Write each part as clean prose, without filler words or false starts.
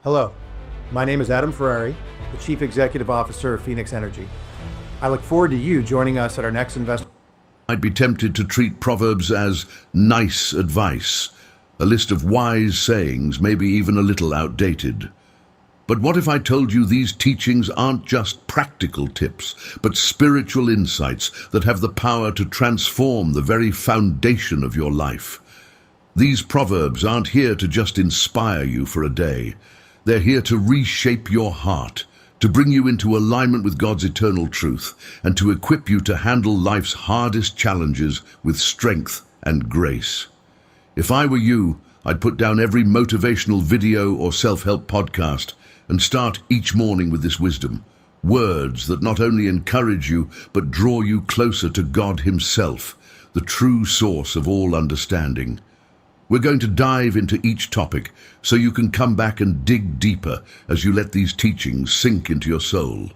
Hello, my name is Adam Ferrari, the Chief Executive Officer of Phoenix Energy. I look forward to you joining us at our next investment. I'd be tempted to treat Proverbs as nice advice, a list of wise sayings, maybe even a little outdated. But what if I told you these teachings aren't just practical tips, but spiritual insights that have the power to transform the very foundation of your life? These Proverbs aren't here to just inspire you for a day. They're here to reshape your heart, to bring you into alignment with God's eternal truth, and to equip you to handle life's hardest challenges with strength and grace. If I were you, I'd put down every motivational video or self-help podcast and start each morning with this wisdom. Words that not only encourage you, but draw you closer to God Himself, the true source of all understanding. We're going to dive into each topic so you can come back and dig deeper as you let these teachings sink into your soul.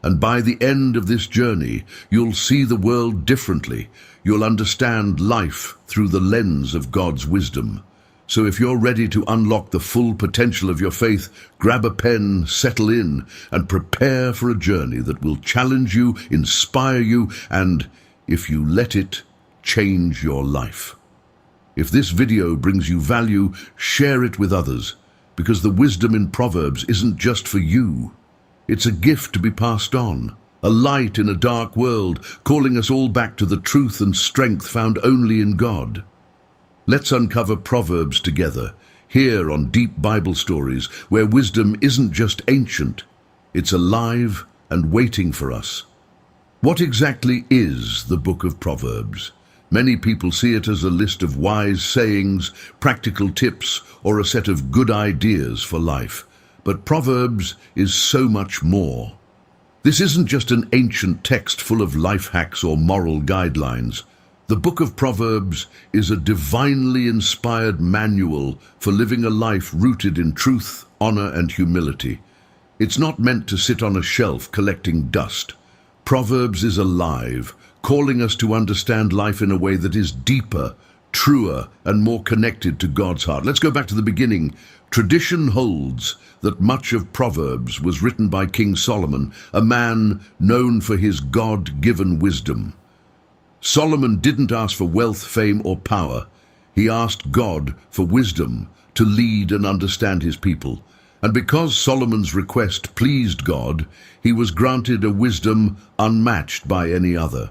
And by the end of this journey, you'll see the world differently. You'll understand life through the lens of God's wisdom. So if you're ready to unlock the full potential of your faith, grab a pen, settle in, and prepare for a journey that will challenge you, inspire you, and, if you let it, change your life. If this video brings you value, share it with others, because the wisdom in Proverbs isn't just for you. It's a gift to be passed on, a light in a dark world, calling us all back to the truth and strength found only in God. Let's uncover Proverbs together, here on Deep Bible Stories, where wisdom isn't just ancient, it's alive and waiting for us. What exactly is the book of Proverbs? Many people see it as a list of wise sayings, practical tips, or a set of good ideas for life. But Proverbs is so much more. This isn't just an ancient text full of life hacks or moral guidelines. The book of Proverbs is a divinely inspired manual for living a life rooted in truth, honor, and humility. It's not meant to sit on a shelf collecting dust. Proverbs is alive, calling us to understand life in a way that is deeper, truer, and more connected to God's heart. Let's go back to the beginning. Tradition holds that much of Proverbs was written by King Solomon, a man known for his God-given wisdom. Solomon didn't ask for wealth, fame, or power. He asked God for wisdom to lead and understand his people. And because Solomon's request pleased God, he was granted a wisdom unmatched by any other.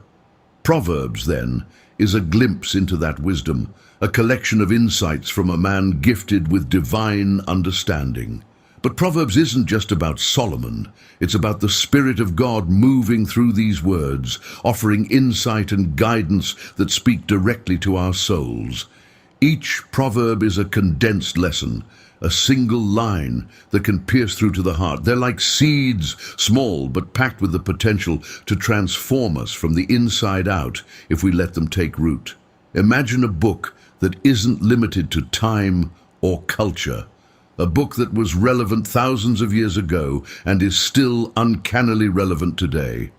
Proverbs, then, is a glimpse into that wisdom, a collection of insights from a man gifted with divine understanding. But Proverbs isn't just about Solomon. It's about the Spirit of God moving through these words, offering insight and guidance that speak directly to our souls. Each proverb is a condensed lesson, a single line that can pierce through to the heart. They're like seeds, small but packed with the potential to transform us from the inside out if we let them take root. Imagine a book that isn't limited to time or culture. A book that was relevant thousands of years ago and is still uncannily relevant today.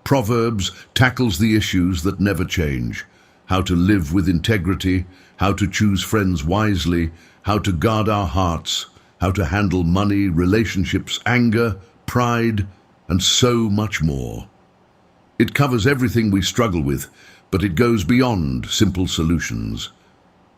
Proverbs tackles the issues that never change. How to live with integrity, how to choose friends wisely, how to guard our hearts, how to handle money, relationships, anger, pride, and so much more. It covers everything we struggle with, but it goes beyond simple solutions.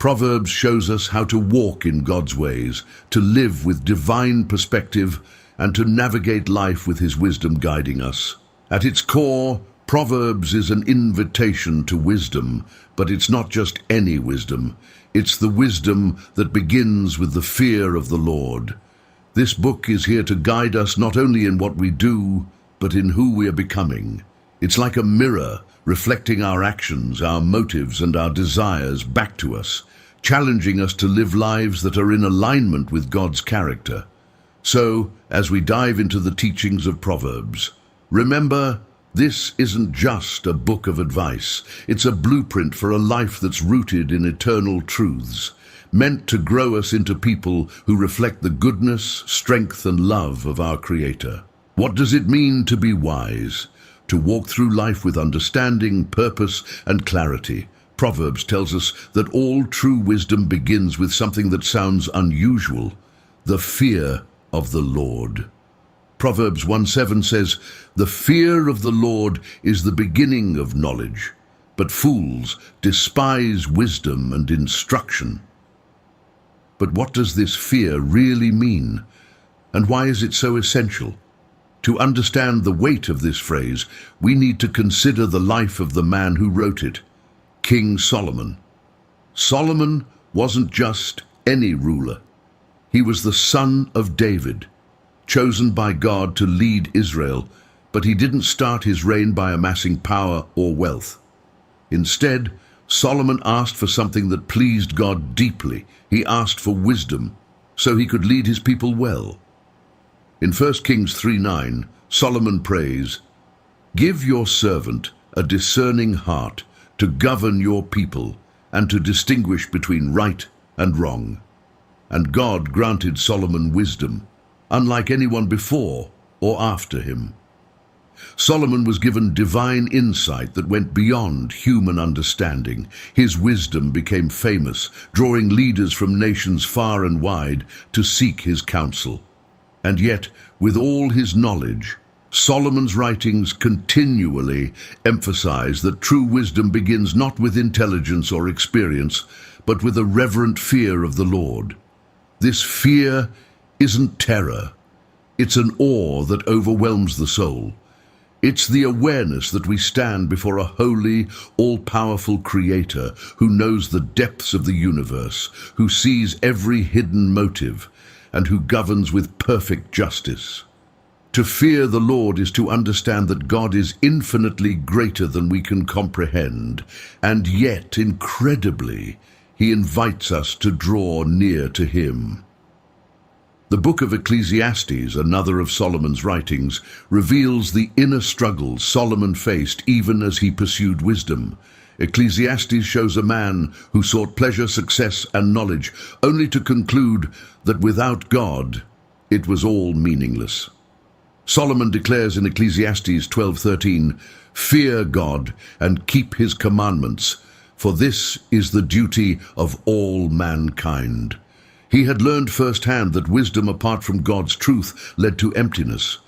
Proverbs shows us how to walk in God's ways, to live with divine perspective, and to navigate life with His wisdom guiding us. At its core, Proverbs is an invitation to wisdom, but it's not just any wisdom. It's the wisdom that begins with the fear of the Lord. This book is here to guide us not only in what we do, but in who we are becoming. It's like a mirror, reflecting our actions, our motives, and our desires back to us, challenging us to live lives that are in alignment with God's character. So, as we dive into the teachings of Proverbs, remember, this isn't just a book of advice. It's a blueprint for a life that's rooted in eternal truths, meant to grow us into people who reflect the goodness, strength, and love of our Creator. What does it mean to be wise? To walk through life with understanding, purpose, and clarity. Proverbs tells us that all true wisdom begins with something that sounds unusual: the fear of the Lord. Proverbs 1:7 says, "The fear of the Lord is the beginning of knowledge, but fools despise wisdom and instruction." But what does this fear really mean? And why is it so essential? To understand the weight of this phrase, we need to consider the life of the man who wrote it, King Solomon. Solomon wasn't just any ruler. He was the son of David, chosen by God to lead Israel, but he didn't start his reign by amassing power or wealth. Instead, Solomon asked for something that pleased God deeply. He asked for wisdom, so he could lead his people well. In 1 Kings 3:9, Solomon prays, "Give your servant a discerning heart to govern your people and to distinguish between right and wrong." And God granted Solomon wisdom, unlike anyone before or after him. Solomon was given divine insight that went beyond human understanding. His wisdom became famous, drawing leaders from nations far and wide to seek his counsel. And yet, with all his knowledge, Solomon's writings continually emphasize that true wisdom begins not with intelligence or experience, but with a reverent fear of the Lord. This fear isn't terror. It's an awe that overwhelms the soul. It's the awareness that we stand before a holy, all-powerful Creator who knows the depths of the universe, who sees every hidden motive, and who governs with perfect justice. To fear the Lord is to understand that God is infinitely greater than we can comprehend, and yet, incredibly, He invites us to draw near to Him. The book of Ecclesiastes, another of Solomon's writings, reveals the inner struggles Solomon faced even as he pursued wisdom. Ecclesiastes shows a man who sought pleasure, success, and knowledge, only to conclude that without God, it was all meaningless. Solomon declares in Ecclesiastes 12:13, "Fear God and keep His commandments, for this is the duty of all mankind." He had learned firsthand that wisdom apart from God's truth led to emptiness.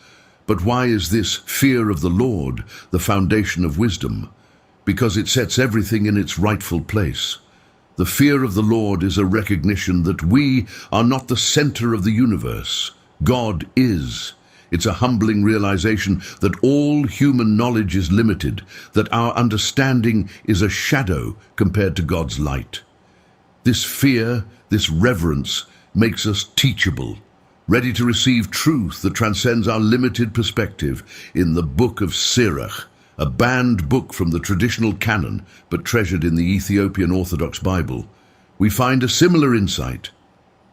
But why is this fear of the Lord the foundation of wisdom? Because it sets everything in its rightful place. The fear of the Lord is a recognition that we are not the center of the universe. God is. It's a humbling realization that all human knowledge is limited, that our understanding is a shadow compared to God's light. This fear, this reverence, makes us teachable, ready to receive truth that transcends our limited perspective. In the book of Sirach, a banned book from the traditional canon, but treasured in the Ethiopian Orthodox Bible, we find a similar insight.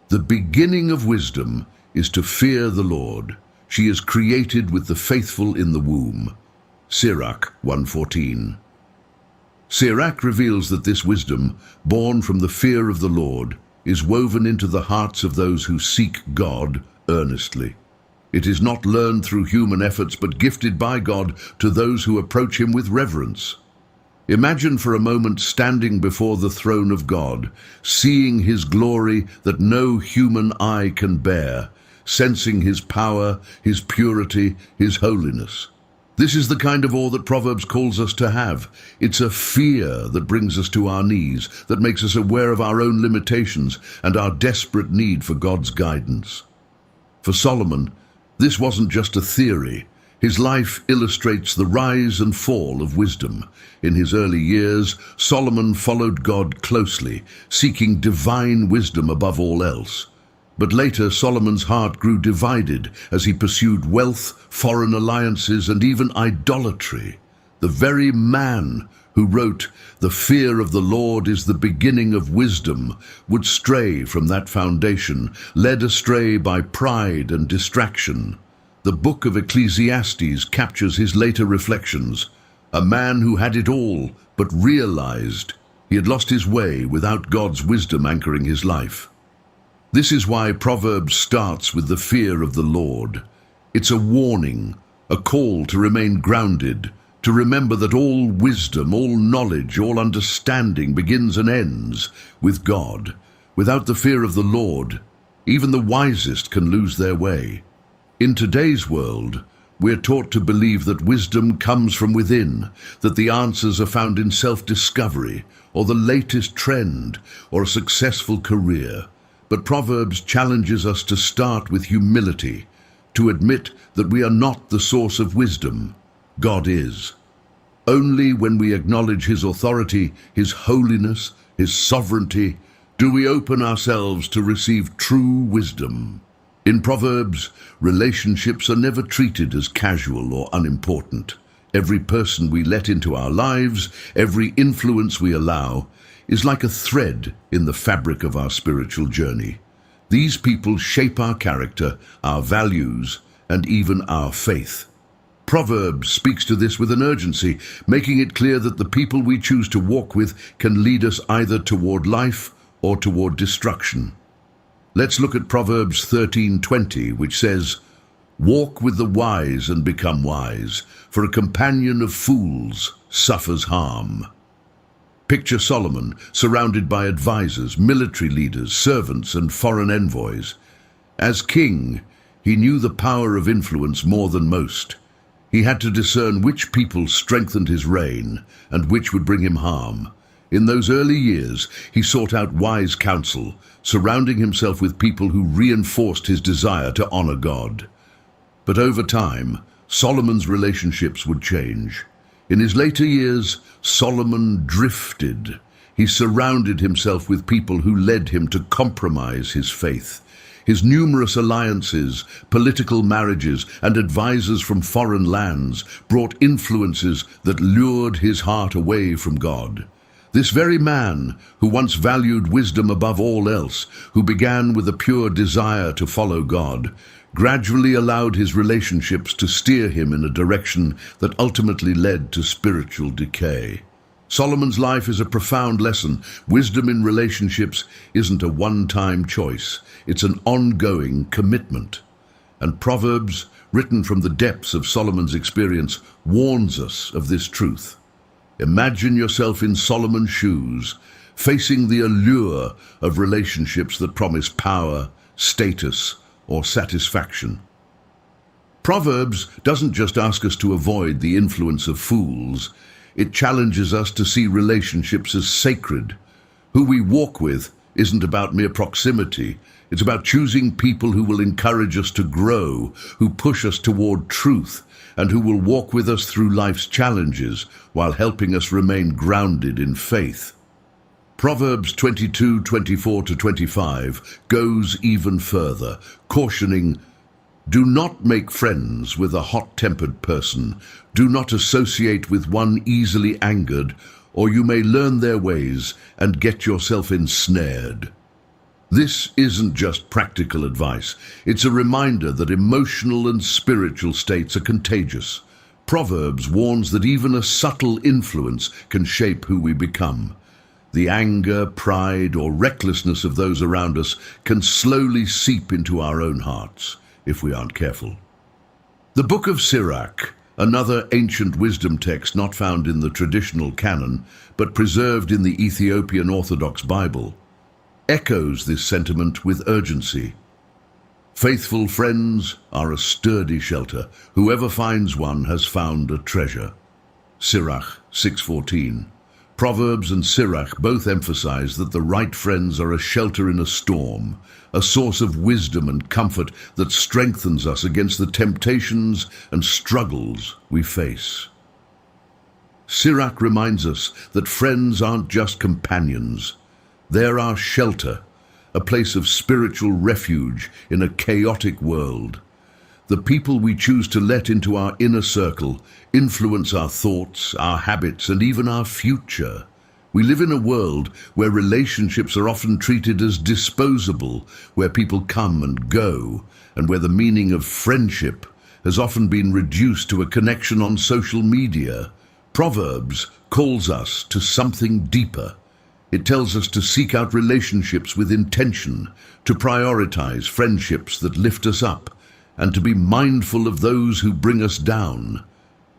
The beginning of wisdom is to fear the Lord. She is created with the faithful in the womb. Sirach 1:14. Sirach reveals that this wisdom, born from the fear of the Lord, is woven into the hearts of those who seek God earnestly. It is not learned through human efforts, but gifted by God to those who approach Him with reverence. Imagine for a moment standing before the throne of God, seeing His glory that no human eye can bear, sensing His power, His purity, His holiness. This is the kind of awe that Proverbs calls us to have. It's a fear that brings us to our knees, that makes us aware of our own limitations and our desperate need for God's guidance. For Solomon, this wasn't just a theory. His life illustrates the rise and fall of wisdom. In his early years, Solomon followed God closely, seeking divine wisdom above all else. But later, Solomon's heart grew divided as he pursued wealth, foreign alliances, and even idolatry. The very man who wrote, "The fear of the Lord is the beginning of wisdom," would stray from that foundation, led astray by pride and distraction. The book of Ecclesiastes captures his later reflections. A man who had it all, but realized he had lost his way without God's wisdom anchoring his life. This is why Proverbs starts with the fear of the Lord. It's a warning, a call to remain grounded, to remember that all wisdom, all knowledge, all understanding begins and ends with God. Without the fear of the Lord, even the wisest can lose their way. In today's world, we're taught to believe that wisdom comes from within, that the answers are found in self-discovery, or the latest trend, or a successful career. But Proverbs challenges us to start with humility, to admit that we are not the source of wisdom. God is. Only when we acknowledge His authority, His holiness, His sovereignty, do we open ourselves to receive true wisdom. In Proverbs, relationships are never treated as casual or unimportant. Every person we let into our lives, every influence we allow, is like a thread in the fabric of our spiritual journey. These people shape our character, our values, and even our faith. Proverbs speaks to this with an urgency, making it clear that the people we choose to walk with can lead us either toward life or toward destruction. Let's look at Proverbs 13:20, which says, "Walk with the wise and become wise, for a companion of fools suffers harm." Picture Solomon surrounded by advisors, military leaders, servants, and foreign envoys. As king, he knew the power of influence more than most. He had to discern which people strengthened his reign and which would bring him harm. In those early years, he sought out wise counsel, surrounding himself with people who reinforced his desire to honor God. But over time, Solomon's relationships would change. In his later years, Solomon drifted. He surrounded himself with people who led him to compromise his faith. His numerous alliances, political marriages, and advisors from foreign lands brought influences that lured his heart away from God. This very man, who once valued wisdom above all else, who began with a pure desire to follow God, gradually allowed his relationships to steer him in a direction that ultimately led to spiritual decay. Solomon's life is a profound lesson. Wisdom in relationships isn't a one-time choice. It's an ongoing commitment. And Proverbs, written from the depths of Solomon's experience, warns us of this truth. Imagine yourself in Solomon's shoes, facing the allure of relationships that promise power, status, or satisfaction. Proverbs doesn't just ask us to avoid the influence of fools. It challenges us to see relationships as sacred. Who we walk with isn't about mere proximity. It's about choosing people who will encourage us to grow, who push us toward truth, and who will walk with us through life's challenges while helping us remain grounded in faith. Proverbs 22:24-25 goes even further, cautioning, "Do not make friends with a hot-tempered person. Do not associate with one easily angered, or you may learn their ways and get yourself ensnared." This isn't just practical advice. It's a reminder that emotional and spiritual states are contagious. Proverbs warns that even a subtle influence can shape who we become. The anger, pride, or recklessness of those around us can slowly seep into our own hearts if we aren't careful. The Book of Sirach, another ancient wisdom text not found in the traditional canon, but preserved in the Ethiopian Orthodox Bible, echoes this sentiment with urgency. Faithful friends are a sturdy shelter. Whoever finds one has found a treasure. Sirach 6:14. Proverbs and Sirach both emphasize that the right friends are a shelter in a storm, a source of wisdom and comfort that strengthens us against the temptations and struggles we face. Sirach reminds us that friends aren't just companions. They're our shelter, a place of spiritual refuge in a chaotic world. The people we choose to let into our inner circle influence our thoughts, our habits, and even our future. We live in a world where relationships are often treated as disposable, where people come and go, and where the meaning of friendship has often been reduced to a connection on social media. Proverbs calls us to something deeper. It tells us to seek out relationships with intention, to prioritize friendships that lift us up, and to be mindful of those who bring us down.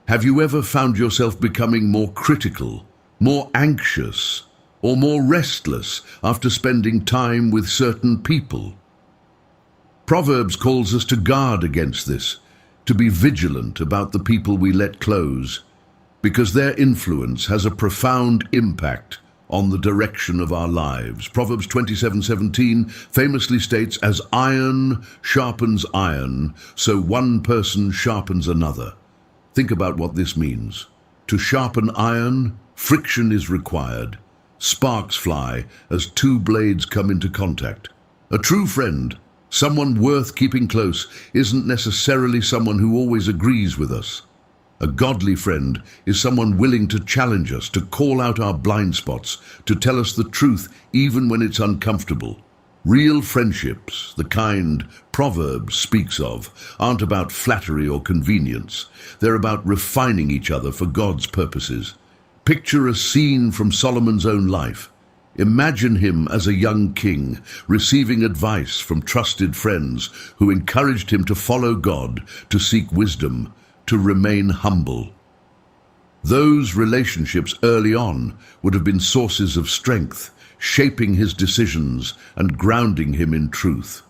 Have you ever found yourself becoming more critical, more anxious, or more restless after spending time with certain people? Proverbs calls us to guard against this, to be vigilant about the people we let close, because their influence has a profound impact on the direction of our lives. Proverbs 27:17 famously states, "As iron sharpens iron, so one person sharpens another." Think about what this means. To sharpen iron, friction is required. Sparks fly as two blades come into contact. A true friend, someone worth keeping close, isn't necessarily someone who always agrees with us. A godly friend is someone willing to challenge us, to call out our blind spots, to tell us the truth even when it's uncomfortable. Real friendships, the kind Proverbs speaks of, aren't about flattery or convenience. They're about refining each other for God's purposes. Picture a scene from Solomon's own life. Imagine him as a young king, receiving advice from trusted friends who encouraged him to follow God, to seek wisdom, to remain humble. Those relationships early on would have been sources of strength, shaping his decisions and grounding him in truth.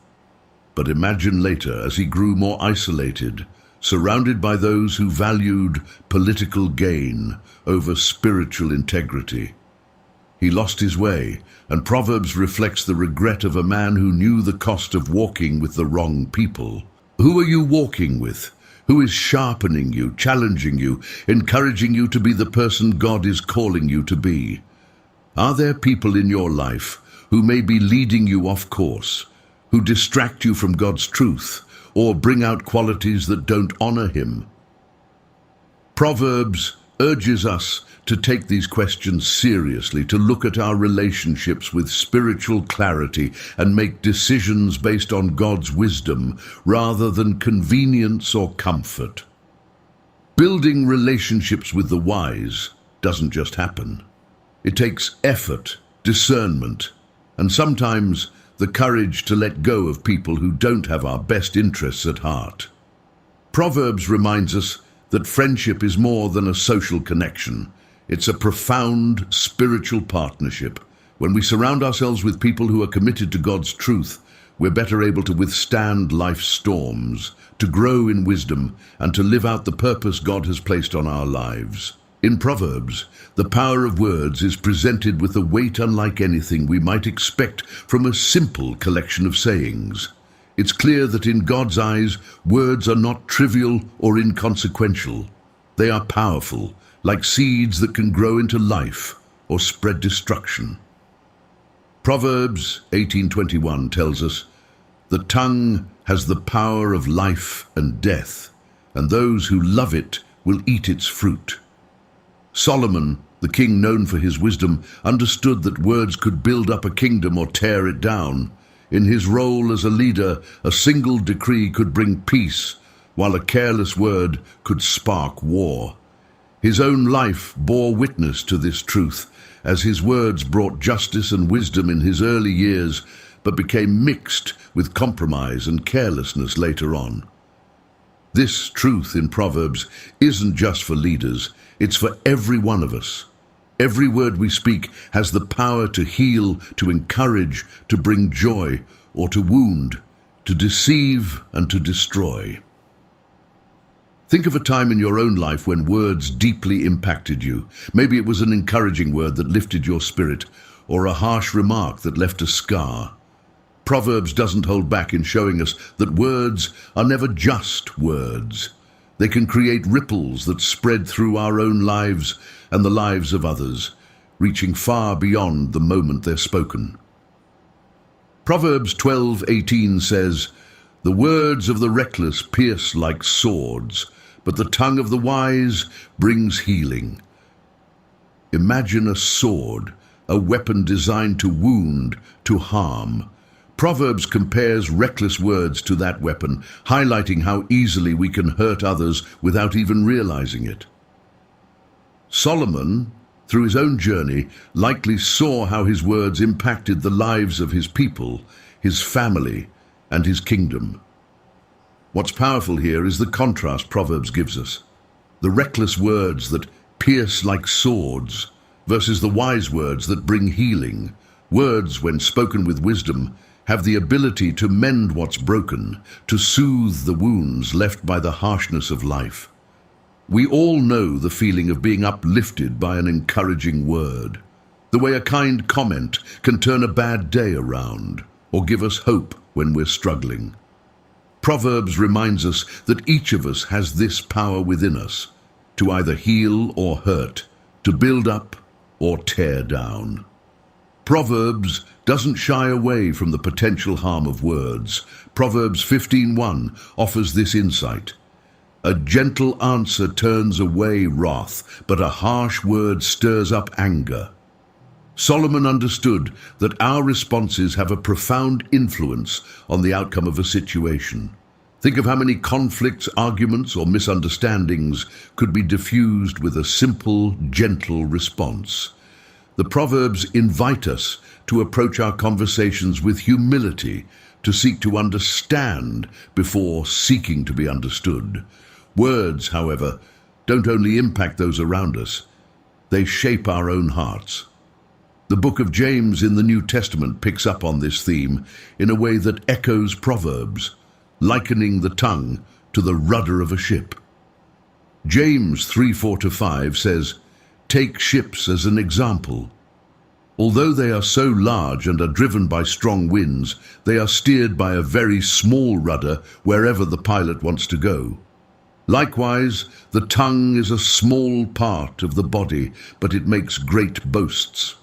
But imagine later, as he grew more isolated, surrounded by those who valued political gain over spiritual integrity. He lost his way, and Proverbs reflects the regret of a man who knew the cost of walking with the wrong people. Who are you walking with? Who is sharpening you, challenging you, encouraging you to be the person God is calling you to be? Are there people in your life who may be leading you off course, who distract you from God's truth, or bring out qualities that don't honor Him? Proverbs urges us to take these questions seriously, to look at our relationships with spiritual clarity and make decisions based on God's wisdom rather than convenience or comfort. Building relationships with the wise doesn't just happen. It takes effort, discernment, and sometimes the courage to let go of people who don't have our best interests at heart. Proverbs reminds us that friendship is more than a social connection. It's a profound spiritual partnership. When we surround ourselves with people who are committed to God's truth, we're better able to withstand life's storms, to grow in wisdom, and to live out the purpose God has placed on our lives. In Proverbs, the power of words is presented with a weight unlike anything we might expect from a simple collection of sayings. It's clear that in God's eyes, words are not trivial or inconsequential. They are powerful, like seeds that can grow into life or spread destruction. Proverbs 18:21 tells us, "The tongue has the power of life and death, and those who love it will eat its fruit." Solomon, the king known for his wisdom, understood that words could build up a kingdom or tear it down. In his role as a leader, a single decree could bring peace, while a careless word could spark war. His own life bore witness to this truth, as his words brought justice and wisdom in his early years, but became mixed with compromise and carelessness later on. This truth in Proverbs isn't just for leaders, it's for every one of us. Every word we speak has the power to heal, to encourage, to bring joy, or to wound, to deceive and to destroy. Think of a time in your own life when words deeply impacted you. Maybe it was an encouraging word that lifted your spirit, or a harsh remark that left a scar. Proverbs doesn't hold back in showing us that words are never just words. They can create ripples that spread through our own lives and the lives of others, reaching far beyond the moment they're spoken. Proverbs 12:18 says, The words of the reckless pierce like swords, but the tongue of the wise brings healing. Imagine a sword, a weapon designed to wound, to harm. Proverbs compares reckless words to that weapon, highlighting how easily we can hurt others without even realizing it. Solomon, through his own journey, likely saw how his words impacted the lives of his people, his family, and his kingdom. What's powerful here is the contrast Proverbs gives us. The reckless words that pierce like swords versus the wise words that bring healing. Words, when spoken with wisdom, have the ability to mend what's broken, to soothe the wounds left by the harshness of life. We all know the feeling of being uplifted by an encouraging word, the way a kind comment can turn a bad day around or give us hope when we're struggling. Proverbs reminds us that each of us has this power within us, to either heal or hurt, to build up or tear down. Proverbs doesn't shy away from the potential harm of words. Proverbs 15:1 offers this insight. A gentle answer turns away wrath, but a harsh word stirs up anger. Solomon understood that our responses have a profound influence on the outcome of a situation. Think of how many conflicts, arguments, or misunderstandings could be diffused with a simple, gentle response. The Proverbs invite us to approach our conversations with humility, to seek to understand before seeking to be understood. Words, however, don't only impact those around us, they shape our own hearts. The book of James in the New Testament picks up on this theme in a way that echoes Proverbs, likening the tongue to the rudder of a ship. James 3:4-5 says, "Take ships as an example. Although they are so large and are driven by strong winds, they are steered by a very small rudder wherever the pilot wants to go. Likewise, the tongue is a small part of the body, but it makes great boasts."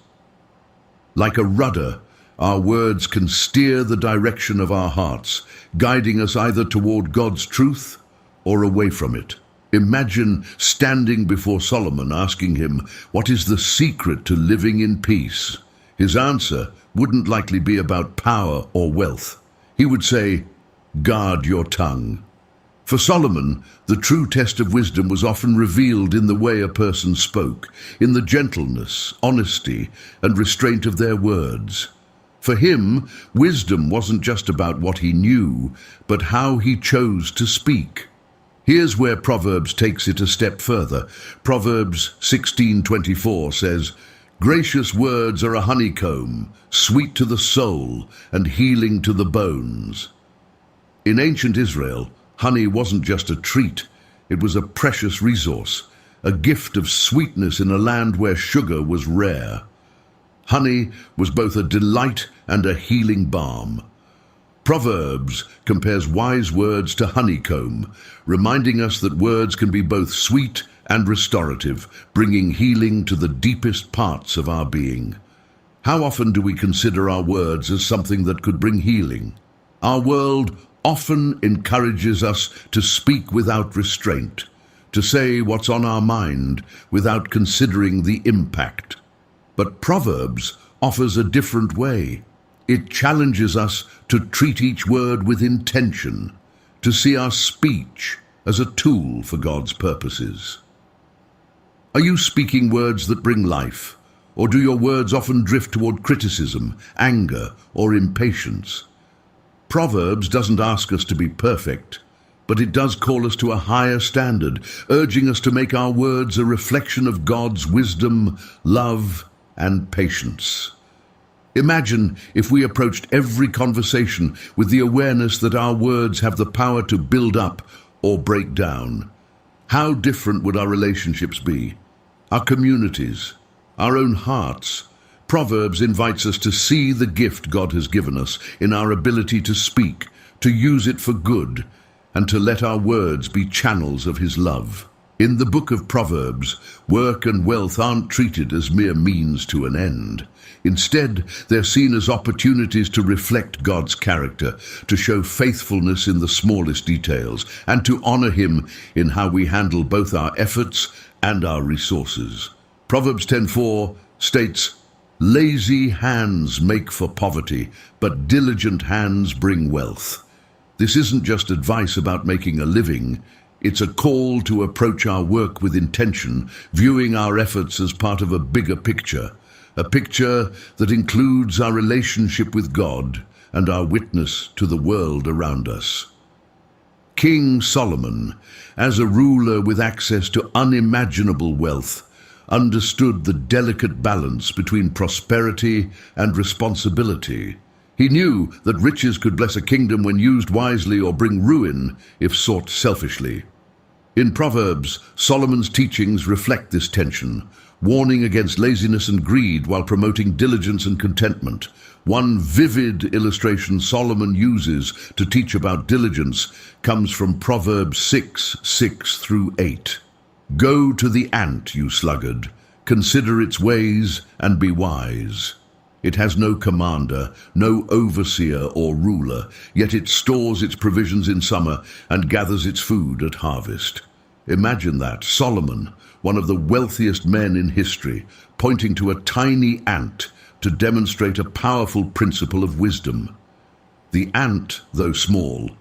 Like a rudder, our words can steer the direction of our hearts, guiding us either toward God's truth or away from it. Imagine standing before Solomon asking him, "What is the secret to living in peace?" His answer wouldn't likely be about power or wealth. He would say, "Guard your tongue." For Solomon, the true test of wisdom was often revealed in the way a person spoke, in the gentleness, honesty, and restraint of their words. For him, wisdom wasn't just about what he knew, but how he chose to speak. Here's where Proverbs takes it a step further. Proverbs 16:24 says, "Gracious words are a honeycomb, sweet to the soul and healing to the bones." In ancient Israel, honey wasn't just a treat, it was a precious resource, a gift of sweetness in a land where sugar was rare. Honey was both a delight and a healing balm. Proverbs compares wise words to honeycomb, reminding us that words can be both sweet and restorative, bringing healing to the deepest parts of our being. How often do we consider our words as something that could bring healing? Our world often encourages us to speak without restraint, to say what's on our mind without considering the impact. But Proverbs offers a different way. It challenges us to treat each word with intention, to see our speech as a tool for God's purposes. Are you speaking words that bring life, or do your words often drift toward criticism, anger, or impatience? Proverbs doesn't ask us to be perfect, but it does call us to a higher standard, urging us to make our words a reflection of God's wisdom, love, and patience. Imagine if we approached every conversation with the awareness that our words have the power to build up or break down. How different would our relationships be? Our communities, our own hearts. Proverbs invites us to see the gift God has given us in our ability to speak, to use it for good, and to let our words be channels of His love. In the book of Proverbs, work and wealth aren't treated as mere means to an end. Instead, they're seen as opportunities to reflect God's character, to show faithfulness in the smallest details, and to honor Him in how we handle both our efforts and our resources. Proverbs 10:4 states, "Lazy hands make for poverty, but diligent hands bring wealth." This isn't just advice about making a living. It's a call to approach our work with intention, viewing our efforts as part of a bigger picture, a picture that includes our relationship with God and our witness to the world around us. King Solomon, as a ruler with access to unimaginable wealth, understood the delicate balance between prosperity and responsibility. He knew that riches could bless a kingdom when used wisely or bring ruin if sought selfishly. In Proverbs, Solomon's teachings reflect this tension, warning against laziness and greed while promoting diligence and contentment. One vivid illustration Solomon uses to teach about diligence comes from Proverbs 6:6-8. "Go to the ant, you sluggard, consider its ways and be wise. It has no commander, no overseer or ruler, yet it stores its provisions in summer and gathers its food at harvest." Imagine that, Solomon, one of the wealthiest men in history, pointing to a tiny ant to demonstrate a powerful principle of wisdom. The ant, though small,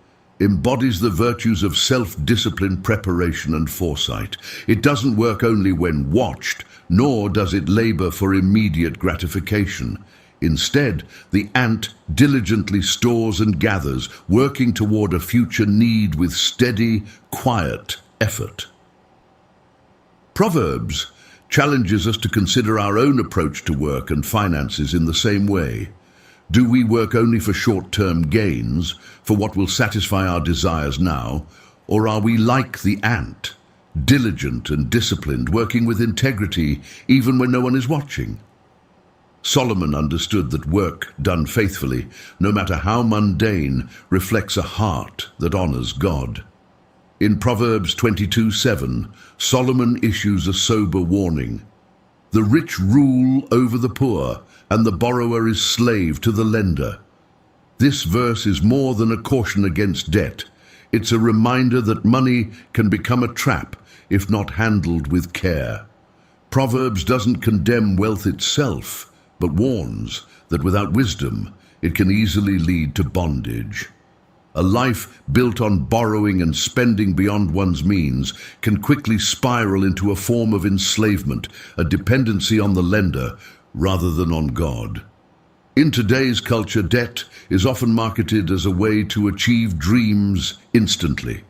embodies the virtues of self-discipline, preparation, and foresight. It doesn't work only when watched, nor does it labor for immediate gratification. Instead, the ant diligently stores and gathers, working toward a future need with steady, quiet effort. Proverbs challenges us to consider our own approach to work and finances in the same way. Do we work only for short-term gains, for what will satisfy our desires now, or are we like the ant, diligent and disciplined, working with integrity even when no one is watching? Solomon understood that work done faithfully, no matter how mundane, reflects a heart that honors God. In Proverbs 22:7, Solomon issues a sober warning. "The rich rule over the poor, and the borrower is slave to the lender." This verse is more than a caution against debt. It's a reminder that money can become a trap if not handled with care. Proverbs doesn't condemn wealth itself, but warns that without wisdom, it can easily lead to bondage. A life built on borrowing and spending beyond one's means can quickly spiral into a form of enslavement, a dependency on the lender rather than on God. In today's culture, debt is often marketed as a way to achieve dreams instantly.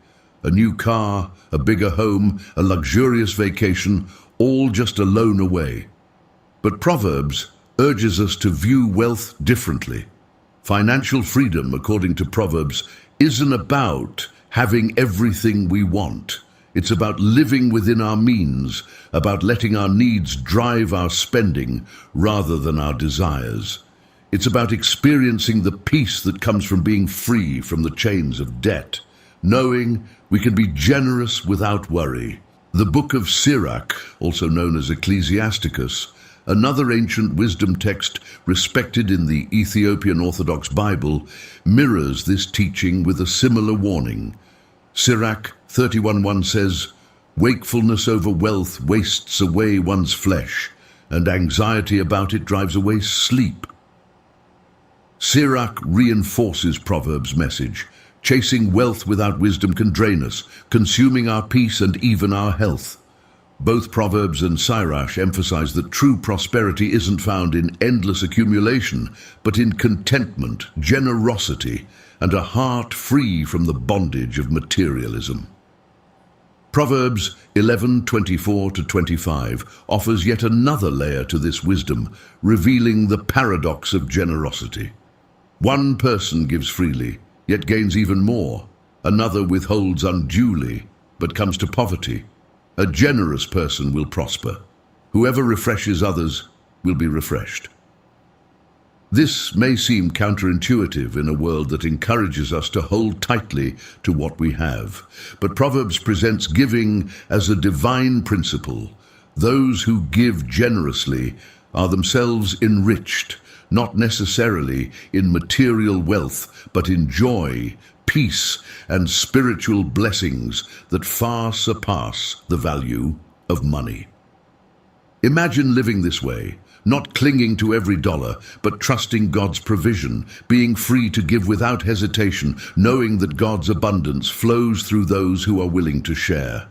A new car, a bigger home, a luxurious vacation, all just a loan away. But Proverbs urges us to view wealth differently. Financial freedom, according to Proverbs, isn't about having everything we want. It's about living within our means, about letting our needs drive our spending rather than our desires. It's about experiencing the peace that comes from being free from the chains of debt, knowing we can be generous without worry. The book of Sirach, also known as Ecclesiasticus, another ancient wisdom text respected in the Ethiopian Orthodox Bible, mirrors this teaching with a similar warning. Sirach 31:1 says, "Wakefulness over wealth wastes away one's flesh, and anxiety about it drives away sleep." Sirach reinforces Proverbs' message. Chasing wealth without wisdom can drain us, consuming our peace and even our health. Both Proverbs and Sirach emphasize that true prosperity isn't found in endless accumulation, but in contentment, generosity, and a heart free from the bondage of materialism. Proverbs 11:24-25 offers yet another layer to this wisdom, revealing the paradox of generosity. One person gives freely, yet gains even more. Another withholds unduly, but comes to poverty. A generous person will prosper. Whoever refreshes others will be refreshed. This may seem counterintuitive in a world that encourages us to hold tightly to what we have, but Proverbs presents giving as a divine principle. Those who give generously are themselves enriched, not necessarily in material wealth, but in joy, peace, and spiritual blessings that far surpass the value of money. Imagine living this way, not clinging to every dollar, but trusting God's provision, being free to give without hesitation, knowing that God's abundance flows through those who are willing to share.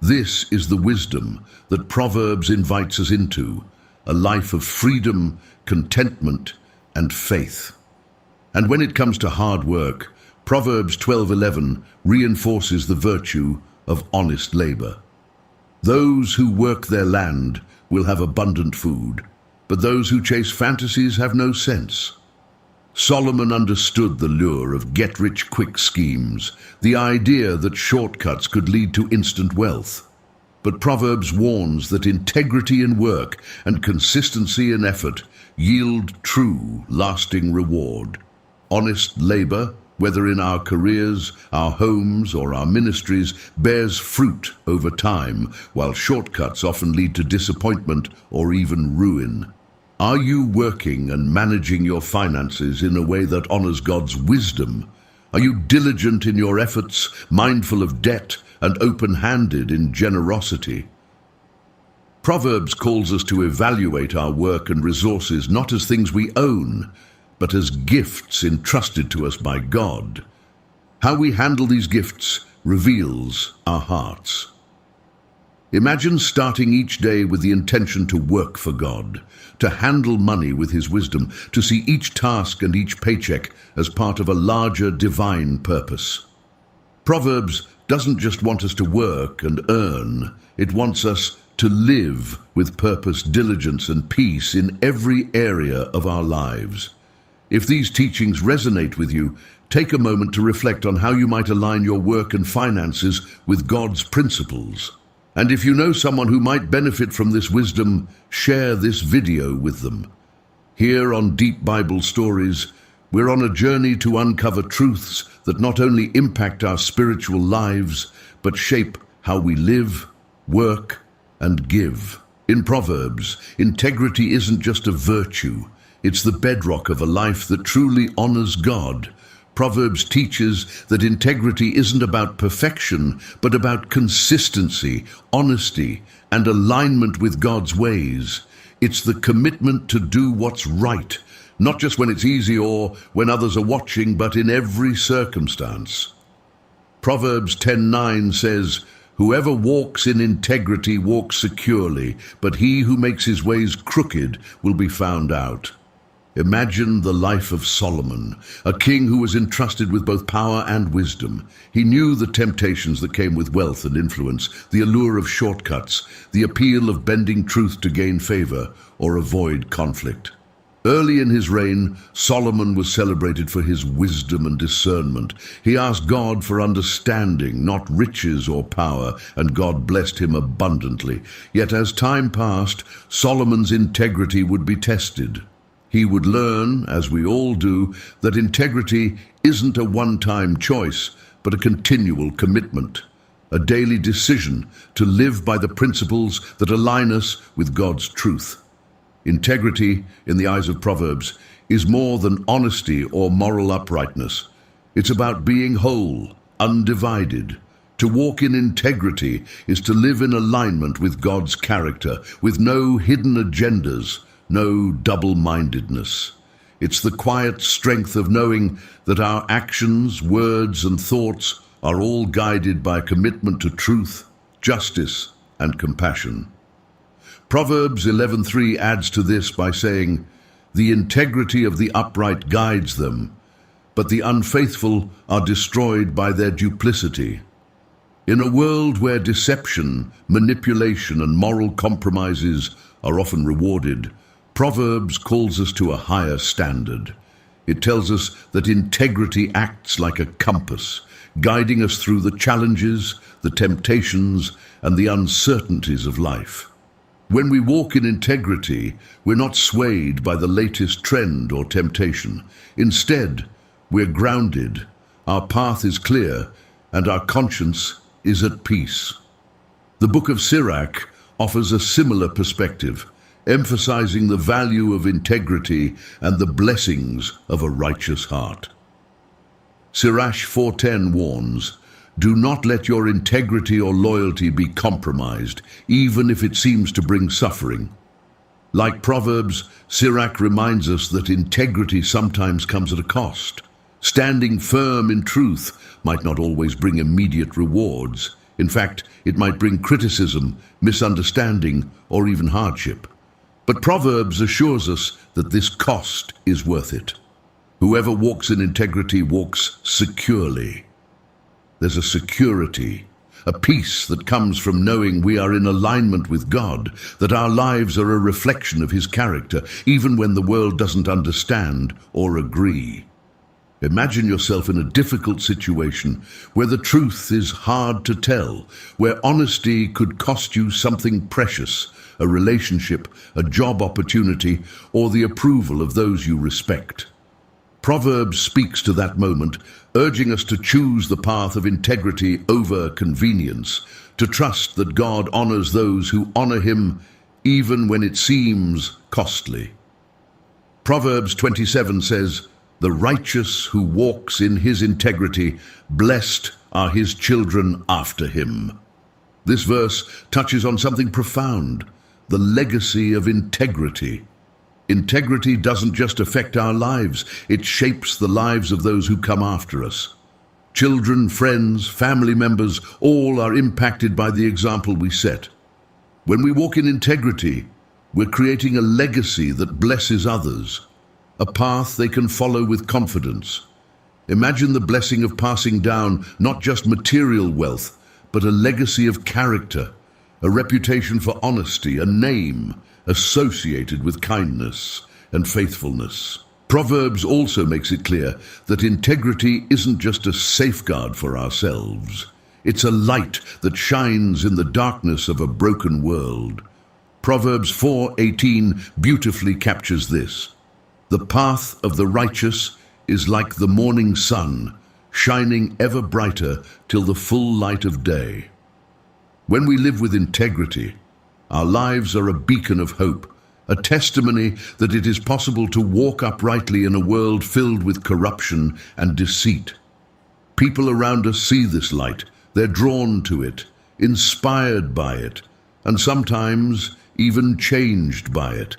This is the wisdom that Proverbs invites us into, a life of freedom, contentment, and faith. And when it comes to hard work, Proverbs 12:11 reinforces the virtue of honest labor. Those who work their land will have abundant food, but those who chase fantasies have no sense. Solomon understood the lure of get-rich-quick schemes, the idea that shortcuts could lead to instant wealth. But Proverbs warns that integrity in work and consistency in effort yield true, lasting reward. Honest labor, whether in our careers, our homes, or our ministries, bears fruit over time, while shortcuts often lead to disappointment or even ruin. Are you working and managing your finances in a way that honors God's wisdom? Are you diligent in your efforts, mindful of debt, and open-handed in generosity? Proverbs calls us to evaluate our work and resources not as things we own, but as gifts entrusted to us by God. How we handle these gifts reveals our hearts. Imagine starting each day with the intention to work for God, to handle money with His wisdom, to see each task and each paycheck as part of a larger divine purpose. Proverbs doesn't just want us to work and earn, it wants us to live with purpose, diligence, and peace in every area of our lives. If these teachings resonate with you, take a moment to reflect on how you might align your work and finances with God's principles. And if you know someone who might benefit from this wisdom, share this video with them. Here on Deep Bible Stories, we're on a journey to uncover truths that not only impact our spiritual lives, but shape how we live, work, and give. In Proverbs, integrity isn't just a virtue. It's the bedrock of a life that truly honors God. Proverbs teaches that integrity isn't about perfection, but about consistency, honesty, and alignment with God's ways. It's the commitment to do what's right, not just when it's easy or when others are watching, but in every circumstance. Proverbs 10:9 says, "Whoever walks in integrity walks securely, but he who makes his ways crooked will be found out." Imagine the life of Solomon, a king who was entrusted with both power and wisdom. He knew the temptations that came with wealth and influence, the allure of shortcuts, the appeal of bending truth to gain favor or avoid conflict. Early in his reign, Solomon was celebrated for his wisdom and discernment. He asked God for understanding, not riches or power, and God blessed him abundantly. Yet as time passed, Solomon's integrity would be tested. He would learn, as we all do, that integrity isn't a one-time choice, but a continual commitment, a daily decision to live by the principles that align us with God's truth. Integrity, in the eyes of Proverbs, is more than honesty or moral uprightness. It's about being whole, undivided. To walk in integrity is to live in alignment with God's character, with no hidden agendas, no double-mindedness. It's the quiet strength of knowing that our actions, words, and thoughts are all guided by a commitment to truth, justice, and compassion. Proverbs 11:3 adds to this by saying, "The integrity of the upright guides them, but the unfaithful are destroyed by their duplicity." In a world where deception, manipulation, and moral compromises are often rewarded, Proverbs calls us to a higher standard. It tells us that integrity acts like a compass, guiding us through the challenges, the temptations, and the uncertainties of life. When we walk in integrity, we're not swayed by the latest trend or temptation. Instead, we're grounded, our path is clear, and our conscience is at peace. The book of Sirach offers a similar perspective, emphasizing the value of integrity and the blessings of a righteous heart. Sirach 4:10 warns, "Do not let your integrity or loyalty be compromised, even if it seems to bring suffering." Like Proverbs, Sirach reminds us that integrity sometimes comes at a cost. Standing firm in truth might not always bring immediate rewards. In fact, it might bring criticism, misunderstanding, or even hardship. But Proverbs assures us that this cost is worth it. Whoever walks in integrity walks securely. There's a security, a peace that comes from knowing we are in alignment with God, that our lives are a reflection of His character, even when the world doesn't understand or agree. Imagine yourself in a difficult situation where the truth is hard to tell, where honesty could cost you something precious, a relationship, a job opportunity, or the approval of those you respect. Proverbs speaks to that moment, urging us to choose the path of integrity over convenience, to trust that God honors those who honor Him, even when it seems costly. Proverbs 27 says, "The righteous who walks in his integrity, blessed are his children after him." This verse touches on something profound, the legacy of integrity. Integrity doesn't just affect our lives, it shapes the lives of those who come after us. Children, friends, family members, all are impacted by the example we set. When we walk in integrity, we're creating a legacy that blesses others, a path they can follow with confidence. Imagine the blessing of passing down not just material wealth, but a legacy of character, a reputation for honesty, a name associated with kindness and faithfulness. Proverbs also makes it clear that integrity isn't just a safeguard for ourselves. It's a light that shines in the darkness of a broken world. Proverbs 4:18 beautifully captures this. "The path of the righteous is like the morning sun, shining ever brighter till the full light of day." When we live with integrity, our lives are a beacon of hope, a testimony that it is possible to walk uprightly in a world filled with corruption and deceit. People around us see this light, they're drawn to it, inspired by it, and sometimes even changed by it.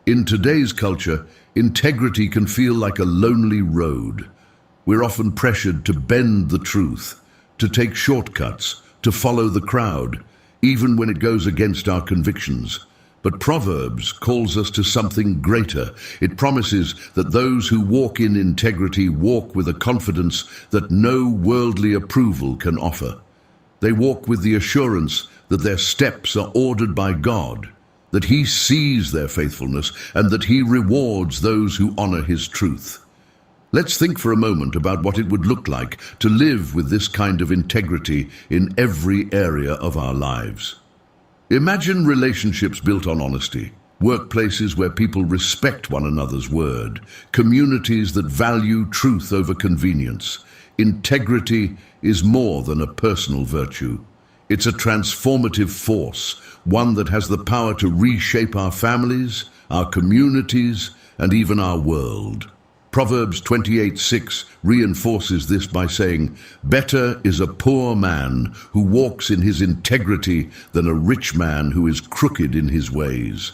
In today's culture, integrity can feel like a lonely road. We're often pressured to bend the truth, to take shortcuts, to follow the crowd, even when it goes against our convictions. But Proverbs calls us to something greater. It promises that those who walk in integrity walk with a confidence that no worldly approval can offer. They walk with the assurance that their steps are ordered by God, that He sees their faithfulness, and that He rewards those who honor His truth. Let's think for a moment about what it would look like to live with this kind of integrity in every area of our lives. Imagine relationships built on honesty, workplaces where people respect one another's word, communities that value truth over convenience. Integrity is more than a personal virtue. It's a transformative force, one that has the power to reshape our families, our communities, and even our world. Proverbs 28:6 reinforces this by saying, "Better is a poor man who walks in his integrity than a rich man who is crooked in his ways."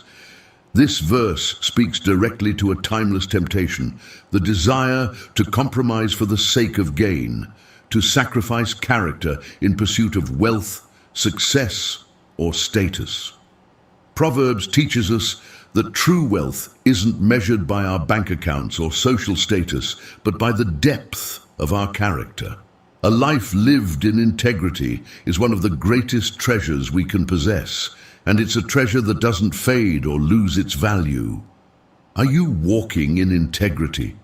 This verse speaks directly to a timeless temptation, the desire to compromise for the sake of gain, to sacrifice character in pursuit of wealth, success, or status. Proverbs teaches us that true wealth isn't measured by our bank accounts or social status, but by the depth of our character. A life lived in integrity is one of the greatest treasures we can possess, and it's a treasure that doesn't fade or lose its value. Are you walking in integrity?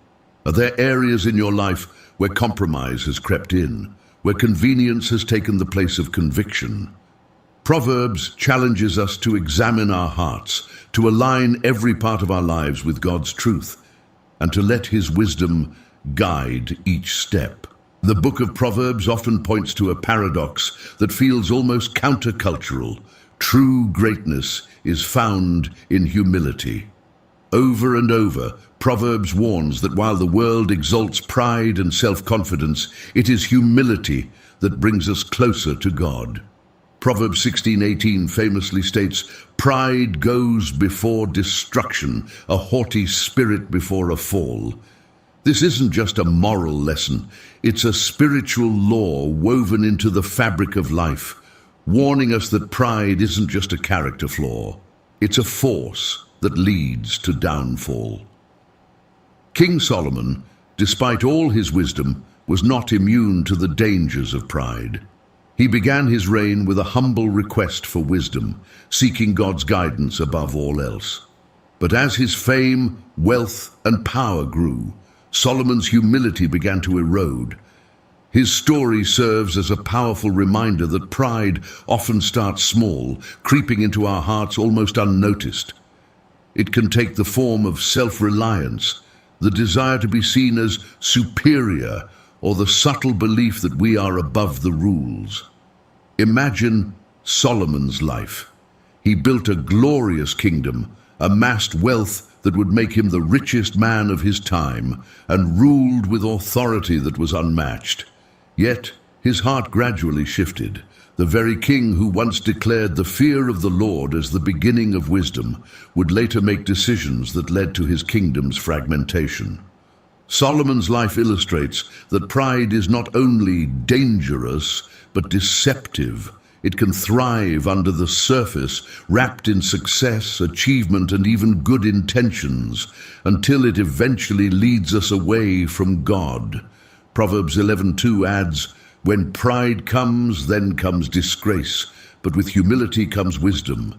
Are there areas in your life where compromise has crept in, where convenience has taken the place of conviction? Proverbs challenges us to examine our hearts, to align every part of our lives with God's truth, and to let His wisdom guide each step. The book of Proverbs often points to a paradox that feels almost countercultural. True greatness is found in humility. Over and over, Proverbs warns that while the world exalts pride and self-confidence, it is humility that brings us closer to God. Proverbs 16:18 famously states, "Pride goes before destruction, a haughty spirit before a fall." This isn't just a moral lesson, it's a spiritual law woven into the fabric of life, warning us that pride isn't just a character flaw, it's a force that leads to downfall. King Solomon, despite all his wisdom, was not immune to the dangers of pride. He began his reign with a humble request for wisdom, seeking God's guidance above all else. But as his fame, wealth, and power grew, Solomon's humility began to erode. His story serves as a powerful reminder that pride often starts small, creeping into our hearts almost unnoticed. It can take the form of self-reliance, the desire to be seen as superior, or the subtle belief that we are above the rules. Imagine Solomon's life. He built a glorious kingdom, amassed wealth that would make him the richest man of his time, and ruled with authority that was unmatched. Yet his heart gradually shifted. The very king who once declared the fear of the Lord as the beginning of wisdom would later make decisions that led to his kingdom's fragmentation. Solomon's life illustrates that pride is not only dangerous, but deceptive. It can thrive under the surface, wrapped in success, achievement, and even good intentions, until it eventually leads us away from God. Proverbs 11:2 adds, "When pride comes, then comes disgrace, but with humility comes wisdom."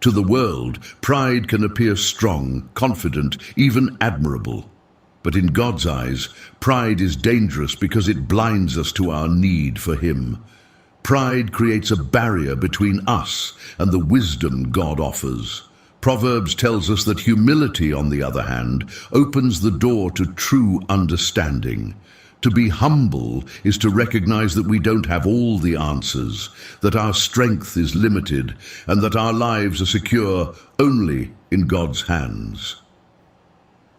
To the world, pride can appear strong, confident, even admirable. But in God's eyes, pride is dangerous because it blinds us to our need for Him. Pride creates a barrier between us and the wisdom God offers. Proverbs tells us that humility, on the other hand, opens the door to true understanding. To be humble is to recognize that we don't have all the answers, that our strength is limited, and that our lives are secure only in God's hands.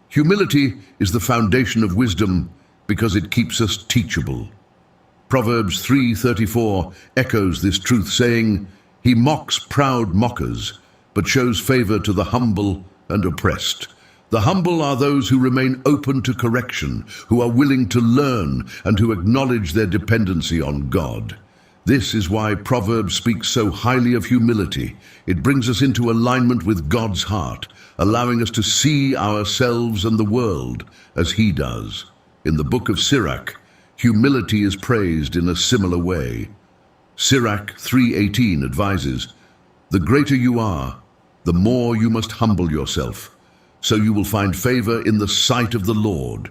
Humility is the foundation of wisdom because it keeps us teachable. Proverbs 3:34 echoes this truth, saying, "He mocks proud mockers, but shows favor to the humble and oppressed." The humble are those who remain open to correction, who are willing to learn, and who acknowledge their dependency on God. This is why Proverbs speaks so highly of humility. It brings us into alignment with God's heart, allowing us to see ourselves and the world as He does. In the book of Sirach, humility is praised in a similar way. Sirach 3:18 advises, "The greater you are, the more you must humble yourself, so you will find favor in the sight of the Lord."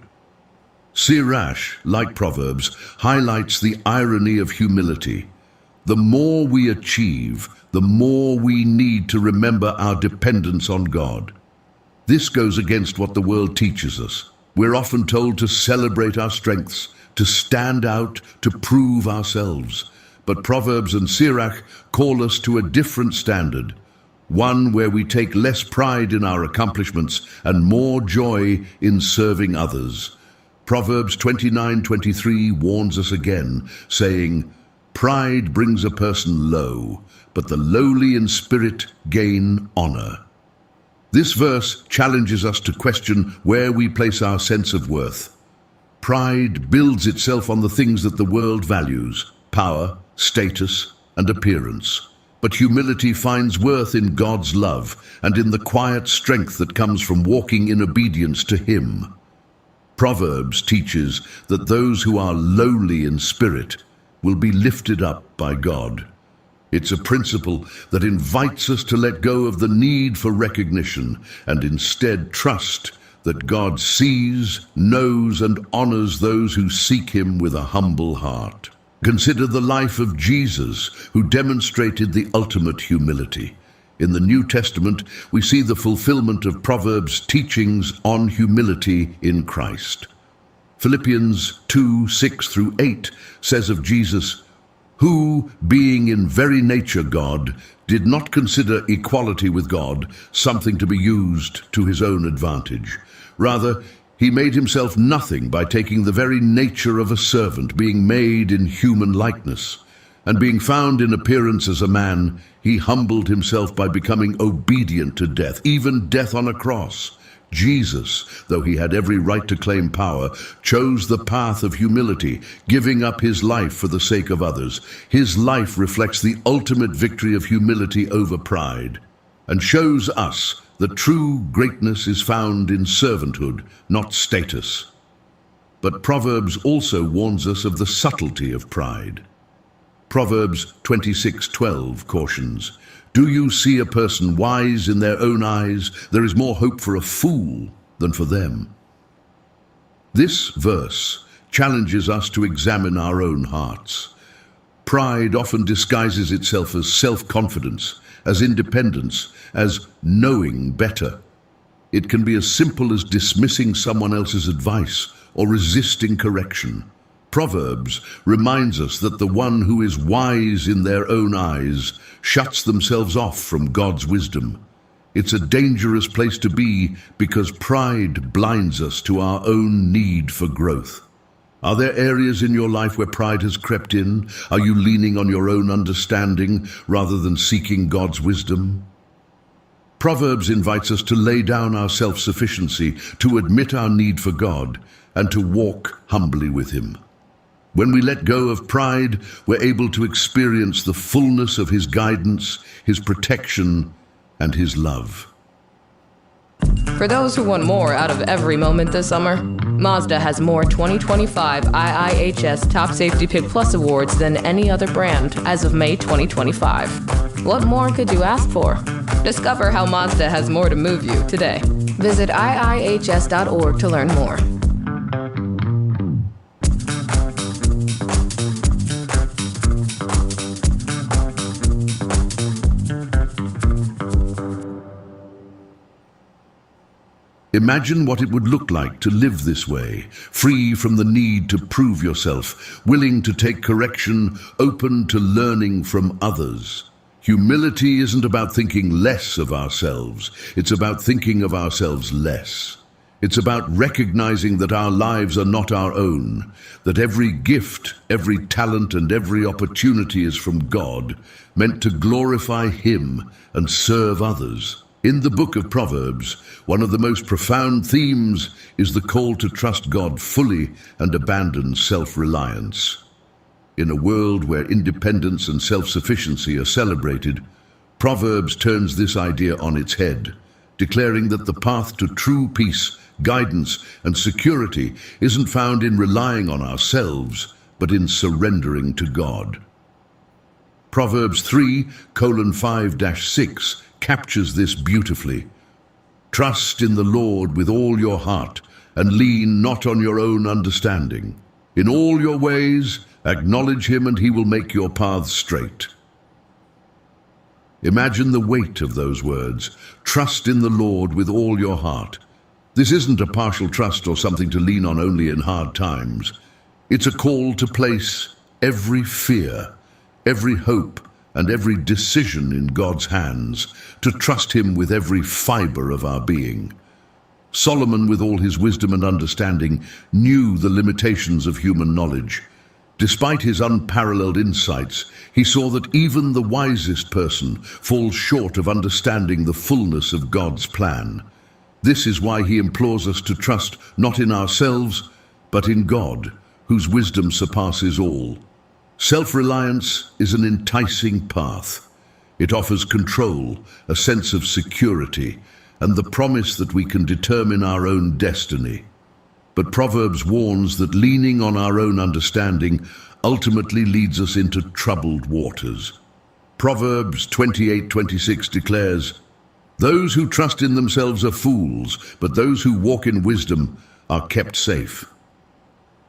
Sirach, like Proverbs, highlights the irony of humility. The more we achieve, the more we need to remember our dependence on God. This goes against what the world teaches us. We're often told to celebrate our strengths, to stand out, to prove ourselves. But Proverbs and Sirach call us to a different standard, one where we take less pride in our accomplishments and more joy in serving others. Proverbs 29:23 warns us again, saying, "Pride brings a person low, but the lowly in spirit gain honor." This verse challenges us to question where we place our sense of worth. Pride builds itself on the things that the world values: power, status, and appearance. But humility finds worth in God's love and in the quiet strength that comes from walking in obedience to Him. Proverbs teaches that those who are lowly in spirit will be lifted up by God. It's a principle that invites us to let go of the need for recognition and instead trust that God sees, knows, and honors those who seek Him with a humble heart. Consider the life of Jesus, who demonstrated the ultimate humility. In the New Testament, we see the fulfillment of Proverbs' teachings on humility in Christ. Philippians 2:6-8 says of Jesus, who, being in very nature God, did not consider equality with God something to be used to his own advantage. Rather, he made himself nothing by taking the very nature of a servant, being made in human likeness. And being found in appearance as a man, he humbled himself by becoming obedient to death, even death on a cross. Jesus, though he had every right to claim power, chose the path of humility, giving up his life for the sake of others. His life reflects the ultimate victory of humility over pride, and shows us that true greatness is found in servanthood, not status. But Proverbs also warns us of the subtlety of pride. Proverbs 26:12 cautions, do you see a person wise in their own eyes? There is more hope for a fool than for them. This verse challenges us to examine our own hearts. Pride often disguises itself as self-confidence, as independence, as knowing better. It can be as simple as dismissing someone else's advice or resisting correction. Proverbs reminds us that the one who is wise in their own eyes shuts themselves off from God's wisdom. It's a dangerous place to be because pride blinds us to our own need for growth. Are there areas in your life where pride has crept in? Are you leaning on your own understanding rather than seeking God's wisdom? Proverbs invites us to lay down our self-sufficiency, to admit our need for God, and to walk humbly with Him. When we let go of pride, we're able to experience the fullness of His guidance, His protection, and His love. For those who want more out of every moment this summer, Mazda has more 2025 IIHS Top Safety Pick Plus awards than any other brand as of May 2025. What more could you ask for? Discover how Mazda has more to move you today. Visit iihs.org to learn more. Imagine what it would look like to live this way, free from the need to prove yourself, willing to take correction, open to learning from others. Humility isn't about thinking less of ourselves, it's about thinking of ourselves less. It's about recognizing that our lives are not our own, that every gift, every talent, and every opportunity is from God, meant to glorify Him and serve others. In the book of Proverbs, one of the most profound themes is the call to trust God fully and abandon self-reliance. In a world where independence and self-sufficiency are celebrated, Proverbs turns this idea on its head, declaring that the path to true peace, guidance, and security isn't found in relying on ourselves, but in surrendering to God. Proverbs 3:5-6 captures this beautifully. Trust in the Lord with all your heart, and lean not on your own understanding. In all your ways, acknowledge Him, and He will make your paths straight. Imagine the weight of those words. Trust in the Lord with all your heart. This isn't a partial trust or something to lean on only in hard times. It's a call to place every fear, every hope, and every decision in God's hands, to trust Him with every fiber of our being. Solomon, with all his wisdom and understanding, knew the limitations of human knowledge. Despite his unparalleled insights, he saw that even the wisest person falls short of understanding the fullness of God's plan. This is why he implores us to trust not in ourselves, but in God, whose wisdom surpasses all. Self-reliance is an enticing path. It offers control, a sense of security, and the promise that we can determine our own destiny. But Proverbs warns that leaning on our own understanding ultimately leads us into troubled waters. Proverbs 28:26 declares, "Those who trust in themselves are fools, but those who walk in wisdom are kept safe."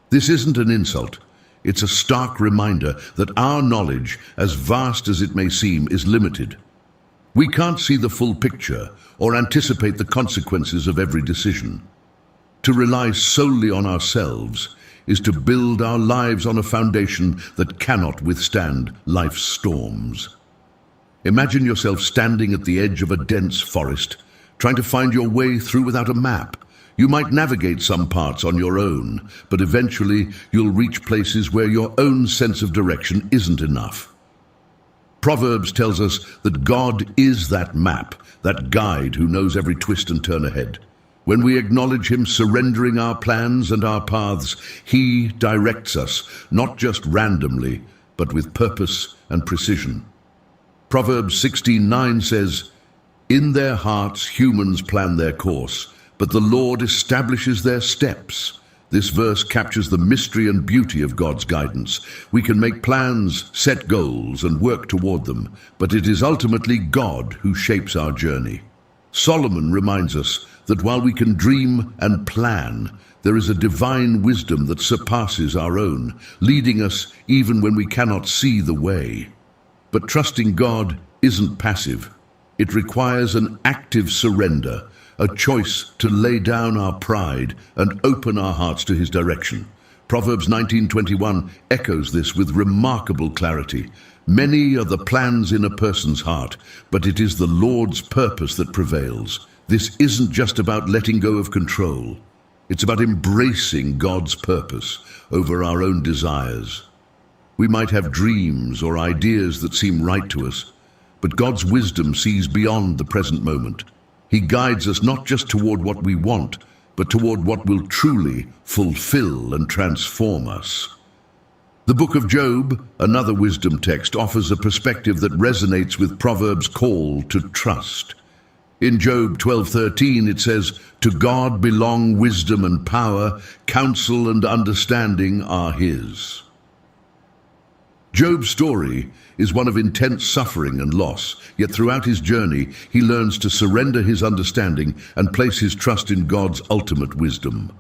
This isn't an insult. It's a stark reminder that our knowledge, as vast as it may seem, is limited. We can't see the full picture or anticipate the consequences of every decision. To rely solely on ourselves is to build our lives on a foundation that cannot withstand life's storms. Imagine yourself standing at the edge of a dense forest, trying to find your way through without a map. You might navigate some parts on your own, but eventually you'll reach places where your own sense of direction isn't enough. Proverbs tells us that God is that map, that guide who knows every twist and turn ahead. When we acknowledge him surrendering our plans and our paths, he directs us, not just randomly, but with purpose and precision. Proverbs 16:9 says, "In their hearts humans plan their course, but the Lord establishes their steps." This verse captures the mystery and beauty of God's guidance. We can make plans, set goals, and work toward them, but it is ultimately God who shapes our journey. Solomon reminds us that while we can dream and plan, there is a divine wisdom that surpasses our own, leading us even when we cannot see the way. But trusting God isn't passive. It requires an active surrender, a choice to lay down our pride and open our hearts to his direction. Proverbs 19:21 echoes this with remarkable clarity. Many are the plans in a person's heart, but it is the Lord's purpose that prevails. This isn't just about letting go of control. It's about embracing God's purpose over our own desires. We might have dreams or ideas that seem right to us, but God's wisdom sees beyond the present moment. He guides us not just toward what we want, but toward what will truly fulfill and transform us. The book of Job, another wisdom text, offers a perspective that resonates with Proverbs' call to trust. In Job 12:13 it says, "To God belong wisdom and power, counsel and understanding are his." Job's story is one of intense suffering and loss, yet throughout his journey he learns to surrender his understanding and place his trust in God's ultimate wisdom.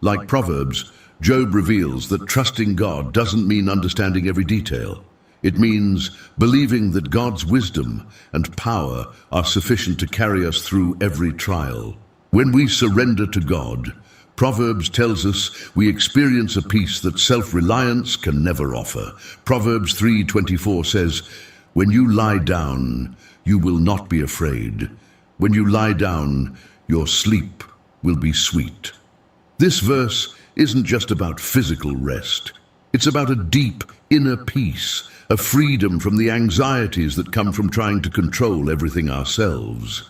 Like Proverbs, Job reveals that trusting God doesn't mean understanding every detail. It means believing that God's wisdom and power are sufficient to carry us through every trial. When we surrender to God, Proverbs tells us we experience a peace that self-reliance can never offer. Proverbs 3:24 says, "When you lie down, you will not be afraid. When you lie down, your sleep will be sweet." This verse isn't just about physical rest. It's about a deep inner peace, a freedom from the anxieties that come from trying to control everything ourselves.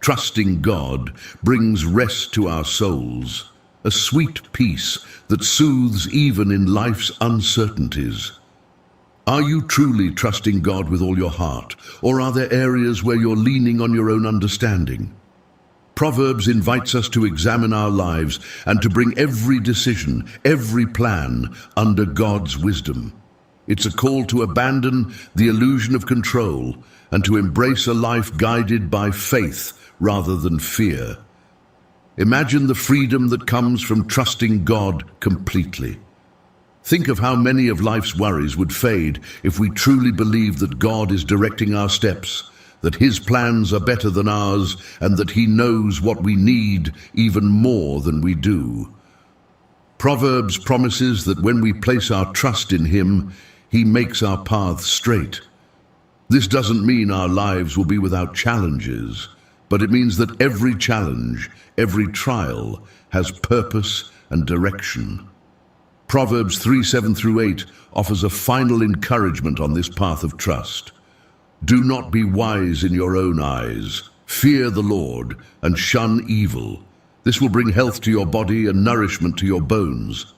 Trusting God brings rest to our souls, a sweet peace that soothes even in life's uncertainties. Are you truly trusting God with all your heart, or are there areas where you're leaning on your own understanding? Proverbs invites us to examine our lives and to bring every decision, every plan under God's wisdom. It's a call to abandon the illusion of control and to embrace a life guided by faith rather than fear. Imagine the freedom that comes from trusting God completely. Think of how many of life's worries would fade if we truly believe that God is directing our steps, that his plans are better than ours, and that he knows what we need even more than we do. Proverbs promises that when we place our trust in him, he makes our path straight. This doesn't mean our lives will be without challenges, but it means that every challenge, every trial, has purpose and direction. Proverbs 3:7-8 offers a final encouragement on this path of trust. "Do not be wise in your own eyes. Fear the Lord and shun evil. This will bring health to your body and nourishment to your bones."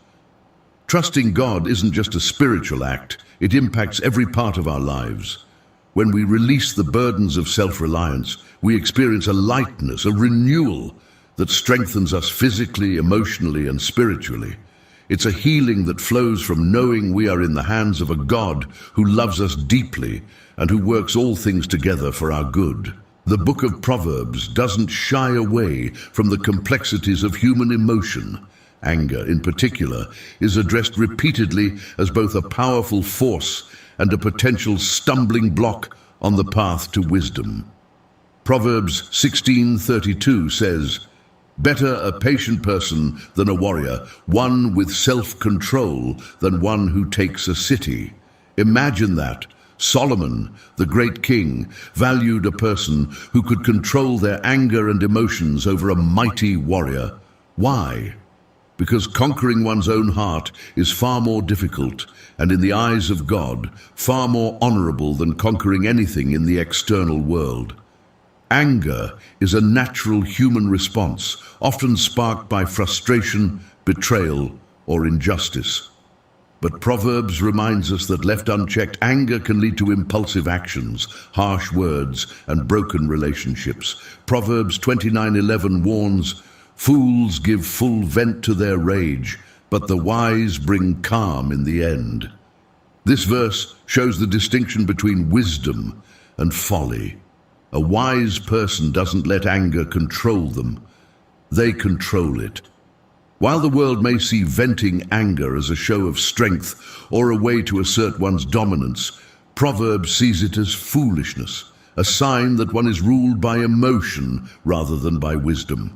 Trusting God isn't just a spiritual act, it impacts every part of our lives. When we release the burdens of self-reliance, we experience a lightness, a renewal that strengthens us physically, emotionally, and spiritually. It's a healing that flows from knowing we are in the hands of a God who loves us deeply and who works all things together for our good. The book of Proverbs doesn't shy away from the complexities of human emotion. Anger, in particular, is addressed repeatedly as both a powerful force and a potential stumbling block on the path to wisdom. Proverbs 16:32 says, "Better a patient person than a warrior, one with self-control than one who takes a city." Imagine that. Solomon, the great king, valued a person who could control their anger and emotions over a mighty warrior. Why? Because conquering one's own heart is far more difficult and, in the eyes of God, far more honorable than conquering anything in the external world. Anger is a natural human response, often sparked by frustration, betrayal, or injustice. But Proverbs reminds us that left unchecked, anger can lead to impulsive actions, harsh words, and broken relationships. Proverbs 29:11 warns, "Fools give full vent to their rage, but the wise bring calm in the end." This verse shows the distinction between wisdom and folly. A wise person doesn't let anger control them. They control it. While the world may see venting anger as a show of strength or a way to assert one's dominance, Proverbs sees it as foolishness, a sign that one is ruled by emotion rather than by wisdom.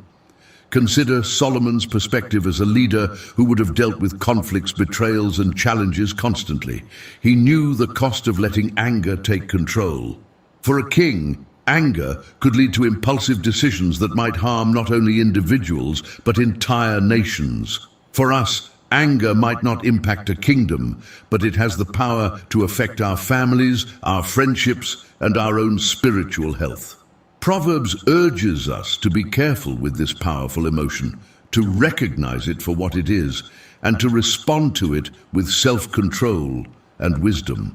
Consider Solomon's perspective as a leader who would have dealt with conflicts, betrayals, and challenges constantly. He knew the cost of letting anger take control. For a king, anger could lead to impulsive decisions that might harm not only individuals, but entire nations. For us, anger might not impact a kingdom, but it has the power to affect our families, our friendships, and our own spiritual health. Proverbs urges us to be careful with this powerful emotion, to recognize it for what it is, and to respond to it with self-control and wisdom.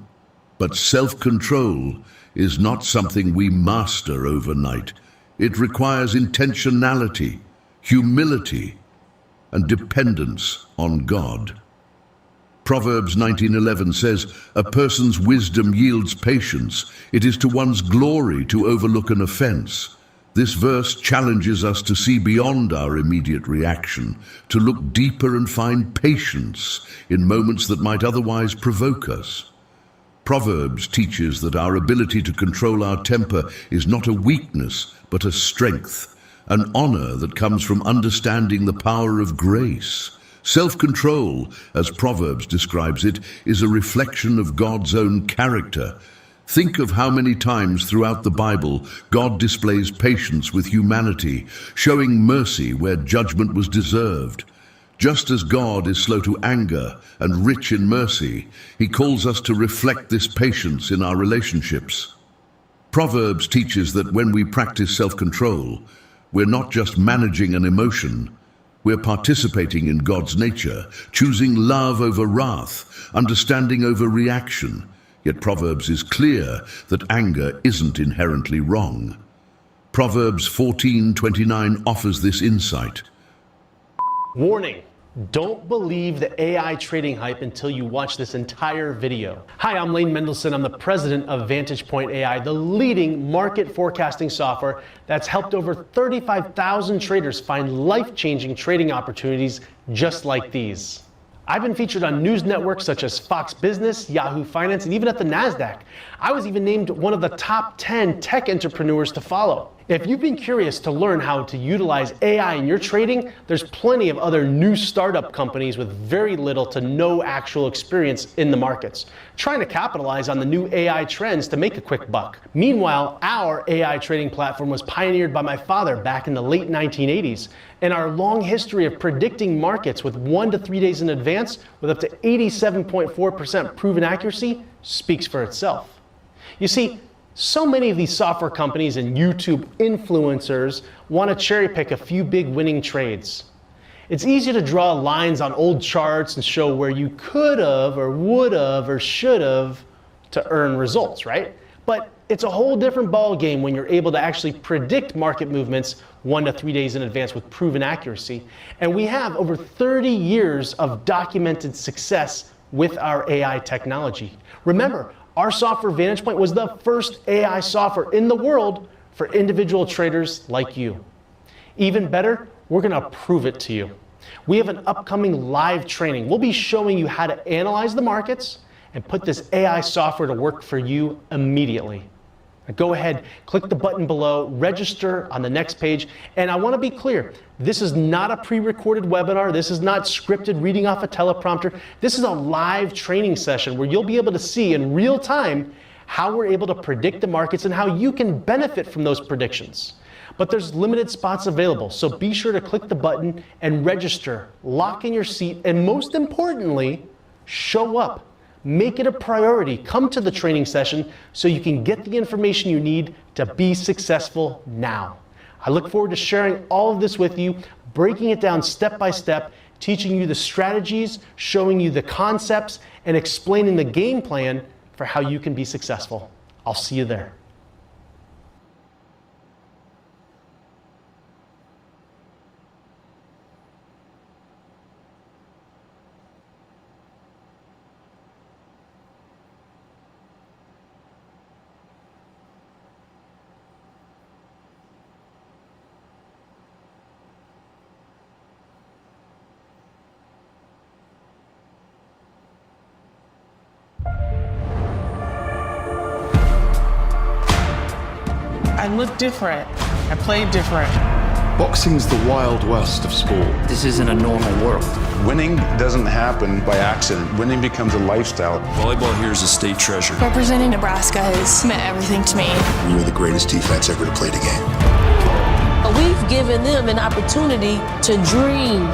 But self-control is not something we master overnight. It requires intentionality, humility, and dependence on God. Proverbs 19:11 says, "A person's wisdom yields patience. It is to one's glory to overlook an offense." This verse challenges us to see beyond our immediate reaction, to look deeper and find patience in moments that might otherwise provoke us. Proverbs teaches that our ability to control our temper is not a weakness, but a strength, an honor that comes from understanding the power of grace. Self-control, as Proverbs describes it, is a reflection of God's own character. Think of how many times throughout the Bible God displays patience with humanity, showing mercy where judgment was deserved. Just as God is slow to anger and rich in mercy, He calls us to reflect this patience in our relationships. Proverbs teaches that when we practice self-control, we're not just managing an emotion, we're participating in God's nature, choosing love over wrath, understanding over reaction. Yet Proverbs is clear that anger isn't inherently wrong. Proverbs 14:29 offers this insight. Warning, don't believe the AI trading hype until you watch this entire video. Hi, I'm Lane Mendelson. I'm the president of Vantage Point AI, the leading market forecasting software that's helped over 35,000 traders find life-changing trading opportunities just like these. I've been featured on news networks such as Fox Business, Yahoo Finance, and even at the NASDAQ. I was even named one of the top 10 tech entrepreneurs to follow. If you've been curious to learn how to utilize AI in your trading, there's plenty of other new startup companies with very little to no actual experience in the markets, trying to capitalize on the new AI trends to make a quick buck. Meanwhile, our AI trading platform was pioneered by my father back in the late 1980s, and our long history of predicting markets with 1 to 3 days in advance with up to 87.4% proven accuracy speaks for itself. You see, so many of these software companies and YouTube influencers want to cherry pick a few big winning trades. It's easy to draw lines on old charts and show where you could have or would have or should have to earn results, right? But it's a whole different ball game when you're able to actually predict market movements 1 to 3 days in advance with proven accuracy. And we have over 30 years of documented success with our AI technology. Remember, our software Vantage Point was the first AI software in the world for individual traders like you. Even better, we're going to prove it to you. We have an upcoming live training. We'll be showing you how to analyze the markets and put this AI software to work for you immediately. Now go ahead, click the button below, register on the next page, and I want to be clear, this is not a pre-recorded webinar, this is not scripted reading off a teleprompter, this is a live training session where you'll be able to see in real time how we're able to predict the markets and how you can benefit from those predictions. But there's limited spots available, so be sure to click the button and register, lock in your seat, and most importantly, show up. Make it a priority. Come to the training session so you can get the information you need to be successful now. I look forward to sharing all of this with you, breaking it down step by step, teaching you the strategies, showing you the concepts, and explaining the game plan for how you can be successful. I'll see you there. I look different. I play different. Boxing's the wild west of sport. This isn't a normal world. Winning doesn't happen by accident. Winning becomes a lifestyle. Volleyball here is a state treasure. Representing Nebraska has meant everything to me. We were the greatest defense ever to play the game. We've given them an opportunity to dream.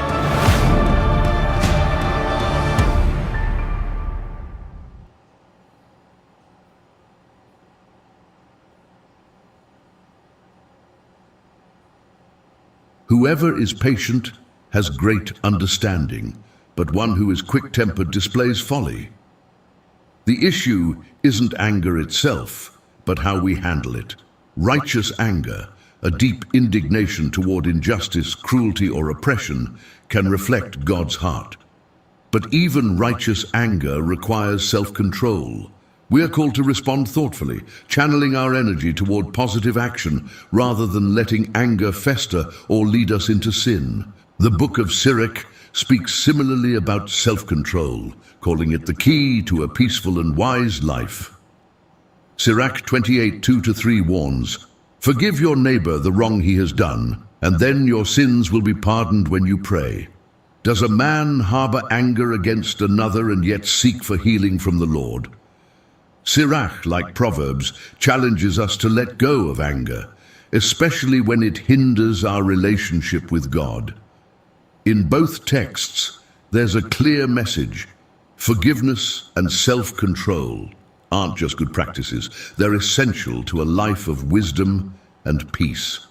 Whoever is patient has great understanding, but one who is quick-tempered displays folly. The issue isn't anger itself, but how we handle it. Righteous anger, a deep indignation toward injustice, cruelty, or oppression, can reflect God's heart. But even righteous anger requires self-control. We are called to respond thoughtfully, channeling our energy toward positive action rather than letting anger fester or lead us into sin. The book of Sirach speaks similarly about self-control, calling it the key to a peaceful and wise life. Sirach 28:2-3 warns, "Forgive your neighbor the wrong he has done, and then your sins will be pardoned when you pray. Does a man harbor anger against another and yet seek for healing from the Lord?" Sirach, like Proverbs, challenges us to let go of anger, especially when it hinders our relationship with God. In both texts, there's a clear message. Forgiveness and self-control aren't just good practices, they're essential to a life of wisdom and peace.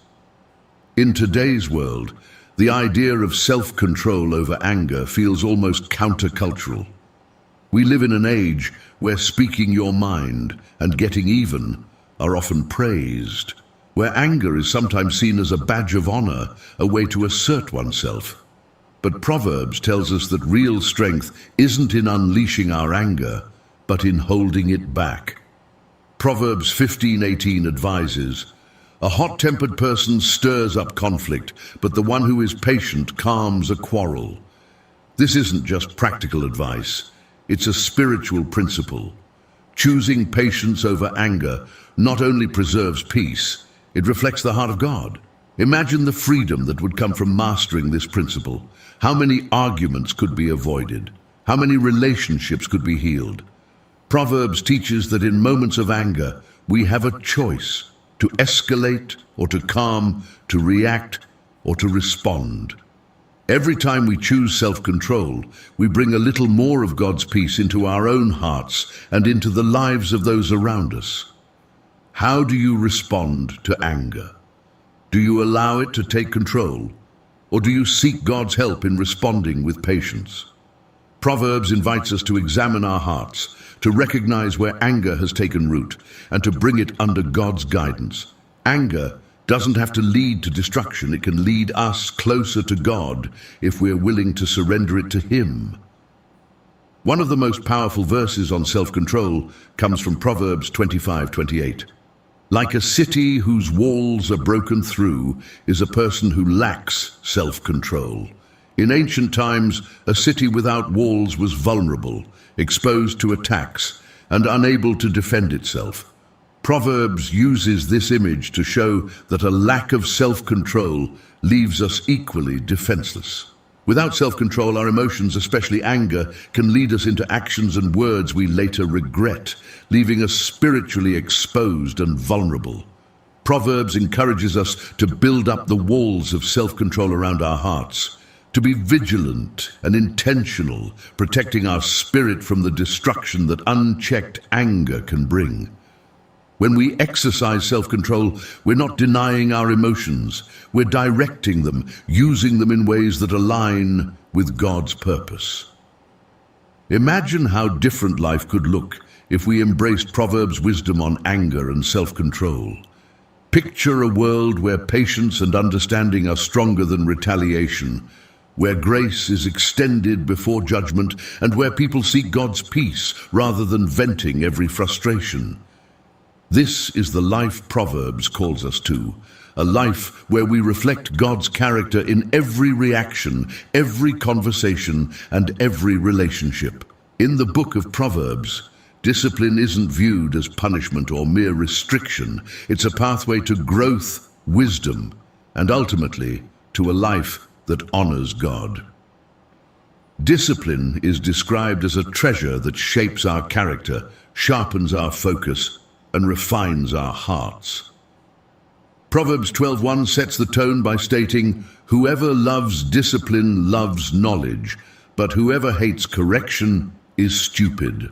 In today's world, the idea of self-control over anger feels almost countercultural. We live in an age where speaking your mind and getting even are often praised, where anger is sometimes seen as a badge of honor, a way to assert oneself. But Proverbs tells us that real strength isn't in unleashing our anger, but in holding it back. Proverbs 15:18 advises, "A hot-tempered person stirs up conflict, but the one who is patient calms a quarrel." This isn't just practical advice. It's a spiritual principle. Choosing patience over anger not only preserves peace, it reflects the heart of God. Imagine the freedom that would come from mastering this principle. How many arguments could be avoided? How many relationships could be healed? Proverbs teaches that in moments of anger, we have a choice to escalate or to calm, to react or to respond. Every time we choose self-control, we bring a little more of God's peace into our own hearts and into the lives of those around us. How do you respond to anger? Do you allow it to take control? Or do you seek God's help in responding with patience? Proverbs invites us to examine our hearts, to recognize where anger has taken root, and to bring it under God's guidance. Anger doesn't have to lead to destruction. It can lead us closer to God if we're willing to surrender it to Him. One of the most powerful verses on self-control comes from Proverbs 25:28. "Like a city whose walls are broken through is a person who lacks self-control. In ancient times, a city without walls was vulnerable, exposed to attacks, and unable to defend itself. Proverbs uses this image to show that a lack of self-control leaves us equally defenseless. Without self-control, our emotions, especially anger, can lead us into actions and words we later regret, leaving us spiritually exposed and vulnerable. Proverbs encourages us to build up the walls of self-control around our hearts, to be vigilant and intentional, protecting our spirit from the destruction that unchecked anger can bring. When we exercise self-control, we're not denying our emotions. We're directing them, using them in ways that align with God's purpose. Imagine how different life could look if we embraced Proverbs' wisdom on anger and self-control. Picture a world where patience and understanding are stronger than retaliation, where grace is extended before judgment, and where people seek God's peace rather than venting every frustration. This is the life Proverbs calls us to, a life where we reflect God's character in every reaction, every conversation, and every relationship. In the book of Proverbs, discipline isn't viewed as punishment or mere restriction. It's a pathway to growth, wisdom, and ultimately to a life that honors God. Discipline is described as a treasure that shapes our character, sharpens our focus, and refines our hearts. Proverbs 12:1 sets the tone by stating, "Whoever loves discipline loves knowledge, but whoever hates correction is stupid."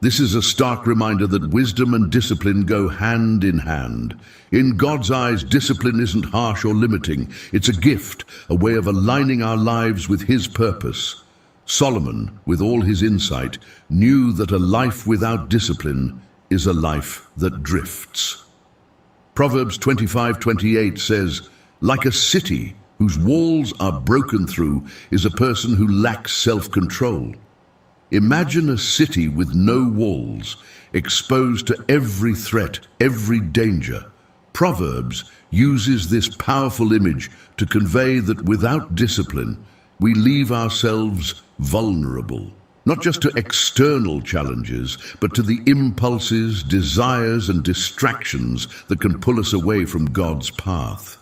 This is a stark reminder that wisdom and discipline go hand in hand. In God's eyes, discipline isn't harsh or limiting. It's a gift, a way of aligning our lives with His purpose. Solomon, with all his insight, knew that a life without discipline is a life that drifts. Proverbs 25:28 says, "Like a city whose walls are broken through is a person who lacks self-control." Imagine a city with no walls, exposed to every threat, every danger. Proverbs uses this powerful image to convey that without discipline, we leave ourselves vulnerable, not just to external challenges, but to the impulses, desires, and distractions that can pull us away from God's path.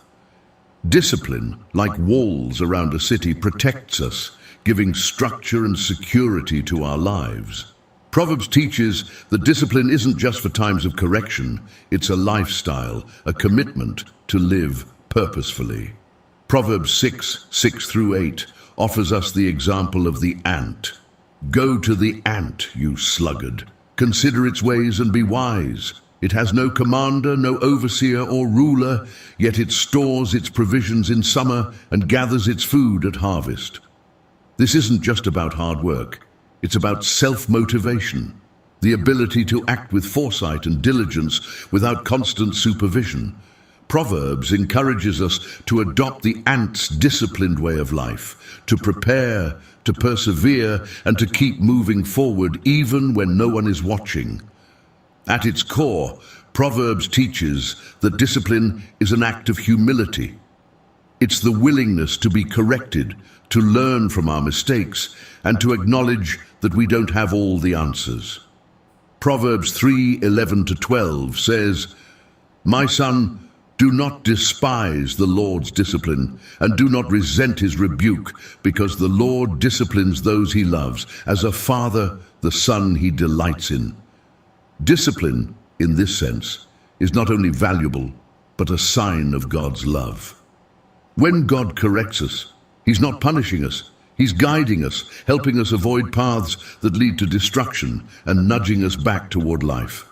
Discipline, like walls around a city, protects us, giving structure and security to our lives. Proverbs teaches that discipline isn't just for times of correction, it's a lifestyle, a commitment to live purposefully. Proverbs 6:6-8 offers us the example of the ant. "Go to the ant, you sluggard. Consider its ways and be wise. It has no commander, no overseer or ruler, yet it stores its provisions in summer and gathers its food at harvest." This isn't just about hard work. It's about self-motivation, the ability to act with foresight and diligence without constant supervision. Proverbs encourages us to adopt the ant's disciplined way of life, to prepare, to persevere, and to keep moving forward even when no one is watching. At its core, Proverbs teaches that discipline is an act of humility. It's the willingness to be corrected, to learn from our mistakes, and to acknowledge that we don't have all the answers. Proverbs 3:11-12 says, "My son, do not despise the Lord's discipline, and do not resent his rebuke, because the Lord disciplines those he loves, as a father the son he delights in." Discipline, in this sense, is not only valuable, but a sign of God's love. When God corrects us, He's not punishing us. He's guiding us, helping us avoid paths that lead to destruction and nudging us back toward life.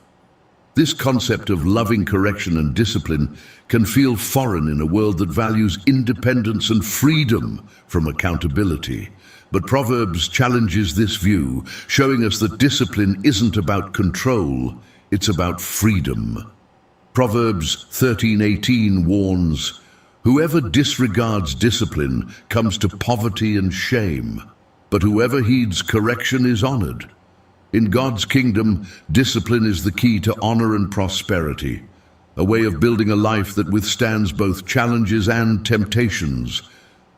This concept of loving correction and discipline can feel foreign in a world that values independence and freedom from accountability. But Proverbs challenges this view, showing us that discipline isn't about control, it's about freedom. Proverbs 13:18 warns, "Whoever disregards discipline comes to poverty and shame, but whoever heeds correction is honored." In God's kingdom, discipline is the key to honor and prosperity, a way of building a life that withstands both challenges and temptations.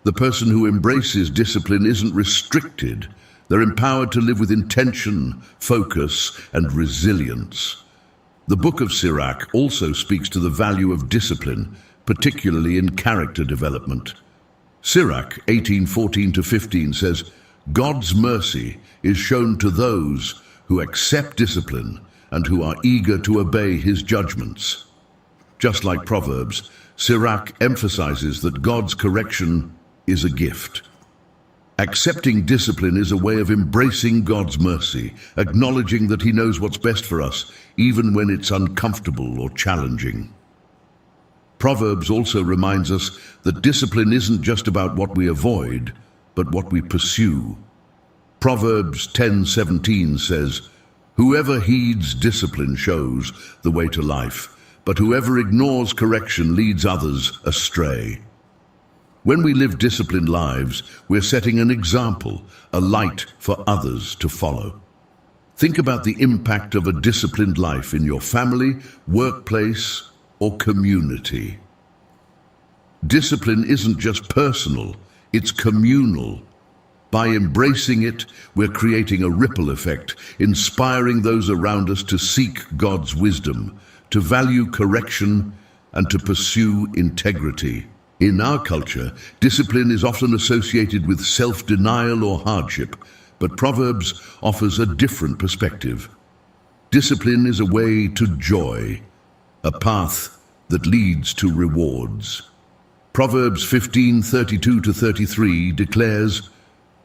The person who embraces discipline isn't restricted. They're empowered to live with intention, focus, and resilience. The Book of Sirach also speaks to the value of discipline, particularly in character development. Sirach 18:14-15 says, God's mercy is shown to those who accept discipline and who are eager to obey his judgments. Just like Proverbs, Sirach emphasizes that God's correction is a gift. Accepting discipline is a way of embracing God's mercy, acknowledging that he knows what's best for us, even when it's uncomfortable or challenging. Proverbs also reminds us that discipline isn't just about what we avoid, but what we pursue. Proverbs 10:17 says, Whoever heeds discipline shows the way to life, but whoever ignores correction leads others astray. When we live disciplined lives, we're setting an example, a light for others to follow. Think about the impact of a disciplined life in your family, workplace, or community. Discipline isn't just personal, it's communal. By embracing it, we're creating a ripple effect, inspiring those around us to seek God's wisdom, to value correction, and to pursue integrity. In our culture, discipline is often associated with self-denial or hardship, but Proverbs offers a different perspective. Discipline is a way to joy, a path that leads to rewards. Proverbs 15:32-33 declares,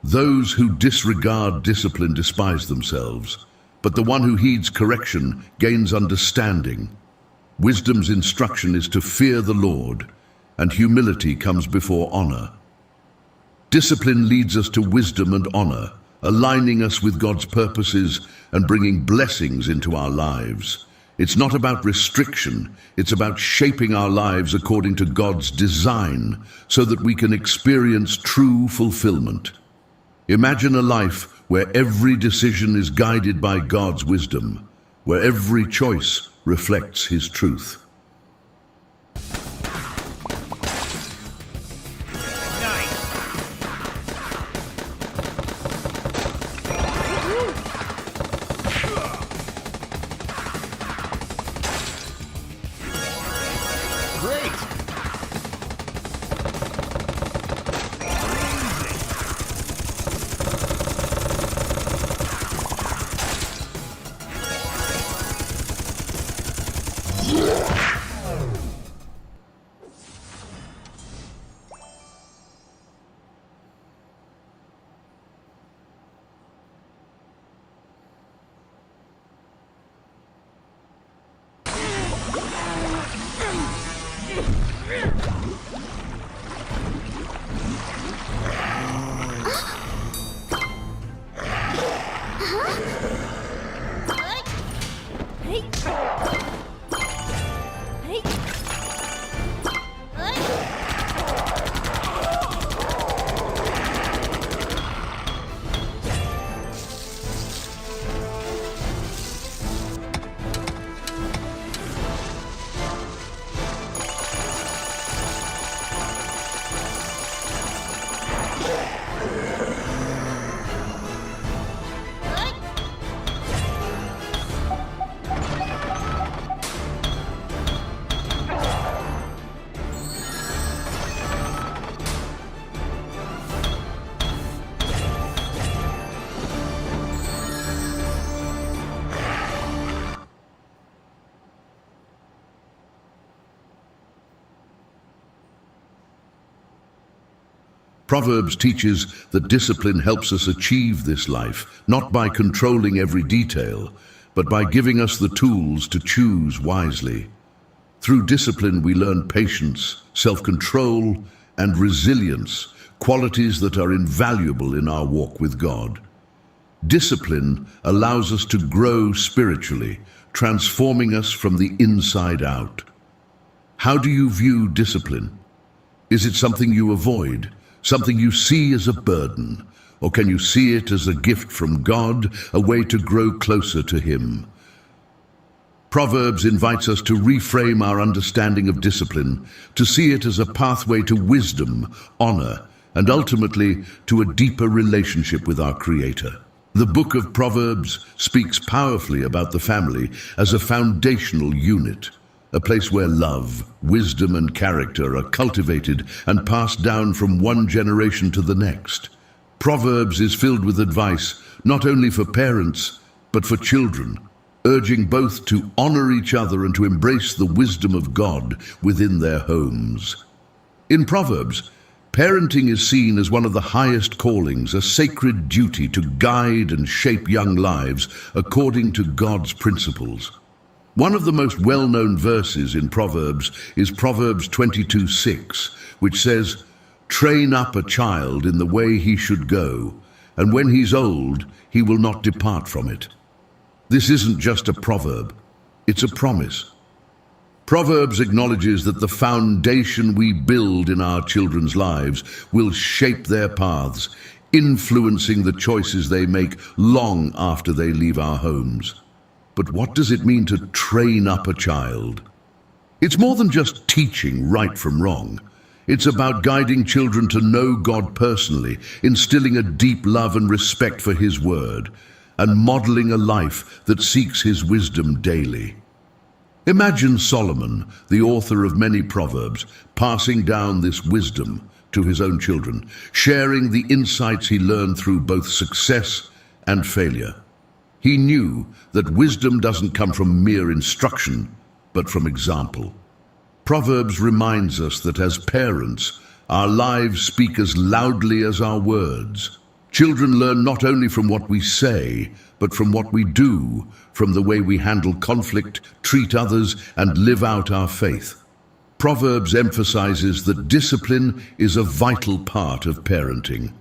Those who disregard discipline despise themselves, but the one who heeds correction gains understanding. Wisdom's instruction is to fear the Lord, and humility comes before honor. Discipline leads us to wisdom and honor, aligning us with God's purposes and bringing blessings into our lives. It's not about restriction, it's about shaping our lives according to God's design so that we can experience true fulfillment. Imagine a life where every decision is guided by God's wisdom, where every choice reflects his truth. Proverbs teaches that discipline helps us achieve this life, not by controlling every detail, but by giving us the tools to choose wisely. Through discipline, we learn patience, self-control, and resilience, qualities that are invaluable in our walk with God. Discipline allows us to grow spiritually, transforming us from the inside out. How do you view discipline? Is it something you avoid? Something you see as a burden? Or can you see it as a gift from God, a way to grow closer to Him? Proverbs invites us to reframe our understanding of discipline, to see it as a pathway to wisdom, honor, and ultimately to a deeper relationship with our Creator. The book of Proverbs speaks powerfully about the family as a foundational unit, a place where love, wisdom, and character are cultivated and passed down from one generation to the next. Proverbs is filled with advice not only for parents, but for children, urging both to honor each other and to embrace the wisdom of God within their homes. In Proverbs, parenting is seen as one of the highest callings, a sacred duty to guide and shape young lives according to God's principles. One of the most well-known verses in Proverbs is Proverbs 22:6, which says, "Train up a child in the way he should go, and when he's old, he will not depart from it." This isn't just a proverb, it's a promise. Proverbs acknowledges that the foundation we build in our children's lives will shape their paths, influencing the choices they make long after they leave our homes. But what does it mean to train up a child? It's more than just teaching right from wrong. It's about guiding children to know God personally, instilling a deep love and respect for His word, and modeling a life that seeks His wisdom daily. Imagine Solomon, the author of many proverbs, passing down this wisdom to his own children, sharing the insights he learned through both success and failure. He knew that wisdom doesn't come from mere instruction, but from example. Proverbs reminds us that as parents, our lives speak as loudly as our words. Children learn not only from what we say, but from what we do, from the way we handle conflict, treat others, and live out our faith. Proverbs emphasizes that discipline is a vital part of parenting.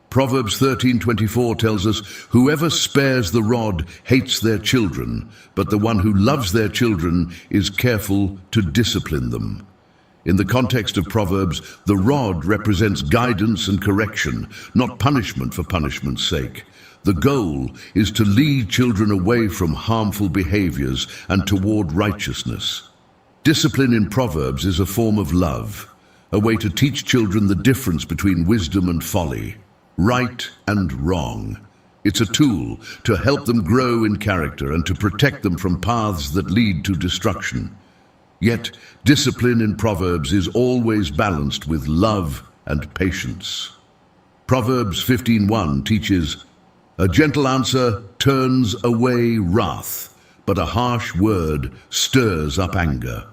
Proverbs 13:24 tells us, "Whoever spares the rod hates their children, but the one who loves their children is careful to discipline them." In the context of Proverbs, the rod represents guidance and correction, not punishment for punishment's sake. The goal is to lead children away from harmful behaviors and toward righteousness. Discipline in Proverbs is a form of love, a way to teach children the difference between wisdom and folly, right and wrong. It's a tool to help them grow in character and to protect them from paths that lead to destruction. Yet, discipline in Proverbs is always balanced with love and patience. Proverbs 15:1 teaches, "A gentle answer turns away wrath, but a harsh word stirs up anger."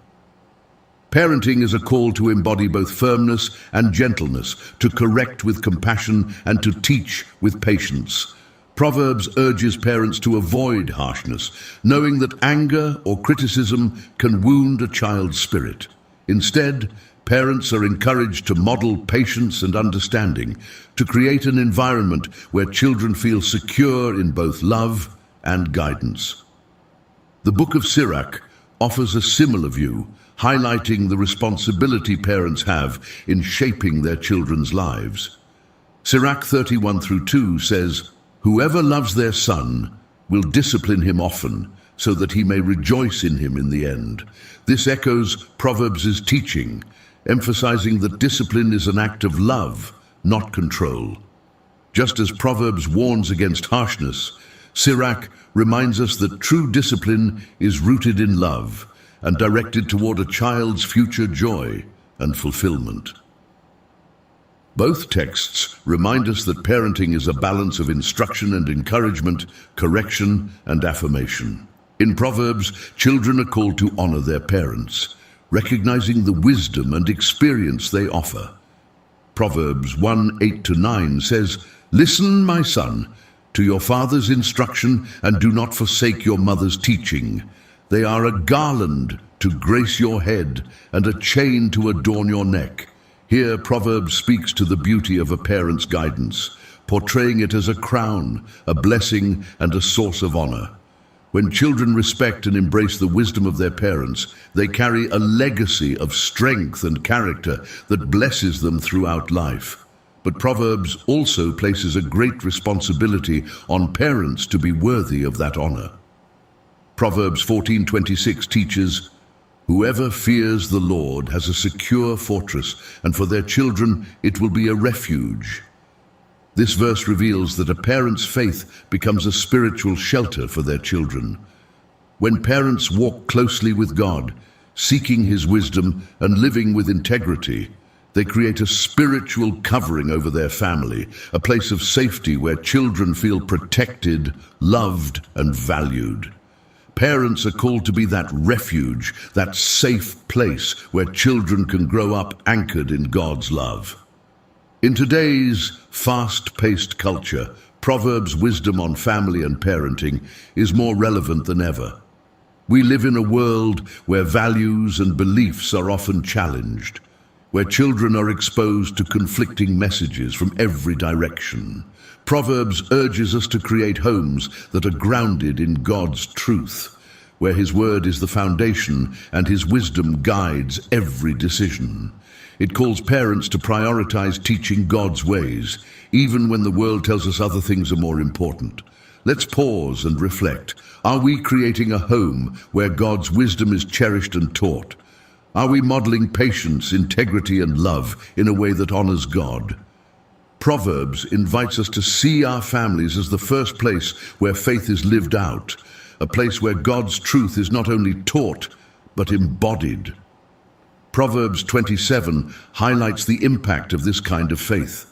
Parenting is a call to embody both firmness and gentleness, to correct with compassion and to teach with patience. Proverbs urges parents to avoid harshness, knowing that anger or criticism can wound a child's spirit. Instead, parents are encouraged to model patience and understanding, to create an environment where children feel secure in both love and guidance. The Book of Sirach offers a similar view, highlighting the responsibility parents have in shaping their children's lives. Sirach 31:2 says, "Whoever loves their son will discipline him often, so that he may rejoice in him in the end." This echoes Proverbs' teaching, emphasizing that discipline is an act of love, not control. Just as Proverbs warns against harshness, Sirach reminds us that true discipline is rooted in love and directed toward a child's future joy and fulfillment. Both texts remind us that parenting is a balance of instruction and encouragement, correction and affirmation. In Proverbs, children are called to honor their parents, recognizing the wisdom and experience they offer. Proverbs 1:8-9 says, "Listen, my son, to your father's instruction, and do not forsake your mother's teaching. They are a garland to grace your head and a chain to adorn your neck." Here, Proverbs speaks to the beauty of a parent's guidance, portraying it as a crown, a blessing, and a source of honor. When children respect and embrace the wisdom of their parents, they carry a legacy of strength and character that blesses them throughout life. But Proverbs also places a great responsibility on parents to be worthy of that honor. Proverbs 14:26 teaches, Whoever fears the Lord has a secure fortress, and for their children it will be a refuge. This verse reveals that a parent's faith becomes a spiritual shelter for their children. When parents walk closely with God, seeking His wisdom and living with integrity, they create a spiritual covering over their family, a place of safety where children feel protected, loved, and valued. Parents are called to be that refuge, that safe place where children can grow up anchored in God's love. In today's fast-paced culture, Proverbs' wisdom on family and parenting is more relevant than ever. We live in a world where values and beliefs are often challenged, where children are exposed to conflicting messages from every direction. Proverbs urges us to create homes that are grounded in God's truth, where His word is the foundation and His wisdom guides every decision. It calls parents to prioritize teaching God's ways, even when the world tells us other things are more important. Let's pause and reflect. Are we creating a home where God's wisdom is cherished and taught? Are we modeling patience, integrity, and love in a way that honors God? Proverbs invites us to see our families as the first place where faith is lived out, a place where God's truth is not only taught, but embodied. Proverbs 27 highlights the impact of this kind of faith.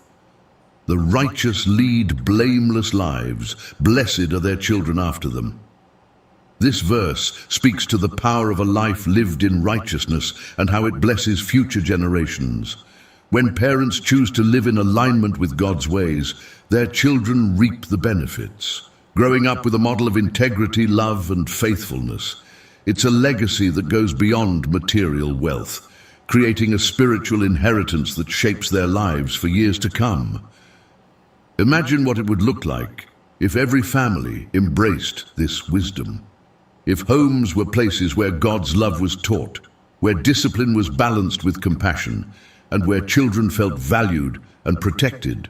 The righteous lead blameless lives. Blessed are their children after them. This verse speaks to the power of a life lived in righteousness and how it blesses future generations. When parents choose to live in alignment with God's ways, their children reap the benefits, growing up with a model of integrity, love, and faithfulness. It's a legacy that goes beyond material wealth, creating a spiritual inheritance that shapes their lives for years to come. Imagine what it would look like if every family embraced this wisdom. If homes were places where God's love was taught, where discipline was balanced with compassion, and where children felt valued and protected.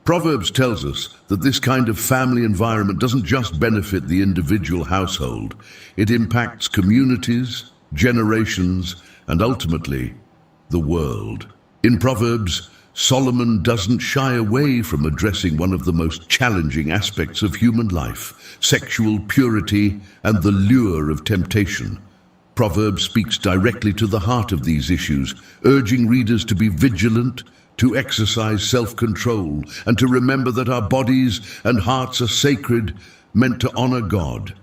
Proverbs tells us that this kind of family environment doesn't just benefit the individual household, it impacts communities, generations, and ultimately, the world. In Proverbs, Solomon doesn't shy away from addressing one of the most challenging aspects of human life, sexual purity and the lure of temptation. Proverbs speaks directly to the heart of these issues, urging readers to be vigilant, to exercise self-control, and to remember that our bodies and hearts are sacred, meant to honor God.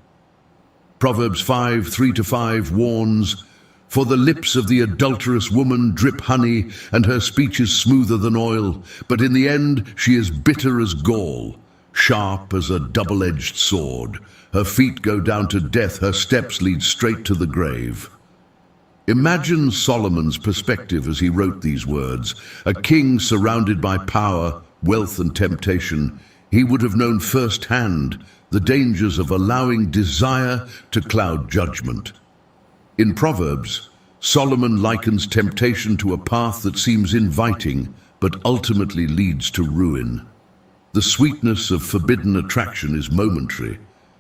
Proverbs 5:3-5 warns, "For the lips of the adulterous woman drip honey, and her speech is smoother than oil, but in the end she is bitter as gall, sharp as a double-edged sword. Her feet go down to death, her steps lead straight to the grave." Imagine Solomon's perspective as he wrote these words. A king surrounded by power, wealth, and temptation, he would have known firsthand the dangers of allowing desire to cloud judgment. In Proverbs, Solomon likens temptation to a path that seems inviting, but ultimately leads to ruin. The sweetness of forbidden attraction is momentary,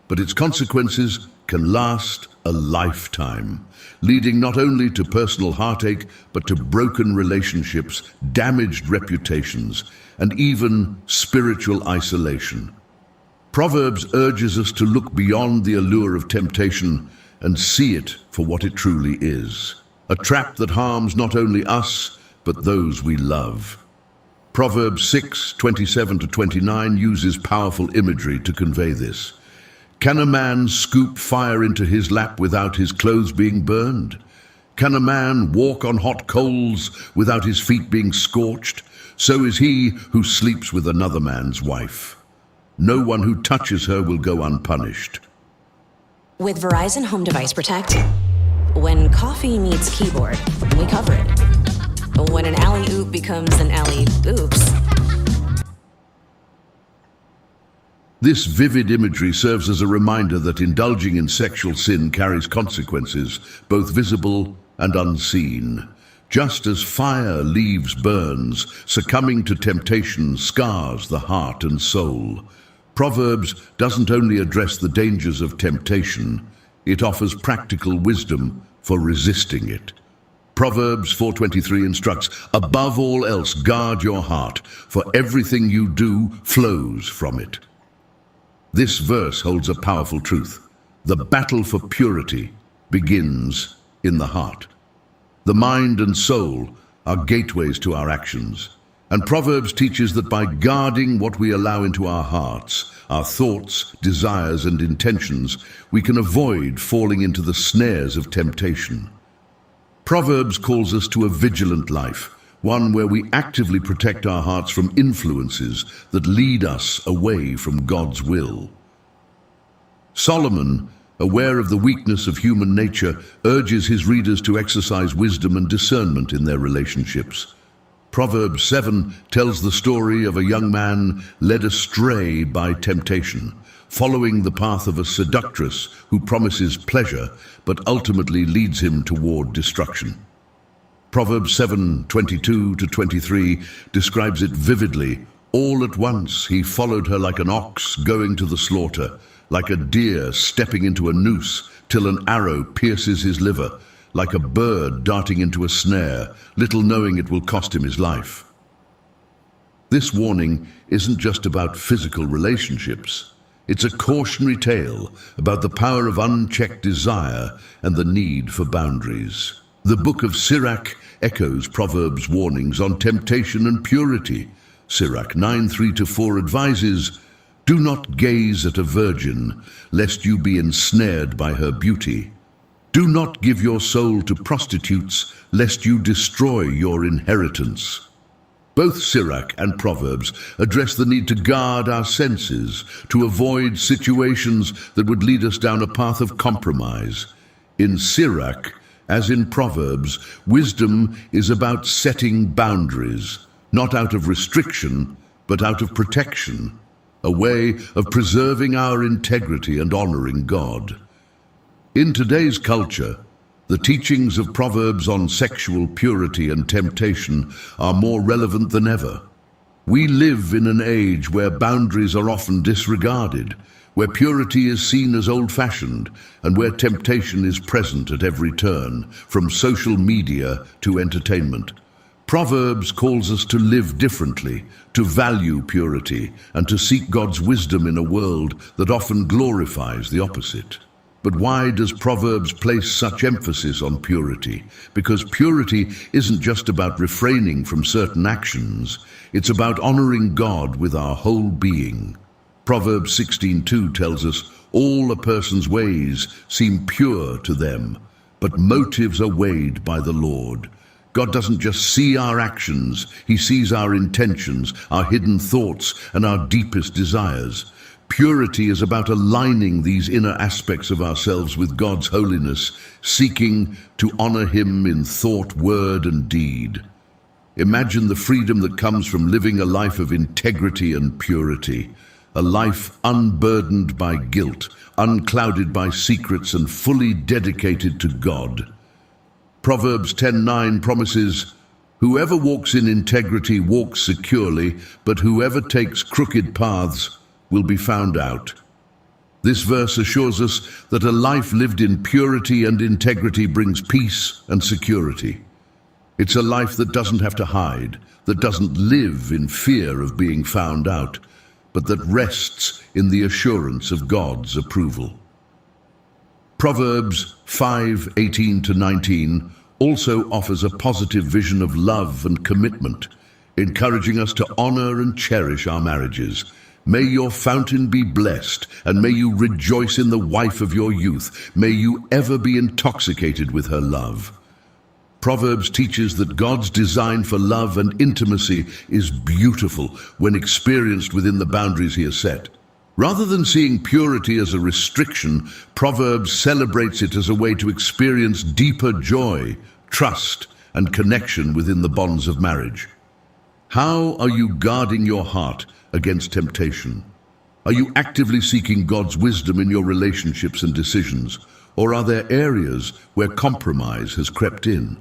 but its consequences can last a lifetime, leading not only to personal heartache, but to broken relationships, damaged reputations, and even spiritual isolation. Proverbs urges us to look beyond the allure of temptation and see it for what it truly is, a trap that harms not only us, but those we love. Proverbs 6:27-29 uses powerful imagery to convey this. Can a man scoop fire into his lap without his clothes being burned? Can a man walk on hot coals without his feet being scorched? So is he who sleeps with another man's wife. No one who touches her will go unpunished. With Verizon Home Device Protect, when coffee meets keyboard, we cover it. When an alley-oop becomes an alley-oops. This vivid imagery serves as a reminder that indulging in sexual sin carries consequences, both visible and unseen. Just as fire leaves burns, succumbing to temptation scars the heart and soul. Proverbs doesn't only address the dangers of temptation, it offers practical wisdom for resisting it. Proverbs 4:23 instructs, above all else, guard your heart, for everything you do flows from it. This verse holds a powerful truth. The battle for purity begins in the heart. The mind and soul are gateways to our actions. And Proverbs teaches that by guarding what we allow into our hearts, our thoughts, desires, and intentions, we can avoid falling into the snares of temptation. Proverbs calls us to a vigilant life, one where we actively protect our hearts from influences that lead us away from God's will. Solomon, aware of the weakness of human nature, urges his readers to exercise wisdom and discernment in their relationships. Proverbs 7 tells the story of a young man led astray by temptation, following the path of a seductress who promises pleasure but ultimately leads him toward destruction. Proverbs 7:22-23 describes it vividly. All at once he followed her like an ox going to the slaughter, like a deer stepping into a noose till an arrow pierces his liver, like a bird darting into a snare, little knowing it will cost him his life. This warning isn't just about physical relationships. It's a cautionary tale about the power of unchecked desire and the need for boundaries. The book of Sirach echoes Proverbs' warnings on temptation and purity. Sirach 9:3-4 advises, do not gaze at a virgin, lest you be ensnared by her beauty. Do not give your soul to prostitutes, lest you destroy your inheritance. Both Sirach and Proverbs address the need to guard our senses, to avoid situations that would lead us down a path of compromise. In Sirach, as in Proverbs, wisdom is about setting boundaries, not out of restriction, but out of protection, a way of preserving our integrity and honoring God. In today's culture, the teachings of Proverbs on sexual purity and temptation are more relevant than ever. We live in an age where boundaries are often disregarded, where purity is seen as old-fashioned, and where temptation is present at every turn, from social media to entertainment. Proverbs calls us to live differently, to value purity, and to seek God's wisdom in a world that often glorifies the opposite. But why does Proverbs place such emphasis on purity? Because purity isn't just about refraining from certain actions. It's about honoring God with our whole being. Proverbs 16:2 tells us, all a person's ways seem pure to them, but motives are weighed by the Lord. God doesn't just see our actions, He sees our intentions, our hidden thoughts, and our deepest desires. Purity is about aligning these inner aspects of ourselves with God's holiness, seeking to honor Him in thought, word, and deed. Imagine the freedom that comes from living a life of integrity and purity, a life unburdened by guilt, unclouded by secrets, and fully dedicated to God. Proverbs 10:9 promises, whoever walks in integrity walks securely, but whoever takes crooked paths will be found out. This verse assures us that a life lived in purity and integrity brings peace and security. It's a life that doesn't have to hide, that doesn't live in fear of being found out, but that rests in the assurance of God's approval. Proverbs 5:18-19 also offers a positive vision of love and commitment, encouraging us to honor and cherish our marriages. May your fountain be blessed, and may you rejoice in the wife of your youth. May you ever be intoxicated with her love. Proverbs teaches that God's design for love and intimacy is beautiful when experienced within the boundaries He has set. Rather than seeing purity as a restriction, Proverbs celebrates it as a way to experience deeper joy, trust, and connection within the bonds of marriage. How are you guarding your heart against temptation? Are you actively seeking God's wisdom in your relationships and decisions, or are there areas where compromise has crept in?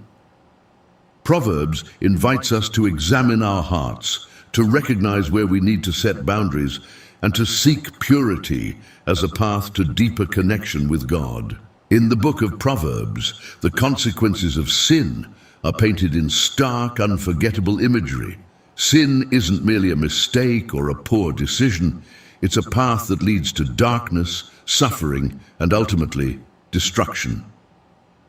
Proverbs invites us to examine our hearts, to recognize where we need to set boundaries, and to seek purity as a path to deeper connection with God. In the book of Proverbs, the consequences of sin are painted in stark, unforgettable imagery. Sin isn't merely a mistake or a poor decision. It's a path that leads to darkness, suffering, and ultimately, destruction.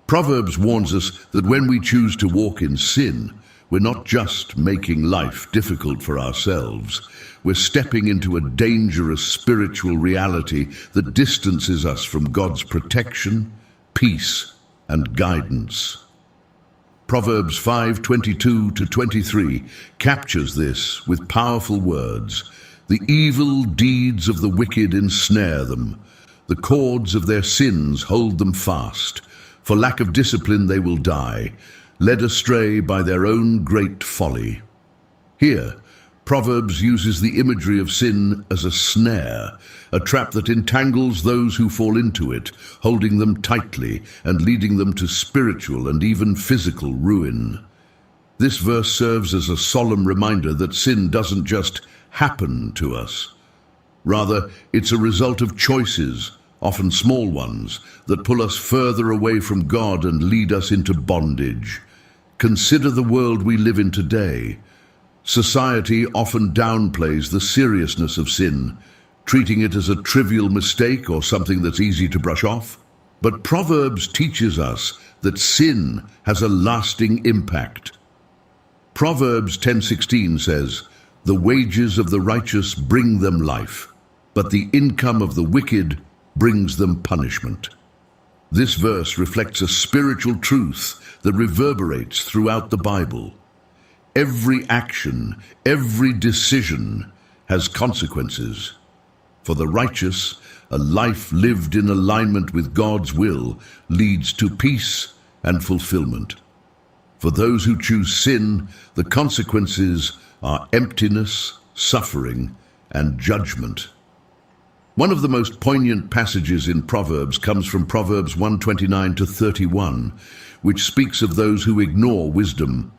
Proverbs warns us that when we choose to walk in sin, we're not just making life difficult for ourselves. We're stepping into a dangerous spiritual reality that distances us from God's protection, peace, and guidance. Proverbs 5:22-23 captures this with powerful words. The evil deeds of the wicked ensnare them. The cords of their sins hold them fast. For lack of discipline they will die, led astray by their own great folly. Here, Proverbs uses the imagery of sin as a snare, a trap that entangles those who fall into it, holding them tightly and leading them to spiritual and even physical ruin. This verse serves as a solemn reminder that sin doesn't just happen to us. Rather, it's a result of choices, often small ones, that pull us further away from God and lead us into bondage. Consider the world we live in today. Society often downplays the seriousness of sin, treating it as a trivial mistake or something that's easy to brush off. But Proverbs teaches us that sin has a lasting impact. Proverbs 10:16 says, "The wages of the righteous bring them life, but the income of the wicked brings them punishment." This verse reflects a spiritual truth that reverberates throughout the Bible. Every action, every decision has consequences. For the righteous, a life lived in alignment with God's will leads to peace and fulfillment. For those who choose sin, the consequences are emptiness, suffering, and judgment. One of the most poignant passages in Proverbs comes from Proverbs 1:29-31, which speaks of those who ignore wisdom.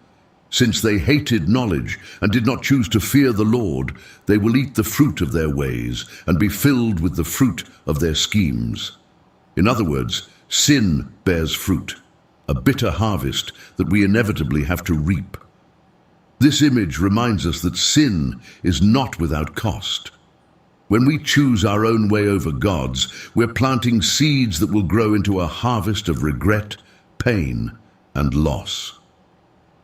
Since they hated knowledge and did not choose to fear the Lord, they will eat the fruit of their ways and be filled with the fruit of their schemes. In other words, sin bears fruit, a bitter harvest that we inevitably have to reap. This image reminds us that sin is not without cost. When we choose our own way over God's, we're planting seeds that will grow into a harvest of regret, pain, and loss.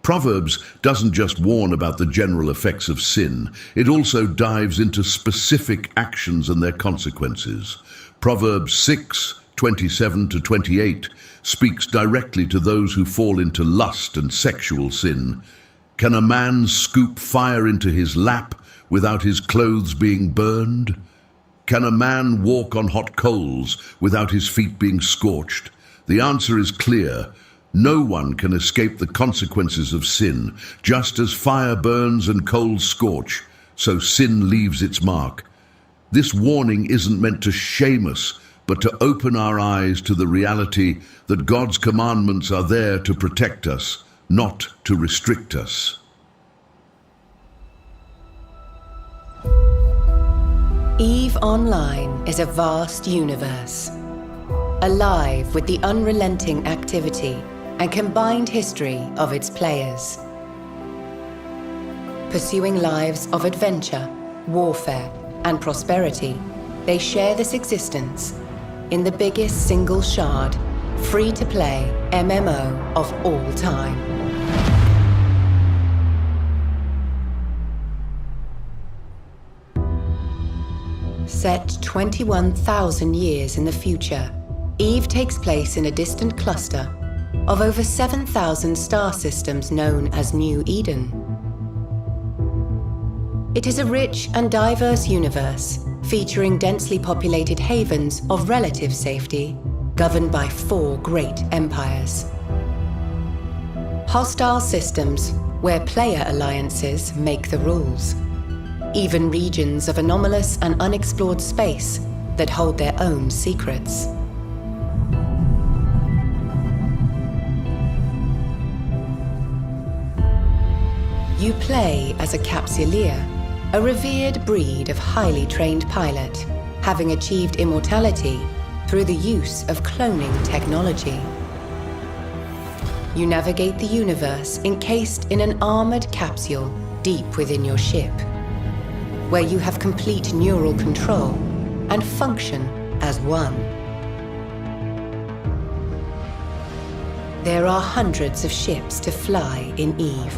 Proverbs doesn't just warn about the general effects of sin, it also dives into specific actions and their consequences. Proverbs 6:27-28 speaks directly to those who fall into lust and sexual sin. Can a man scoop fire into his lap without his clothes being burned? Can a man walk on hot coals without his feet being scorched? The answer is clear. No one can escape the consequences of sin. Just as fire burns and coals scorch, so sin leaves its mark. This warning isn't meant to shame us, but to open our eyes to the reality that God's commandments are there to protect us, not to restrict us. EVE Online is a vast universe, alive with the unrelenting activity and combined history of its players. Pursuing lives of adventure, warfare, and prosperity, they share this existence in the biggest single shard, free-to-play MMO of all time. Set 21,000 years in the future, EVE takes place in a distant cluster of over 7,000 star systems known as New Eden. It is a rich and diverse universe featuring densely populated havens of relative safety governed by 4 great empires. Hostile systems where player alliances make the rules. Even regions of anomalous and unexplored space that hold their own secrets. You play as a capsuleer, a revered breed of highly trained pilot. Having achieved immortality, through the use of cloning technology. You navigate the universe encased in an armored capsule deep within your ship, where you have complete neural control and function as one. There are hundreds of ships to fly in Eve.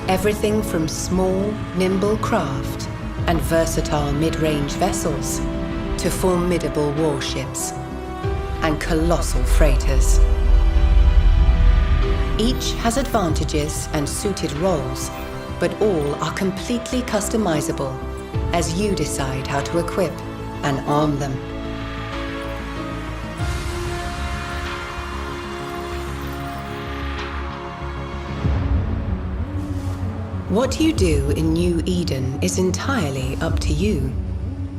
Everything from small, nimble craft and versatile mid-range vessels to formidable warships and colossal freighters. Each has advantages and suited roles, but all are completely customizable as you decide how to equip and arm them. What you do in New Eden is entirely up to you.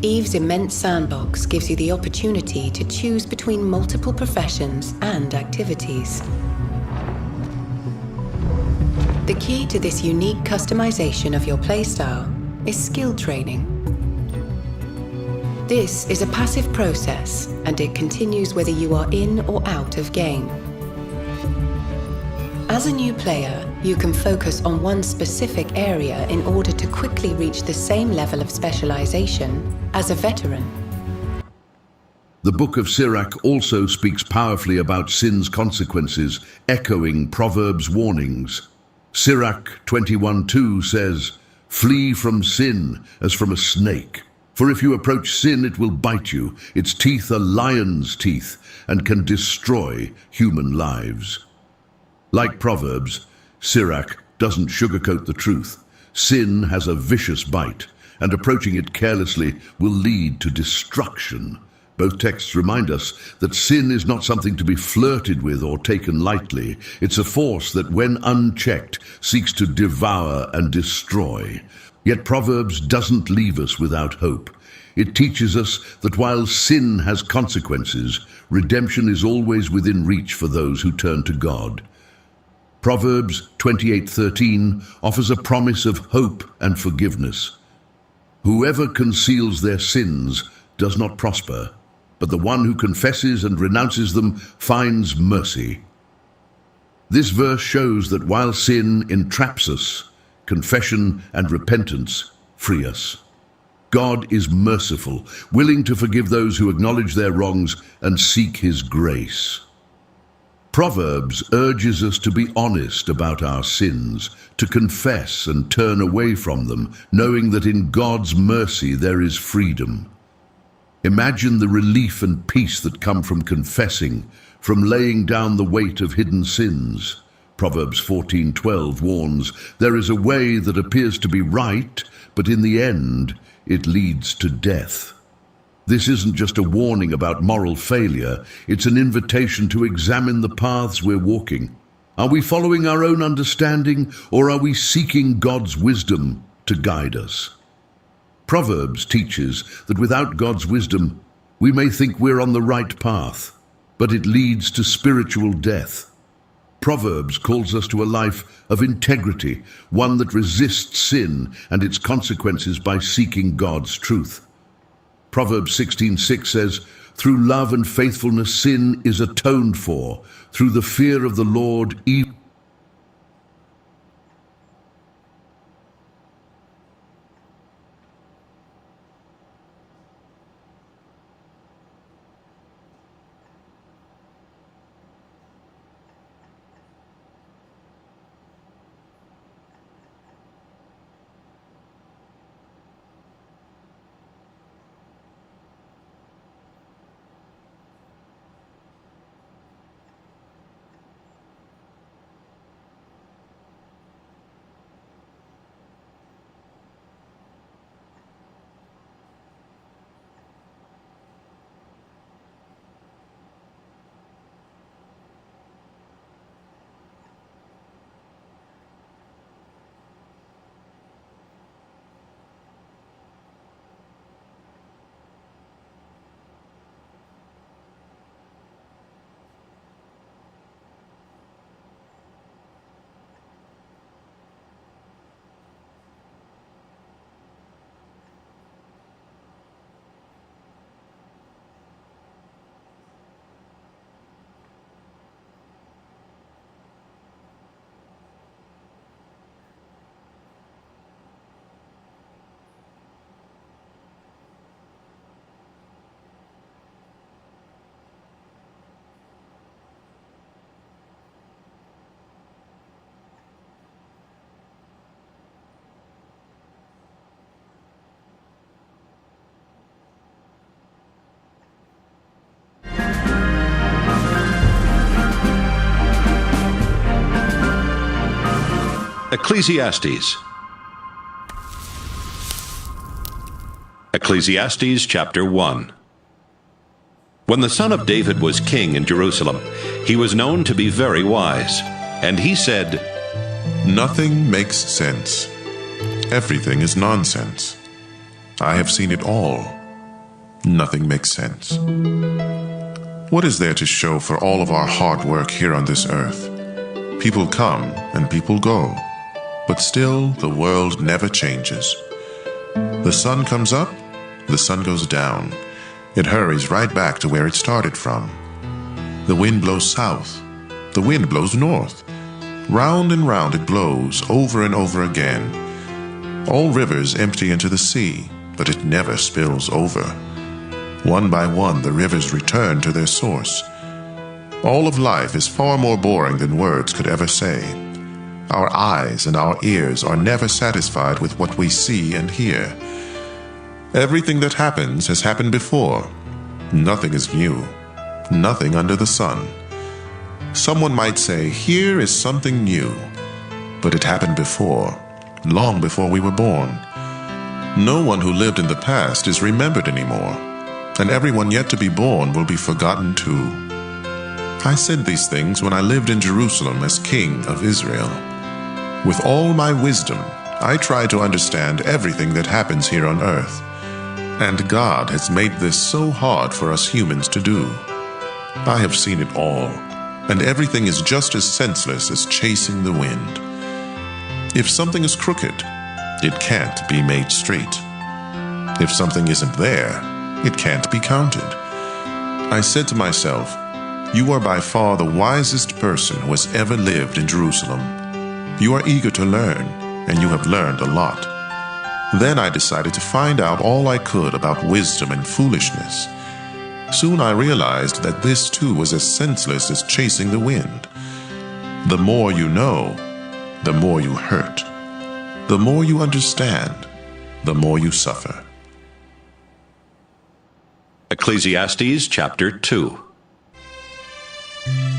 Eve's immense sandbox gives you the opportunity to choose between multiple professions and activities. The key to this unique customization of your playstyle is skill training. This is a passive process, and it continues whether you are in or out of game. As a new player, you can focus on one specific area in order to quickly reach the same level of specialization as a veteran. The Book of Sirach also speaks powerfully about sin's consequences, echoing Proverbs' warnings. Sirach 21:2 says, "Flee from sin as from a snake. For if you approach sin, it will bite you. Its teeth are lion's teeth and can destroy human lives." Like Proverbs, Sirach doesn't sugarcoat the truth. Sin has a vicious bite, and approaching it carelessly will lead to destruction. Both texts remind us that sin is not something to be flirted with or taken lightly. It's a force that, when unchecked, seeks to devour and destroy. Yet Proverbs doesn't leave us without hope. It teaches us that while sin has consequences, redemption is always within reach for those who turn to God. Proverbs 28:13 offers a promise of hope and forgiveness. Whoever conceals their sins does not prosper, but the one who confesses and renounces them finds mercy. This verse shows that while sin entraps us, confession and repentance free us. God is merciful, willing to forgive those who acknowledge their wrongs and seek His grace. Proverbs urges us to be honest about our sins, to confess and turn away from them, knowing that in God's mercy there is freedom. Imagine the relief and peace that come from confessing, from laying down the weight of hidden sins. Proverbs 14:12 warns, "There is a way that appears to be right, but in the end it leads to death." This isn't just a warning about moral failure, it's an invitation to examine the paths we're walking. Are we following our own understanding, or are we seeking God's wisdom to guide us? Proverbs teaches that without God's wisdom, we may think we're on the right path, but it leads to spiritual death. Proverbs calls us to a life of integrity, one that resists sin and its consequences by seeking God's truth. Proverbs 16:6 says, "Through love and faithfulness sin is atoned for. Through the fear of the Lord, evil." Ecclesiastes. Ecclesiastes chapter 1. When the son of David was king in Jerusalem, he was known to be very wise. And he said, "Nothing makes sense. Everything is nonsense. I have seen it all. Nothing makes sense. What is there to show for all of our hard work here on this earth? People come and people go, but still the world never changes. The sun comes up, the sun goes down. It hurries right back to where it started from. The wind blows south, the wind blows north. Round and round it blows over and over again. All rivers empty into the sea, but it never spills over. One by one the rivers return to their source. All of life is far more boring than words could ever say. Our eyes and our ears are never satisfied with what we see and hear. Everything that happens has happened before. Nothing is new. Nothing under the sun. Someone might say, here is something new. But it happened before, long before we were born. No one who lived in the past is remembered anymore, and everyone yet to be born will be forgotten too. I said these things when I lived in Jerusalem as king of Israel. With all my wisdom, I try to understand everything that happens here on earth. And God has made this so hard for us humans to do. I have seen it all, and everything is just as senseless as chasing the wind. If something is crooked, it can't be made straight. If something isn't there, it can't be counted. I said to myself, you are by far the wisest person who has ever lived in Jerusalem. You are eager to learn, and you have learned a lot. Then I decided to find out all I could about wisdom and foolishness. Soon I realized that this too was as senseless as chasing the wind. The more you know, the more you hurt. The more you understand, the more you suffer. Ecclesiastes chapter 2.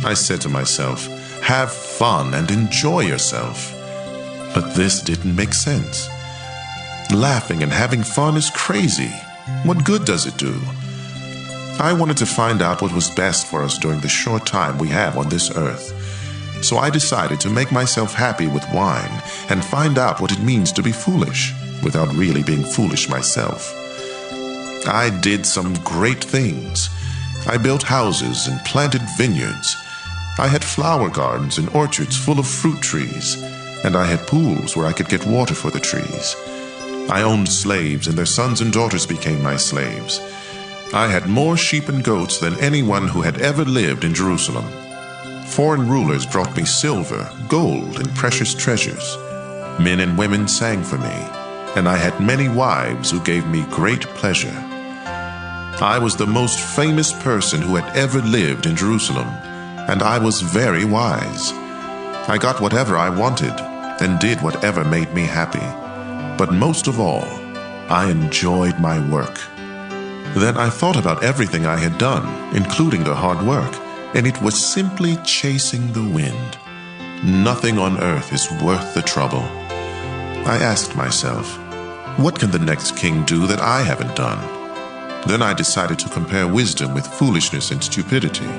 I said to myself, have fun and enjoy yourself. But this didn't make sense. Laughing and having fun is crazy. What good does it do? I wanted to find out what was best for us during the short time we have on this earth. So I decided to make myself happy with wine and find out what it means to be foolish without really being foolish myself. I did some great things. I built houses and planted vineyards. I had flower gardens and orchards full of fruit trees, and I had pools where I could get water for the trees. I owned slaves, and their sons and daughters became my slaves. I had more sheep and goats than anyone who had ever lived in Jerusalem. Foreign rulers brought me silver, gold, and precious treasures. Men and women sang for me, and I had many wives who gave me great pleasure. I was the most famous person who had ever lived in Jerusalem, and I was very wise. I got whatever I wanted and did whatever made me happy. But most of all, I enjoyed my work. Then I thought about everything I had done, including the hard work, and it was simply chasing the wind. Nothing on earth is worth the trouble. I asked myself, what can the next king do that I haven't done? Then I decided to compare wisdom with foolishness and stupidity.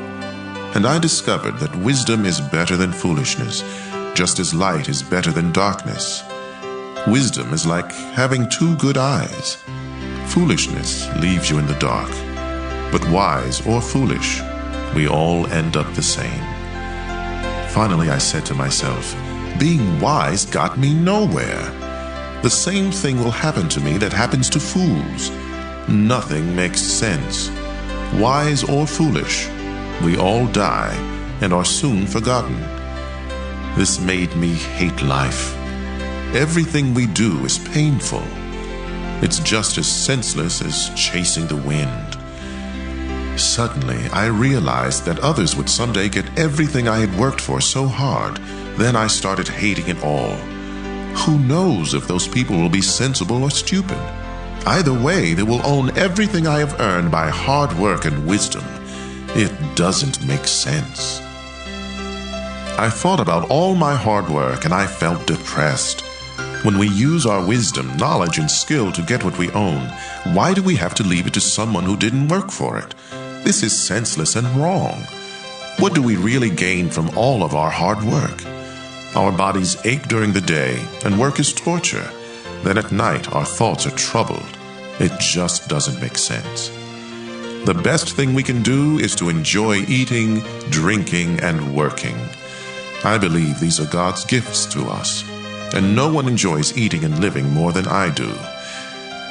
And I discovered that wisdom is better than foolishness, just as light is better than darkness. Wisdom is like having two good eyes. Foolishness leaves you in the dark. But wise or foolish, we all end up the same. Finally, I said to myself, being wise got me nowhere. The same thing will happen to me that happens to fools. Nothing makes sense. Wise or foolish, we all die and are soon forgotten. This made me hate life. Everything we do is painful. It's just as senseless as chasing the wind. Suddenly, I realized that others would someday get everything I had worked for so hard. Then I started hating it all. Who knows if those people will be sensible or stupid? Either way, they will own everything I have earned by hard work and wisdom. It doesn't make sense. I thought about all my hard work and I felt depressed. When we use our wisdom, knowledge, and skill to get what we own, why do we have to leave it to someone who didn't work for it? This is senseless and wrong. What do we really gain from all of our hard work? Our bodies ache during the day, and work is torture. Then at night, our thoughts are troubled. It just doesn't make sense. The best thing we can do is to enjoy eating, drinking, and working. I believe these are God's gifts to us, and no one enjoys eating and living more than I do.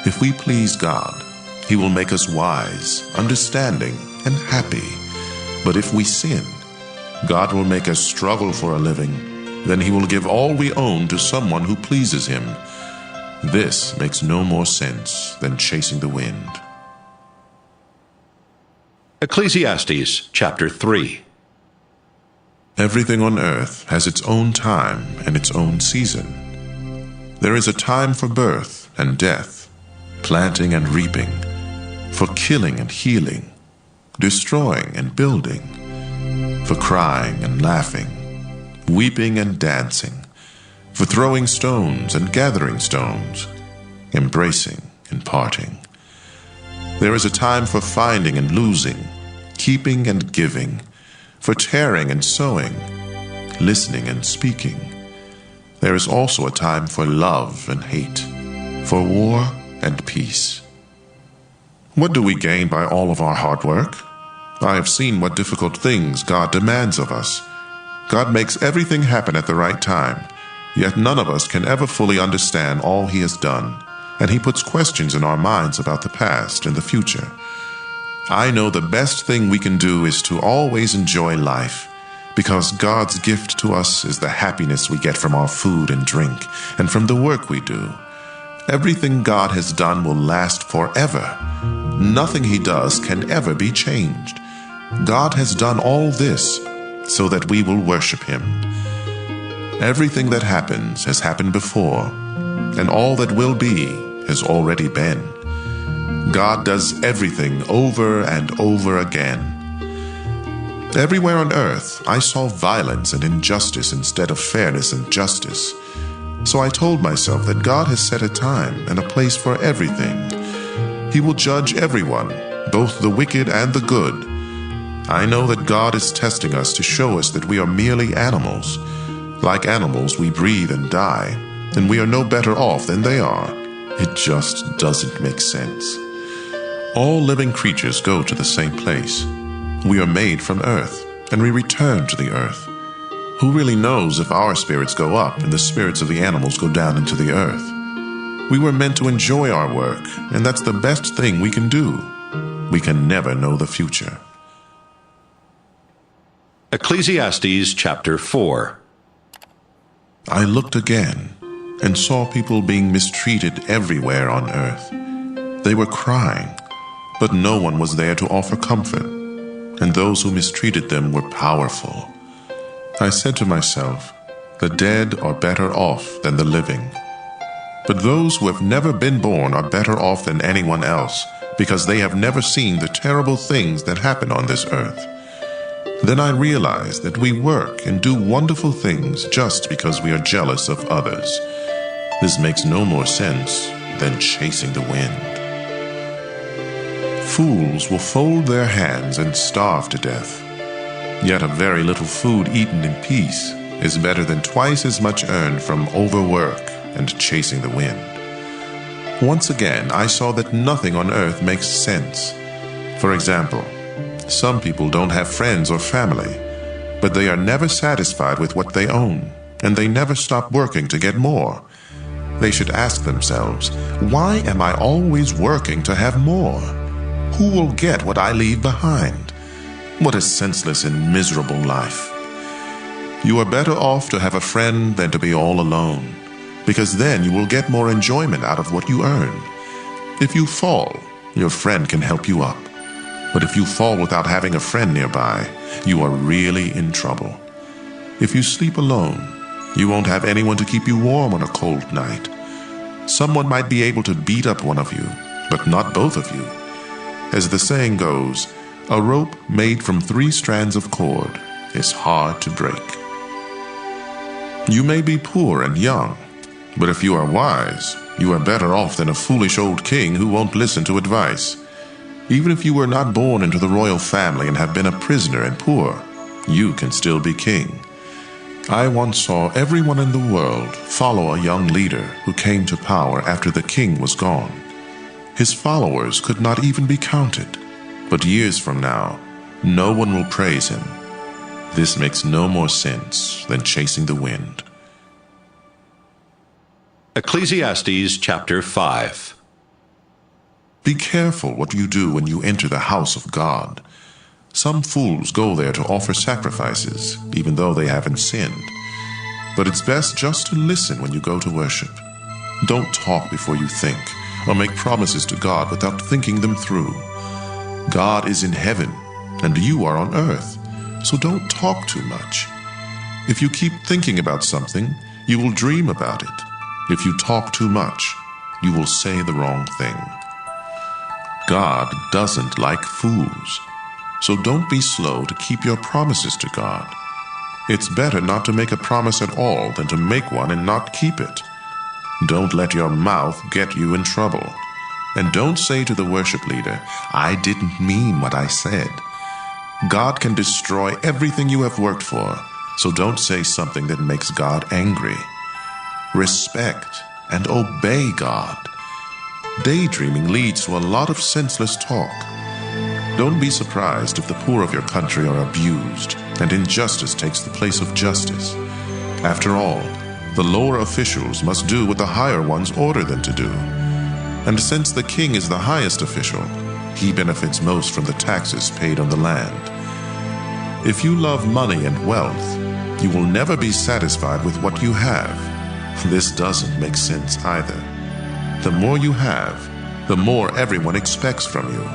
If we please God, He will make us wise, understanding, and happy. But if we sin, God will make us struggle for a living. Then He will give all we own to someone who pleases Him. This makes no more sense than chasing the wind. Ecclesiastes chapter 3. Everything on earth has its own time and its own season. There is a time for birth and death, planting and reaping, for killing and healing, destroying and building, for crying and laughing, weeping and dancing, for throwing stones and gathering stones, embracing and parting. There is a time for finding and losing, keeping and giving, for tearing and sowing, listening and speaking. There is also a time for love and hate, for war and peace. What do we gain by all of our hard work? I have seen what difficult things God demands of us. God makes everything happen at the right time, yet none of us can ever fully understand all He has done, and He puts questions in our minds about the past and the future. I know the best thing we can do is to always enjoy life, because God's gift to us is the happiness we get from our food and drink, and from the work we do. Everything God has done will last forever. Nothing He does can ever be changed. God has done all this so that we will worship Him. Everything that happens has happened before, and all that will be has already been. God does everything over and over again. Everywhere on earth, I saw violence and injustice instead of fairness and justice. So I told myself that God has set a time and a place for everything. He will judge everyone, both the wicked and the good. I know that God is testing us to show us that we are merely animals. Like animals, we breathe and die, and we are no better off than they are. It just doesn't make sense. All living creatures go to the same place. We are made from earth, and we return to the earth. Who really knows if our spirits go up and the spirits of the animals go down into the earth? We were meant to enjoy our work, and that's the best thing we can do. We can never know the future. Ecclesiastes chapter 4. I looked again and saw people being mistreated everywhere on earth. They were crying, but no one was there to offer comfort, and those who mistreated them were powerful. I said to myself, the dead are better off than the living. But those who have never been born are better off than anyone else, because they have never seen the terrible things that happen on this earth. Then I realized that we work and do wonderful things just because we are jealous of others. This makes no more sense than chasing the wind. Fools will fold their hands and starve to death. Yet a very little food eaten in peace is better than twice as much earned from overwork and chasing the wind. Once again, I saw that nothing on earth makes sense. For example, some people don't have friends or family, but they are never satisfied with what they own, and they never stop working to get more. They should ask themselves, why am I always working to have more? Who will get what I leave behind? What a senseless and miserable life. You are better off to have a friend than to be all alone, because then you will get more enjoyment out of what you earn. If you fall, your friend can help you up. But if you fall without having a friend nearby, you are really in trouble. If you sleep alone, you won't have anyone to keep you warm on a cold night. Someone might be able to beat up one of you, but not both of you. As the saying goes, a rope made from 3 strands of cord is hard to break. You may be poor and young, but if you are wise, you are better off than a foolish old king who won't listen to advice. Even if you were not born into the royal family and have been a prisoner and poor, you can still be king. I once saw everyone in the world follow a young leader who came to power after the king was gone. His followers could not even be counted, but years from now, no one will praise him. This makes no more sense than chasing the wind. Ecclesiastes chapter 5. Be careful what you do when you enter the house of God. Some fools go there to offer sacrifices, even though they haven't sinned. But it's best just to listen when you go to worship. Don't talk before you think, or make promises to God without thinking them through. God is in heaven, and you are on earth, so don't talk too much. If you keep thinking about something, you will dream about it. If you talk too much, you will say the wrong thing. God doesn't like fools. So don't be slow to keep your promises to God. It's better not to make a promise at all than to make one and not keep it. Don't let your mouth get you in trouble. And don't say to the worship leader, "I didn't mean what I said." God can destroy everything you have worked for, so don't say something that makes God angry. Respect and obey God. Daydreaming leads to a lot of senseless talk. Don't be surprised if the poor of your country are abused and injustice takes the place of justice. After all, the lower officials must do what the higher ones order them to do. And since the king is the highest official, he benefits most from the taxes paid on the land. If you love money and wealth, you will never be satisfied with what you have. This doesn't make sense either. The more you have, the more everyone expects from you.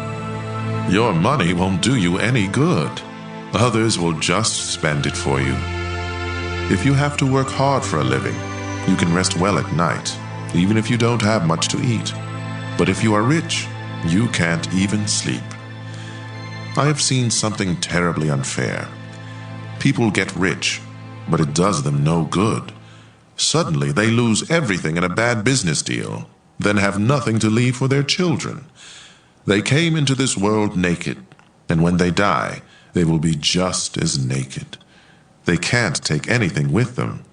Your money won't do you any good. Others will just spend it for you. If you have to work hard for a living, you can rest well at night, even if you don't have much to eat. But if you are rich, you can't even sleep. I have seen something terribly unfair. People get rich, but it does them no good. Suddenly they lose everything in a bad business deal, then have nothing to leave for their children. They came into this world naked, and when they die, they will be just as naked. They can't take anything with them,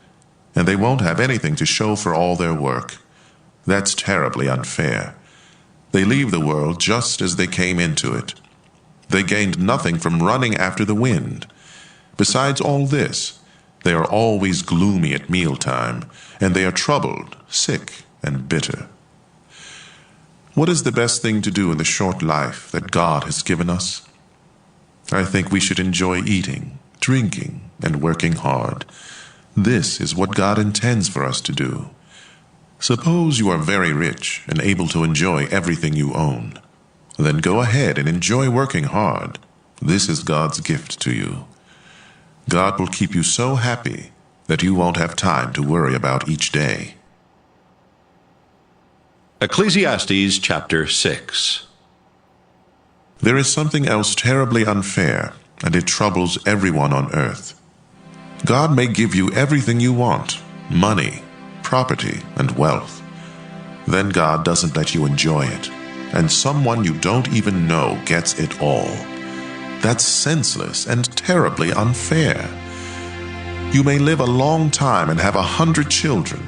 and they won't have anything to show for all their work. That's terribly unfair. They leave the world just as they came into it. They gained nothing from running after the wind. Besides all this, they are always gloomy at mealtime, and they are troubled, sick, and bitter. What is the best thing to do in the short life that God has given us? I think we should enjoy eating, drinking, and working hard. This is what God intends for us to do. Suppose you are very rich and able to enjoy everything you own. Then go ahead and enjoy working hard. This is God's gift to you. God will keep you so happy that you won't have time to worry about each day. Ecclesiastes chapter 6. There is something else terribly unfair, and it troubles everyone on earth. God may give you everything you want, money, property, and wealth. Then God doesn't let you enjoy it, and someone you don't even know gets it all. That's senseless and terribly unfair. You may live a long time and have 100 children,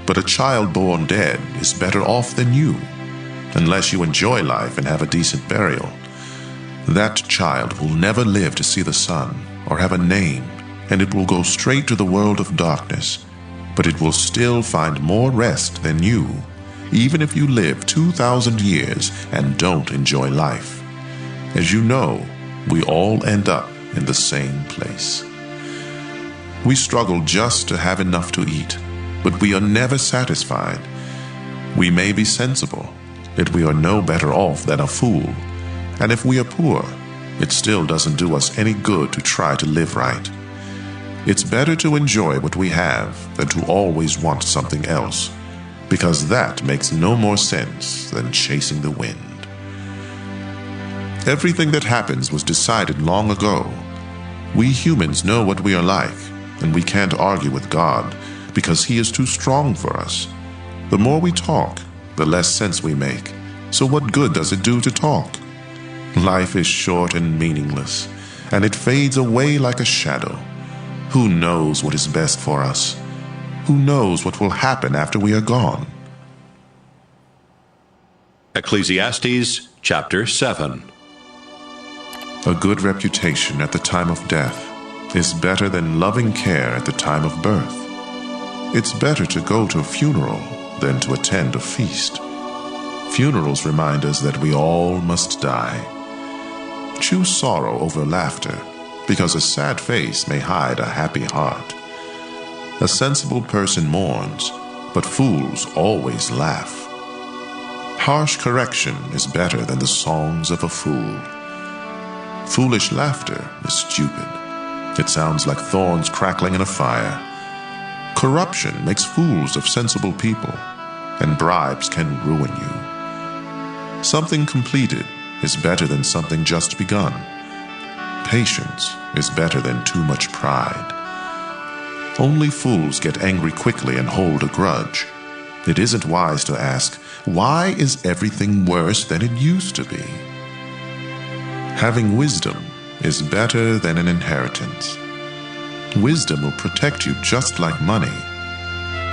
but a child born dead is better off than you, unless you enjoy life and have a decent burial. That child will never live to see the sun or have a name, and it will go straight to the world of darkness, but it will still find more rest than you, even if you live 2,000 years and don't enjoy life. As you know, we all end up in the same place. We struggle just to have enough to eat, but we are never satisfied. We may be sensible, yet we are no better off than a fool. And if we are poor, it still doesn't do us any good to try to live right. It's better to enjoy what we have than to always want something else, because that makes no more sense than chasing the wind. Everything that happens was decided long ago. We humans know what we are like, and we can't argue with God because He is too strong for us. The more we talk, the less sense we make. So what good does it do to talk? Life is short and meaningless, and it fades away like a shadow. Who knows what is best for us? Who knows what will happen after we are gone? Ecclesiastes chapter 7. A good reputation at the time of death is better than loving care at the time of birth. It's better to go to a funeral than to attend a feast. Funerals remind us that we all must die. Choose sorrow over laughter, because a sad face may hide a happy heart. A sensible person mourns, but fools always laugh. Harsh correction is better than the songs of a fool. Foolish laughter is stupid. It sounds like thorns crackling in a fire. Corruption makes fools of sensible people, and bribes can ruin you. Something completed is better than something just begun. Patience is better than too much pride. Only fools get angry quickly and hold a grudge. It isn't wise to ask, why is everything worse than it used to be? Having wisdom is better than an inheritance. Wisdom will protect you just like money.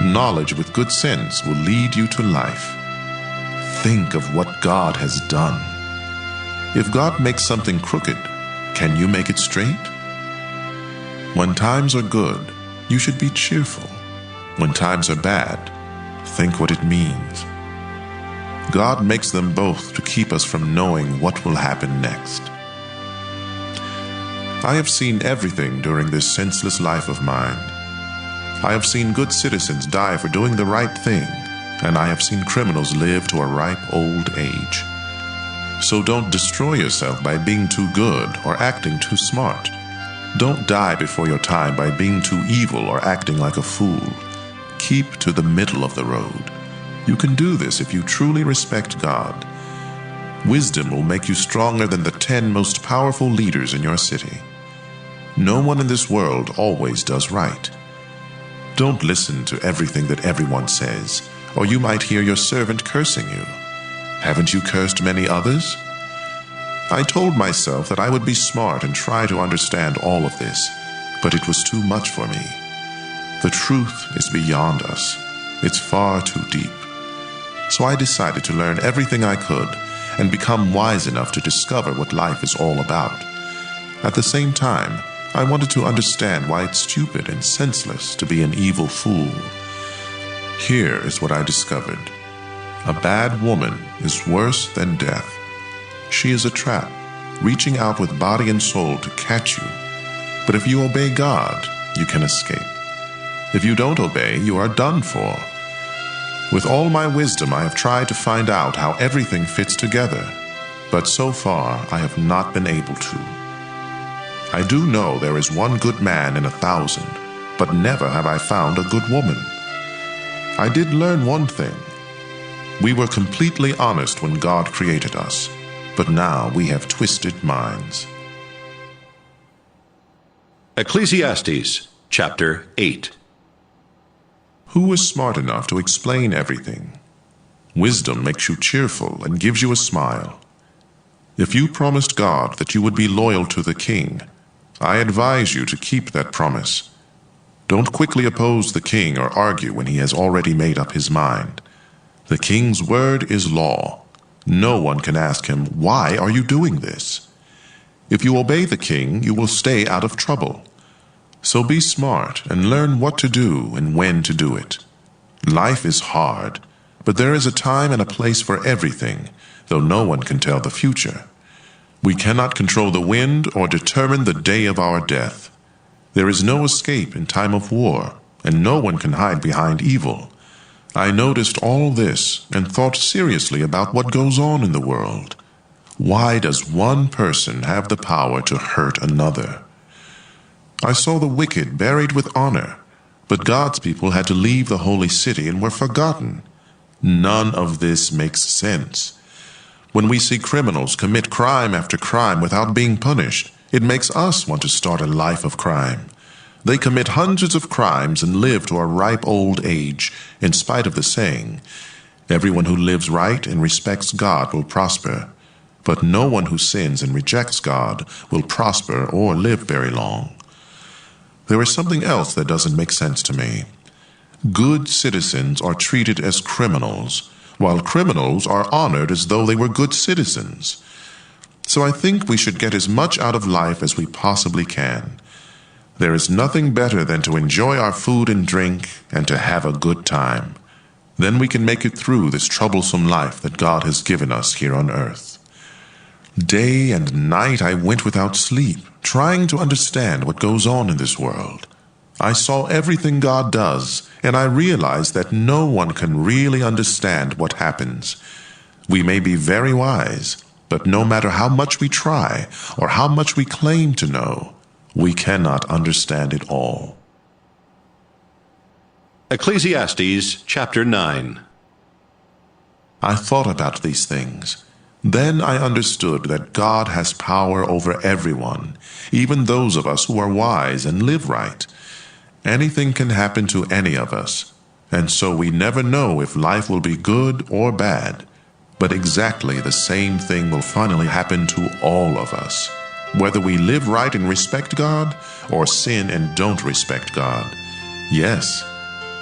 Knowledge with good sense will lead you to life. Think of what God has done. If God makes something crooked, can you make it straight? When times are good, you should be cheerful. When times are bad, think what it means. God makes them both to keep us from knowing what will happen next. I have seen everything during this senseless life of mine. I have seen good citizens die for doing the right thing, and I have seen criminals live to a ripe old age. So don't destroy yourself by being too good or acting too smart. Don't die before your time by being too evil or acting like a fool. Keep to the middle of the road. You can do this if you truly respect God. Wisdom will make you stronger than the 10 most powerful leaders in your city. No one in this world always does right. Don't listen to everything that everyone says, or you might hear your servant cursing you. Haven't you cursed many others? I told myself that I would be smart and try to understand all of this, but it was too much for me. The truth is beyond us. It's far too deep. So I decided to learn everything I could and become wise enough to discover what life is all about. At the same time, I wanted to understand why it's stupid and senseless to be an evil fool. Here is what I discovered. A bad woman is worse than death. She is a trap, reaching out with body and soul to catch you. But if you obey God, you can escape. If you don't obey, you are done for. With all my wisdom, I have tried to find out how everything fits together, but so far I have not been able to. I do know there is one good man in 1,000, but never have I found a good woman. I did learn one thing. We were completely honest when God created us, but now we have twisted minds. Ecclesiastes chapter 8. Who is smart enough to explain everything? Wisdom makes you cheerful and gives you a smile. If you promised God that you would be loyal to the king, I advise you to keep that promise. Don't quickly oppose the king or argue when he has already made up his mind. The king's word is law. No one can ask him, "Why are you doing this?" If you obey the king, you will stay out of trouble. So be smart and learn what to do and when to do it. Life is hard, but there is a time and a place for everything, though no one can tell the future. We cannot control the wind or determine the day of our death. There is no escape in time of war, and no one can hide behind evil. I noticed all this and thought seriously about what goes on in the world. Why does one person have the power to hurt another? I saw the wicked buried with honor, but God's people had to leave the holy city and were forgotten. None of this makes sense. When we see criminals commit crime after crime without being punished, it makes us want to start a life of crime. They commit hundreds of crimes and live to a ripe old age, in spite of the saying, "Everyone who lives right and respects God will prosper, but no one who sins and rejects God will prosper or live very long." There is something else that doesn't make sense to me. Good citizens are treated as criminals, while criminals are honored as though they were good citizens. So I think we should get as much out of life as we possibly can. There is nothing better than to enjoy our food and drink and to have a good time. Then we can make it through this troublesome life that God has given us here on earth. Day and night I went without sleep, trying to understand what goes on in this world. I saw everything God does, and I realized that no one can really understand what happens. We may be very wise, but no matter how much we try or how much we claim to know, we cannot understand it all. Ecclesiastes chapter 9. I thought about these things. Then I understood that God has power over everyone, even those of us who are wise and live right. Anything can happen to any of us, and so we never know if life will be good or bad. But exactly the same thing will finally happen to all of us, whether we live right and respect God, or sin and don't respect God. Yes,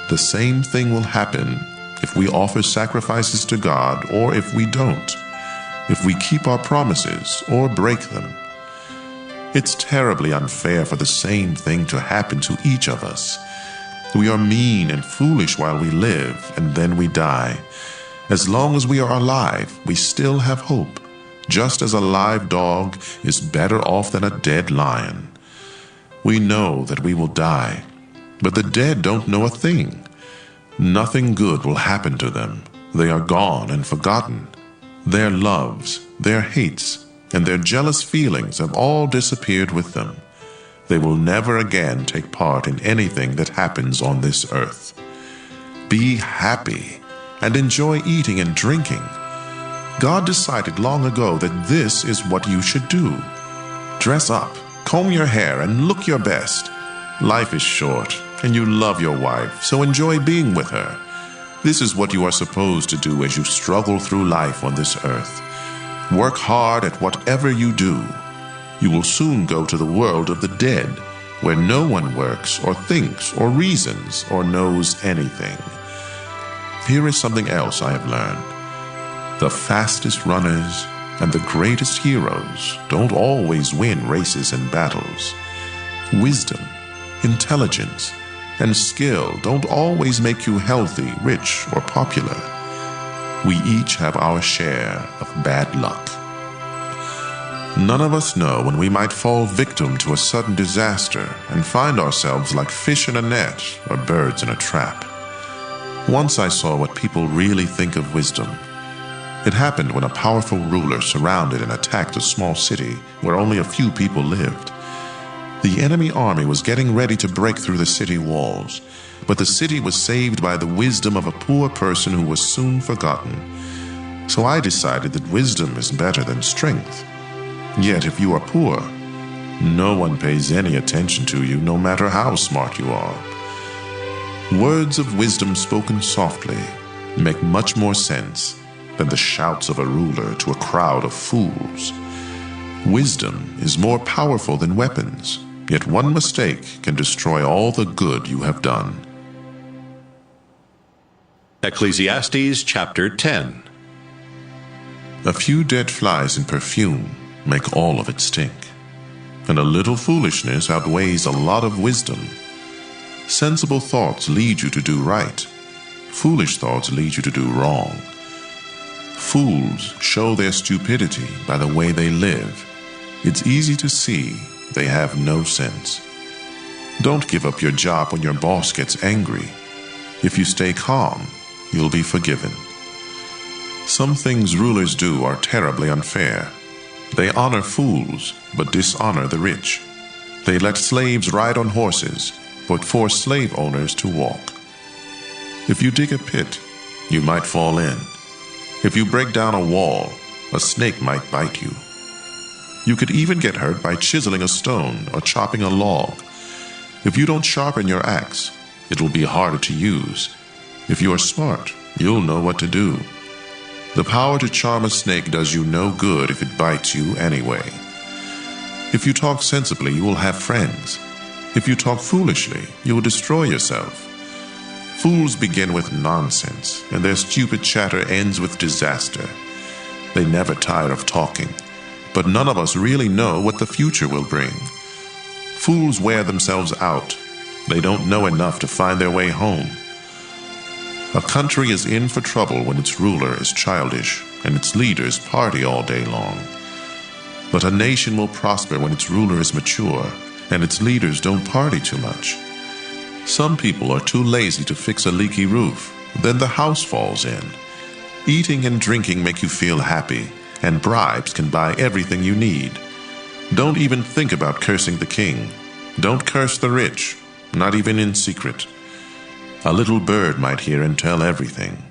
the same thing will happen if we offer sacrifices to God or if we don't, if we keep our promises or break them. It's terribly unfair for the same thing to happen to each of us. We are mean and foolish while we live, and then we die. As long as we are alive, we still have hope, just as a live dog is better off than a dead lion. We know that we will die, but the dead don't know a thing. Nothing good will happen to them. They are gone and forgotten. Their loves, their hates, and their jealous feelings have all disappeared with them. They will never again take part in anything that happens on this earth. Be happy and enjoy eating and drinking. God decided long ago that this is what you should do. Dress up, comb your hair, and look your best. Life is short, and you love your wife, so enjoy being with her. This is what you are supposed to do as you struggle through life on this earth. Work hard at whatever you do. You will soon go to the world of the dead, where no one works or thinks or reasons or knows anything. Here is something else I have learned. The fastest runners and the greatest heroes don't always win races and battles. Wisdom, intelligence, and skill don't always make you healthy, rich, or popular. We each have our share of bad luck. None of us know when we might fall victim to a sudden disaster and find ourselves like fish in a net or birds in a trap. Once I saw what people really think of wisdom. It happened when a powerful ruler surrounded and attacked a small city where only a few people lived. The enemy army was getting ready to break through the city walls, but the city was saved by the wisdom of a poor person who was soon forgotten. So I decided that wisdom is better than strength. Yet if you are poor, no one pays any attention to you, no matter how smart you are. Words of wisdom spoken softly make much more sense than the shouts of a ruler to a crowd of fools. Wisdom is more powerful than weapons, yet one mistake can destroy all the good you have done. Ecclesiastes chapter 10. A few dead flies in perfume make all of it stink, and a little foolishness outweighs a lot of wisdom. Sensible thoughts lead you to do right. Foolish thoughts lead you to do wrong. Fools show their stupidity by the way they live. It's easy to see they have no sense. Don't give up your job when your boss gets angry. If you stay calm, you'll be forgiven. Some things rulers do are terribly unfair. They honor fools, but dishonor the rich. They let slaves ride on horses, but force slave owners to walk. If you dig a pit, you might fall in. If you break down a wall, a snake might bite you. You could even get hurt by chiseling a stone or chopping a log. If you don't sharpen your axe, it will be harder to use. If you are smart, you'll know what to do. The power to charm a snake does you no good if it bites you anyway. If you talk sensibly, you will have friends. If you talk foolishly, you will destroy yourself. Fools begin with nonsense, and their stupid chatter ends with disaster. They never tire of talking, but none of us really know what the future will bring. Fools wear themselves out. They don't know enough to find their way home. A country is in for trouble when its ruler is childish and its leaders party all day long. But a nation will prosper when its ruler is mature and its leaders don't party too much. Some people are too lazy to fix a leaky roof. Then the house falls in. Eating and drinking make you feel happy, and bribes can buy everything you need. Don't even think about cursing the king. Don't curse the rich, not even in secret. A little bird might hear and tell everything.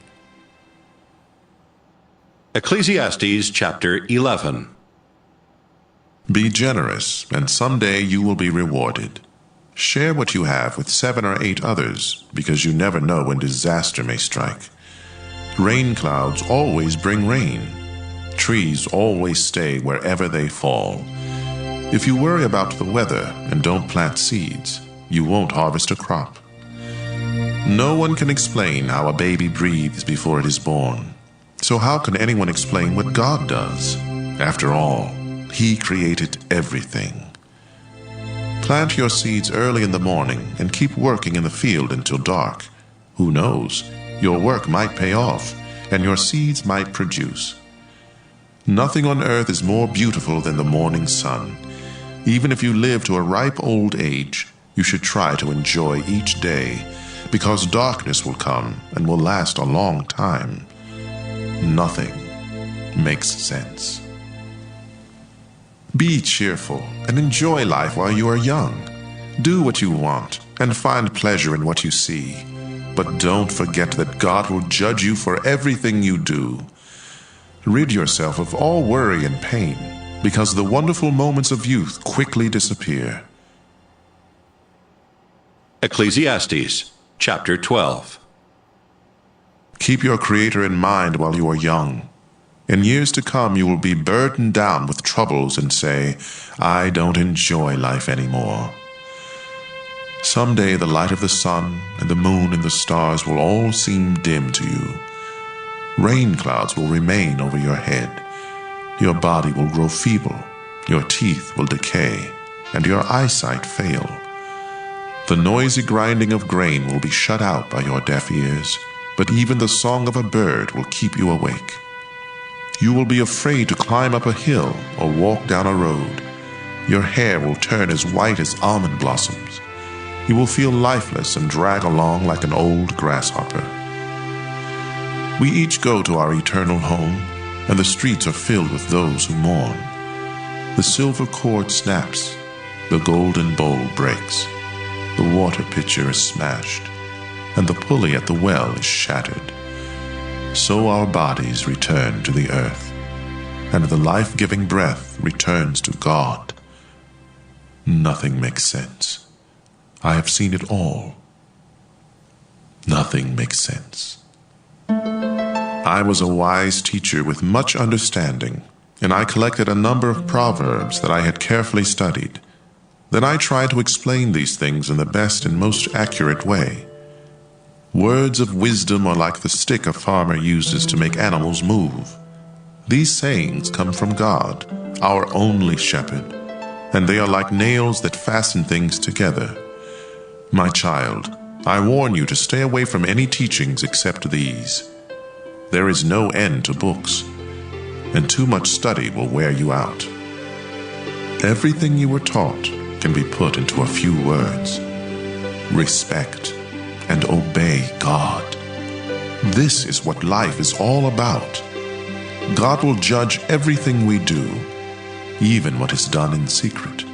Ecclesiastes chapter 11. Be generous, and someday you will be rewarded. Share what you have with 7 or 8 others, because you never know when disaster may strike. Rain clouds always bring rain. Trees always stay wherever they fall. If you worry about the weather and don't plant seeds, you won't harvest a crop. No one can explain how a baby breathes before it is born. So how can anyone explain what God does? After all, He created everything. Plant your seeds early in the morning and keep working in the field until dark. Who knows? Your work might pay off, and your seeds might produce. Nothing on earth is more beautiful than the morning sun. Even if you live to a ripe old age, you should try to enjoy each day, because darkness will come and will last a long time. Nothing makes sense. Be cheerful and enjoy life while you are young. Do what you want and find pleasure in what you see. But don't forget that God will judge you for everything you do. Rid yourself of all worry and pain, because the wonderful moments of youth quickly disappear. Ecclesiastes chapter 12. Keep your Creator in mind while you are young. In years to come, you will be burdened down with troubles and say, I don't enjoy life anymore. Someday the light of the sun and the moon and the stars will all seem dim to you. Rain clouds will remain over your head. Your body will grow feeble, your teeth will decay, and your eyesight fail. The noisy grinding of grain will be shut out by your deaf ears, but even the song of a bird will keep you awake. You will be afraid to climb up a hill or walk down a road. Your hair will turn as white as almond blossoms. You will feel lifeless and drag along like an old grasshopper. We each go to our eternal home, and the streets are filled with those who mourn. The silver cord snaps, the golden bowl breaks, the water pitcher is smashed, and the pulley at the well is shattered. So our bodies return to the earth, and the life-giving breath returns to God. Nothing makes sense. I have seen it all. Nothing makes sense. I was a wise teacher with much understanding, and I collected a number of proverbs that I had carefully studied. Then I tried to explain these things in the best and most accurate way. Words of wisdom are like the stick a farmer uses to make animals move. These sayings come from God, our only shepherd, and they are like nails that fasten things together. My child, I warn you to stay away from any teachings except these. There is no end to books, and too much study will wear you out. Everything you were taught can be put into a few words. Respect and obey God. This is what life is all about. God will judge everything we do, even what is done in secret,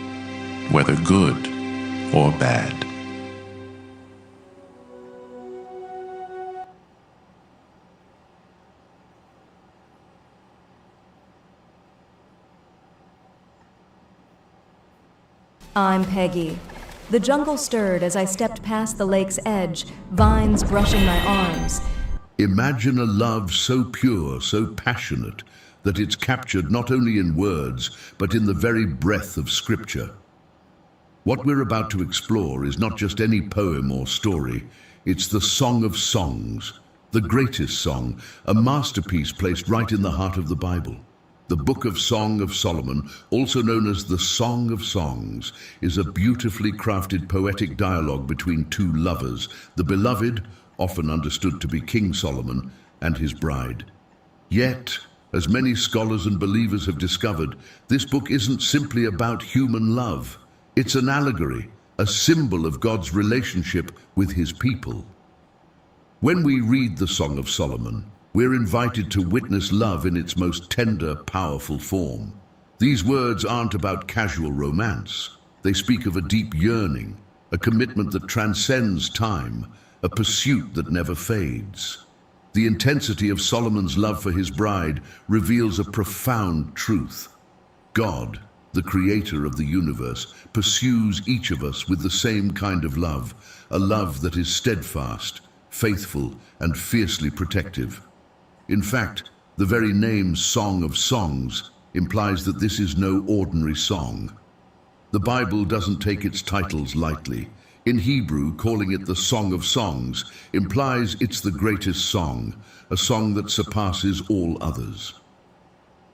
whether good or bad. I'm Peggy. The jungle stirred as I stepped past the lake's edge, vines brushing my arms. Imagine a love so pure, so passionate, that it's captured not only in words, but in the very breath of Scripture. What we're about to explore is not just any poem or story, it's the Song of Songs, the greatest song, a masterpiece placed right in the heart of the Bible. The Book of Song of Solomon, also known as the Song of Songs, is a beautifully crafted poetic dialogue between two lovers, the beloved, often understood to be King Solomon, and his bride. Yet, as many scholars and believers have discovered, this book isn't simply about human love. It's an allegory, a symbol of God's relationship with his people. When we read the Song of Solomon, we're invited to witness love in its most tender, powerful form. These words aren't about casual romance. They speak of a deep yearning, a commitment that transcends time, a pursuit that never fades. The intensity of Solomon's love for his bride reveals a profound truth. God, the creator of the universe, pursues each of us with the same kind of love, a love that is steadfast, faithful, and fiercely protective. In fact, the very name Song of Songs implies that this is no ordinary song. The Bible doesn't take its titles lightly. In Hebrew, calling it the Song of Songs implies it's the greatest song, a song that surpasses all others.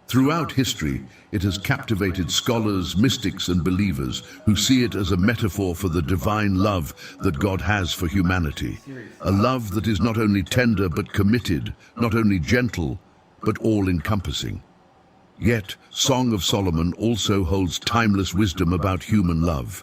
Throughout history, it has captivated scholars, mystics, and believers who see it as a metaphor for the divine love that God has for humanity. A love that is not only tender but committed, not only gentle, but all-encompassing. Yet, Song of Solomon also holds timeless wisdom about human love.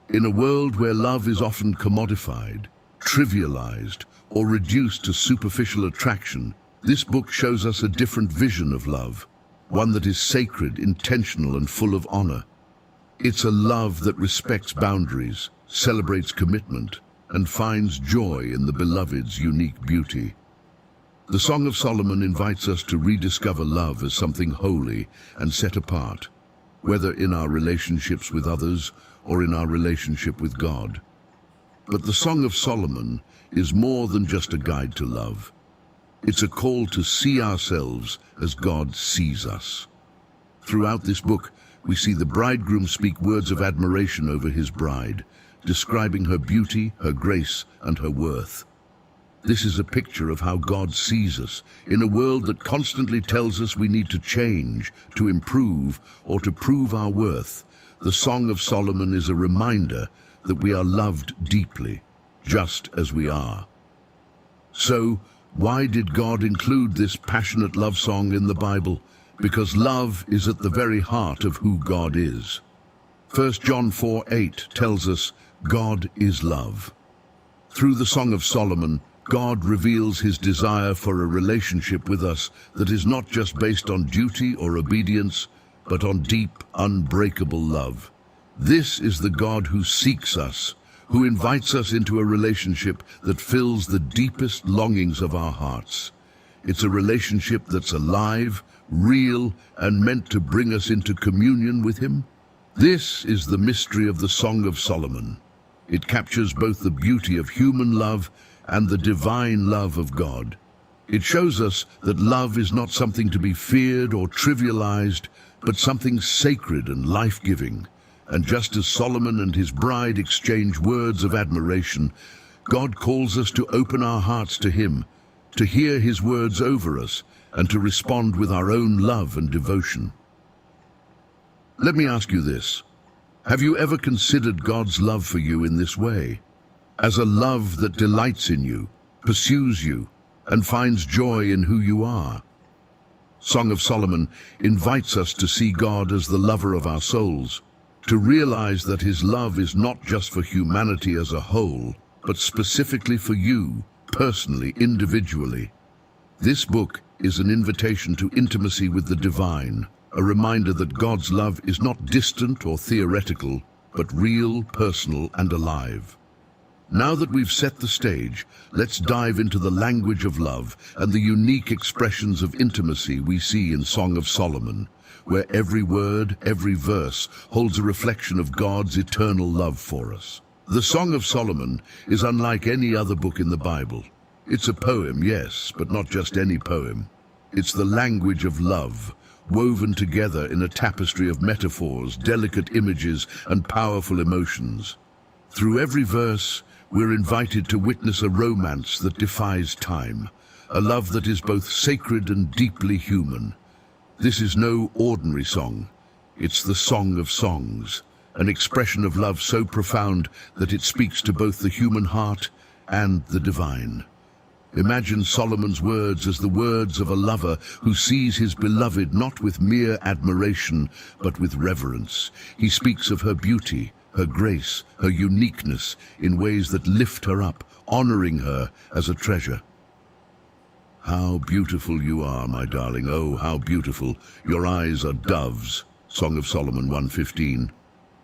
In a world where love is often commodified, trivialized, or reduced to superficial attraction, this book shows us a different vision of love. One that is sacred, intentional, and full of honor. It's a love that respects boundaries, celebrates commitment, and finds joy in the beloved's unique beauty. The Song of Solomon invites us to rediscover love as something holy and set apart, whether in our relationships with others or in our relationship with God. But the Song of Solomon is more than just a guide to love. It's a call to see ourselves as God sees us. Throughout this book, we see the bridegroom speak words of admiration over his bride, describing her beauty, her grace, and her worth. This is a picture of how God sees us in a world that constantly tells us we need to change, to improve, or to prove our worth. The Song of Solomon is a reminder that we are loved deeply, just as we are. So, why did God include this passionate love song in the Bible? Because love is at the very heart of who God is. 1 John 4:8 tells us, God is love. Through the Song of Solomon, God reveals his desire for a relationship with us that is not just based on duty or obedience, but on deep, unbreakable love. This is the God who seeks us, who invites us into a relationship that fills the deepest longings of our hearts. It's a relationship that's alive, real, and meant to bring us into communion with him. This is the mystery of the Song of Solomon. It captures both the beauty of human love and the divine love of God. It shows us that love is not something to be feared or trivialized, but something sacred and life-giving. And just as Solomon and his bride exchange words of admiration, God calls us to open our hearts to him, to hear his words over us, and to respond with our own love and devotion. Let me ask you this. Have you ever considered God's love for you in this way? As a love that delights in you, pursues you, and finds joy in who you are? Song of Solomon invites us to see God as the lover of our souls, to realize that his love is not just for humanity as a whole, but specifically for you, personally, individually. This book is an invitation to intimacy with the divine, a reminder that God's love is not distant or theoretical, but real, personal, and alive. Now that we've set the stage, let's dive into the language of love and the unique expressions of intimacy we see in Song of Solomon, where every word, every verse holds a reflection of God's eternal love for us. The Song of Solomon is unlike any other book in the Bible. It's a poem, yes, but not just any poem. It's the language of love, woven together in a tapestry of metaphors, delicate images, and powerful emotions. Through every verse, we're invited to witness a romance that defies time, a love that is both sacred and deeply human. This is no ordinary song. It's the Song of Songs, an expression of love so profound that it speaks to both the human heart and the divine. Imagine Solomon's words as the words of a lover who sees his beloved not with mere admiration, but with reverence. He speaks of her beauty, her grace, her uniqueness in ways that lift her up, honoring her as a treasure. How beautiful you are, my darling. Oh, how beautiful. Your eyes are doves. Song of Solomon 1:15.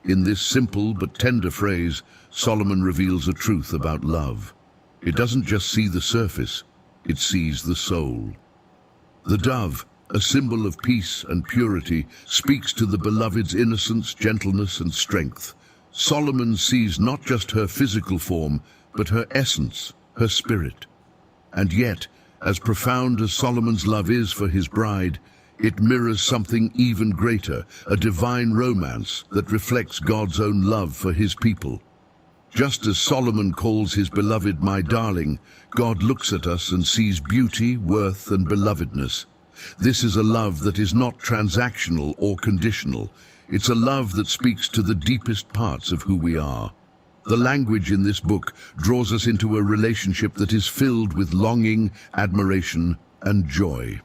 In this simple but tender phrase, Solomon reveals a truth about love. It doesn't just see the surface, it sees the soul. The dove, a symbol of peace and purity, speaks to the beloved's innocence, gentleness, and strength. Solomon sees not just her physical form, but her essence, her spirit. And yet, as profound as Solomon's love is for his bride, it mirrors something even greater, a divine romance that reflects God's own love for his people. Just as Solomon calls his beloved my darling, God looks at us and sees beauty, worth, and belovedness. This is a love that is not transactional or conditional. It's a love that speaks to the deepest parts of who we are. The language in this book draws us into a relationship that is filled with longing, admiration, and joy.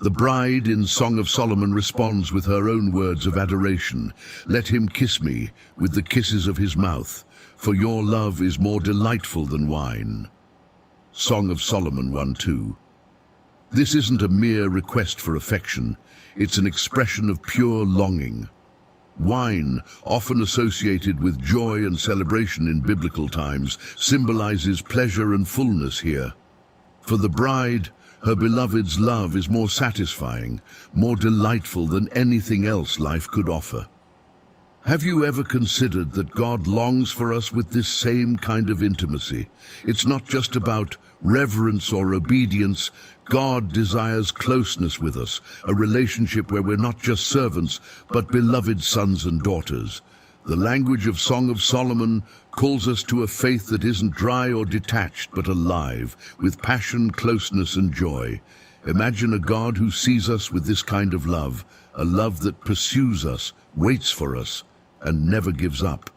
The bride in Song of Solomon responds with her own words of adoration. Let him kiss me with the kisses of his mouth, for your love is more delightful than wine. Song of Solomon 1:2. This isn't a mere request for affection. It's an expression of pure longing. Wine, often associated with joy and celebration in biblical times, symbolizes pleasure and fullness here. For the bride, her beloved's love is more satisfying, more delightful than anything else life could offer. Have you ever considered that God longs for us with this same kind of intimacy? It's not just about reverence or obedience. God desires closeness with us, a relationship where we're not just servants, but beloved sons and daughters. The language of Song of Solomon calls us to a faith that isn't dry or detached, but alive, with passion, closeness, and joy. Imagine a God who sees us with this kind of love, a love that pursues us, waits for us, and never gives up.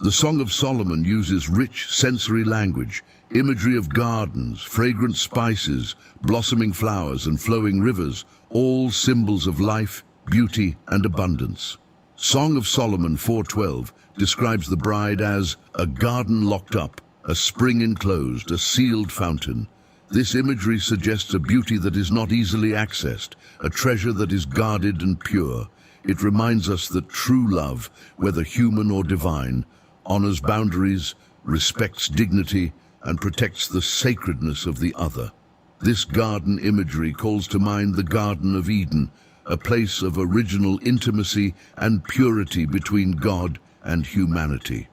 The Song of Solomon uses rich sensory language, imagery of gardens, fragrant spices, blossoming flowers, and flowing rivers, all symbols of life, beauty, and abundance. Song of Solomon 4:12 describes the bride as a garden locked up, a spring enclosed, a sealed fountain. This imagery suggests a beauty that is not easily accessed, a treasure that is guarded and pure. It reminds us that true love, whether human or divine, honors boundaries, respects dignity, and protects the sacredness of the other. This garden imagery calls to mind the Garden of Eden, a place of original intimacy and purity between God and humanity.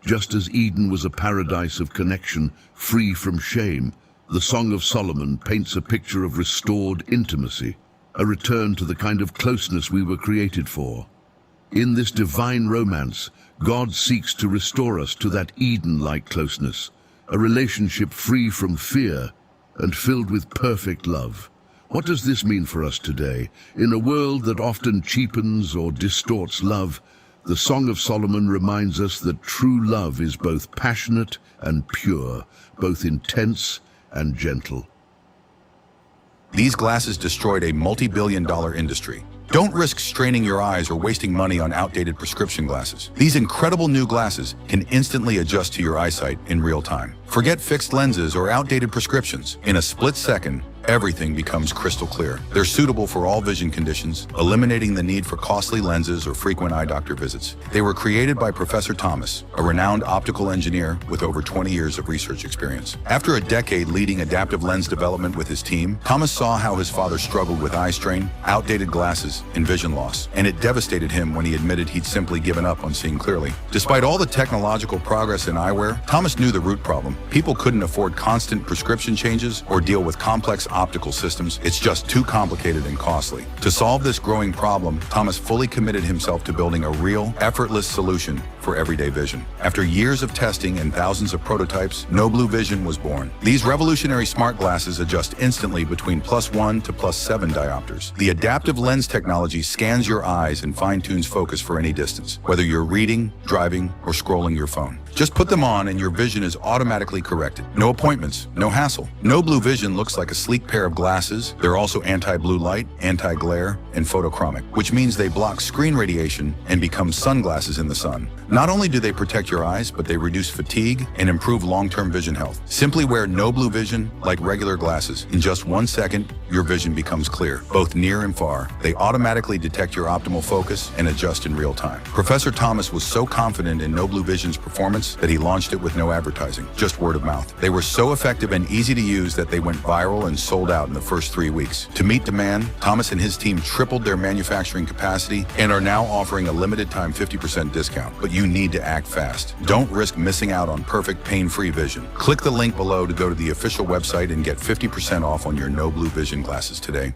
Just as Eden was a paradise of connection, free from shame, the Song of Solomon paints a picture of restored intimacy, a return to the kind of closeness we were created for. In this divine romance, God seeks to restore us to that Eden-like closeness, a relationship free from fear and filled with perfect love. What does this mean for us today? In a world that often cheapens or distorts love, the Song of Solomon reminds us that true love is both passionate and pure, both intense and gentle. These glasses destroyed a multi-billion-dollar industry. Don't risk straining your eyes or wasting money on outdated prescription glasses. These incredible new glasses can instantly adjust to your eyesight in real time. Forget fixed lenses or outdated prescriptions. In a split second, everything becomes crystal clear. They're suitable for all vision conditions, eliminating the need for costly lenses or frequent eye doctor visits. They were created by Professor Thomas, a renowned optical engineer with over 20 years of research experience. After a decade leading adaptive lens development with his team, Thomas saw how his father struggled with eye strain, outdated glasses, and vision loss, and it devastated him when he admitted he'd simply given up on seeing clearly. Despite all the technological progress in eyewear, Thomas knew the root problem. People couldn't afford constant prescription changes or deal with complex optical systems. It's just too complicated and costly. To solve this growing problem, Thomas fully committed himself to building a real, effortless solution for everyday vision. After years of testing and thousands of prototypes, No Blue Vision was born. These revolutionary smart glasses adjust instantly between +1 to +7 diopters. The adaptive lens technology scans your eyes and fine-tunes focus for any distance, whether you're reading, driving, or scrolling your phone. Just put them on and your vision is automatically corrected. No appointments, no hassle. No Blue Vision looks like a sleek pair of glasses. They're also anti-blue light, anti-glare, and photochromic, which means they block screen radiation and become sunglasses in the sun. Not only do they protect your eyes, but they reduce fatigue and improve long-term vision health. Simply wear No Blue Vision like regular glasses. In just 1 second, your vision becomes clear, both near and far. They automatically detect your optimal focus and adjust in real time. Professor Thomas was so confident in No Blue Vision's performance that he launched it with no advertising, just word of mouth. They were so effective and easy to use that they went viral and sold out in the first 3 weeks. To meet demand, Thomas and his team tripled their manufacturing capacity and are now offering a limited time 50% discount. But you need to act fast. Don't risk missing out on perfect pain-free vision. Click the link below to go to the official website and get 50% off on your No Blue Vision glasses today.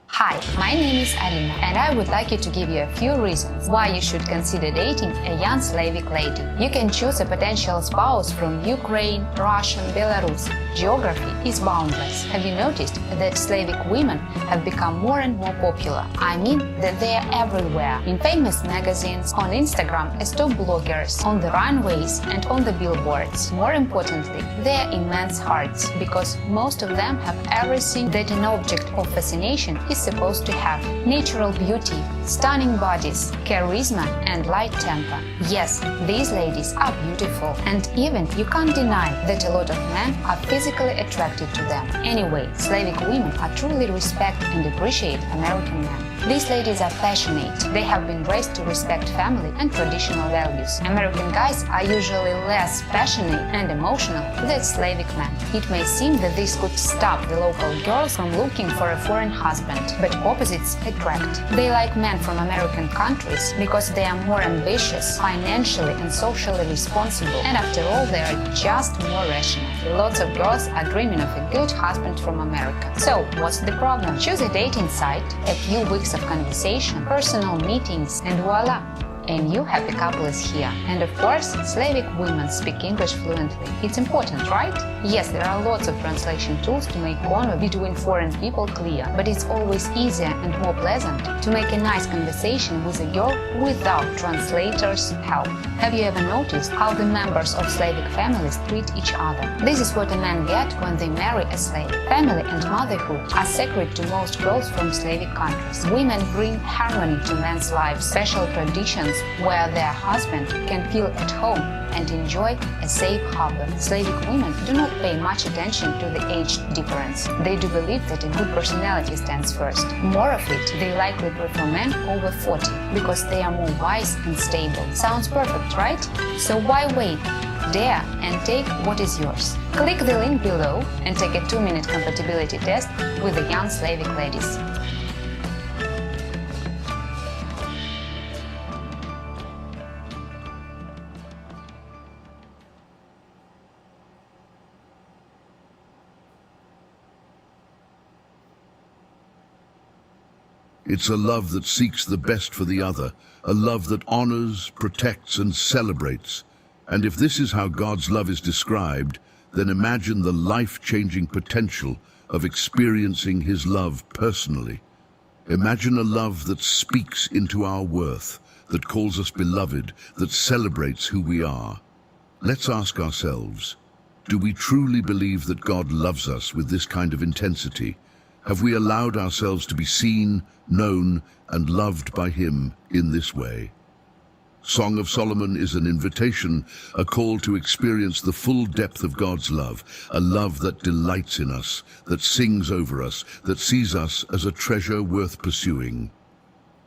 Hi, my name is Alina, and I would like to give you a few reasons why you should consider dating a young Slavic lady. You can choose a potential spouse from Ukraine, Russia, Belarus. Geography is boundless. Have you noticed that Slavic women have become more and more popular? I mean that they are everywhere, in famous magazines, on Instagram as top bloggers, on the runways and on the billboards. More importantly, they are immense hearts, because most of them have everything that an object of fascination is supposed to have: natural beauty, stunning bodies, charisma and light temper. Yes, these ladies are beautiful, and even you can't deny that a lot of men are physically attracted to them. Anyway, Slavic women are truly respect and appreciate American men. These ladies are passionate. They have been raised to respect family and traditional values. American guys are usually less passionate and emotional than Slavic men. It may seem that this could stop the local girls from looking for a foreign husband, but opposites attract. They like men from American countries because they are more ambitious, financially and socially responsible, and after all, they are just more rational. Lots of girls are dreaming of a good husband from America. So, what's the problem? Choose a dating site, a few weeks of conversation, personal meetings, and voila! A new happy couple is here. And of course, Slavic women speak English fluently. It's important, right? Yes, there are lots of translation tools to make convo between foreign people clear, but it's always easier and more pleasant to make a nice conversation with a girl without translators' help. Have you ever noticed how the members of Slavic families treat each other? This is what a man gets when they marry a slave. Family and motherhood are sacred to most girls from Slavic countries. Women bring harmony to men's lives, special traditions where their husband can feel at home and enjoy a safe harbor. Slavic women do not pay much attention to the age difference. They do believe that a good personality stands first. More of it, they likely prefer men over 40 because they are more wise and stable. Sounds perfect, right? So why wait? Dare and take what is yours. Click the link below and take a 2-minute compatibility test with the young Slavic ladies. It's a love that seeks the best for the other, a love that honors, protects, and celebrates. And if this is how God's love is described, then imagine the life-changing potential of experiencing His love personally. Imagine a love that speaks into our worth, that calls us beloved, that celebrates who we are. Let's ask ourselves, do we truly believe that God loves us with this kind of intensity? Have we allowed ourselves to be seen, known, and loved by Him in this way? Song of Solomon is an invitation, a call to experience the full depth of God's love, a love that delights in us, that sings over us, that sees us as a treasure worth pursuing.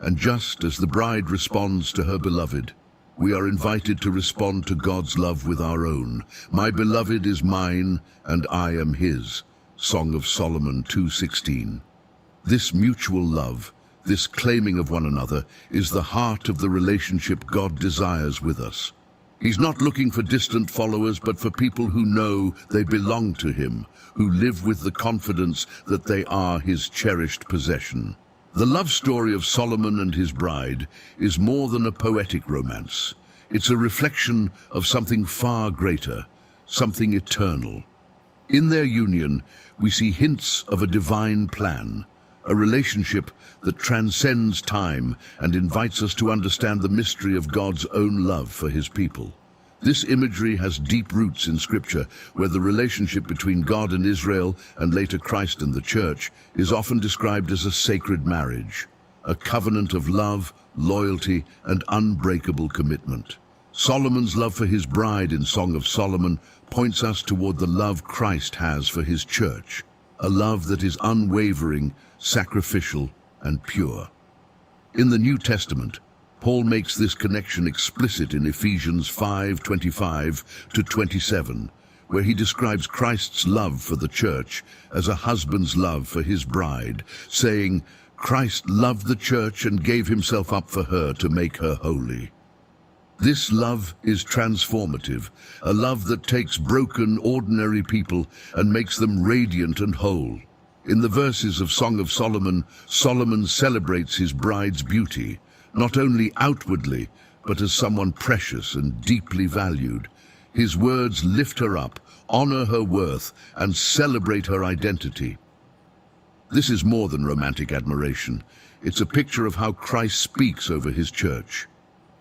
And just as the bride responds to her beloved, we are invited to respond to God's love with our own. My beloved is mine, and I am his. Song of Solomon 2:16. This mutual love, this claiming of one another, is the heart of the relationship God desires with us. He's not looking for distant followers, but for people who know they belong to him, who live with the confidence that they are his cherished possession. The love story of Solomon and his bride is more than a poetic romance. It's a reflection of something far greater, something eternal. In their union, we see hints of a divine plan, a relationship that transcends time and invites us to understand the mystery of God's own love for his people. This imagery has deep roots in Scripture, where the relationship between God and Israel, and later Christ and the Church, is often described as a sacred marriage, a covenant of love, loyalty, and unbreakable commitment. Solomon's love for his bride in Song of Solomon points us toward the love Christ has for his church, a love that is unwavering, sacrificial, and pure. In the New Testament, Paul makes this connection explicit in Ephesians 5:25-27, where he describes Christ's love for the church as a husband's love for his bride, saying, "Christ loved the church and gave himself up for her to make her holy." This love is transformative, a love that takes broken, ordinary people and makes them radiant and whole. In the verses of Song of Solomon, Solomon celebrates his bride's beauty, not only outwardly, but as someone precious and deeply valued. His words lift her up, honor her worth, and celebrate her identity. This is more than romantic admiration. It's a picture of how Christ speaks over his church.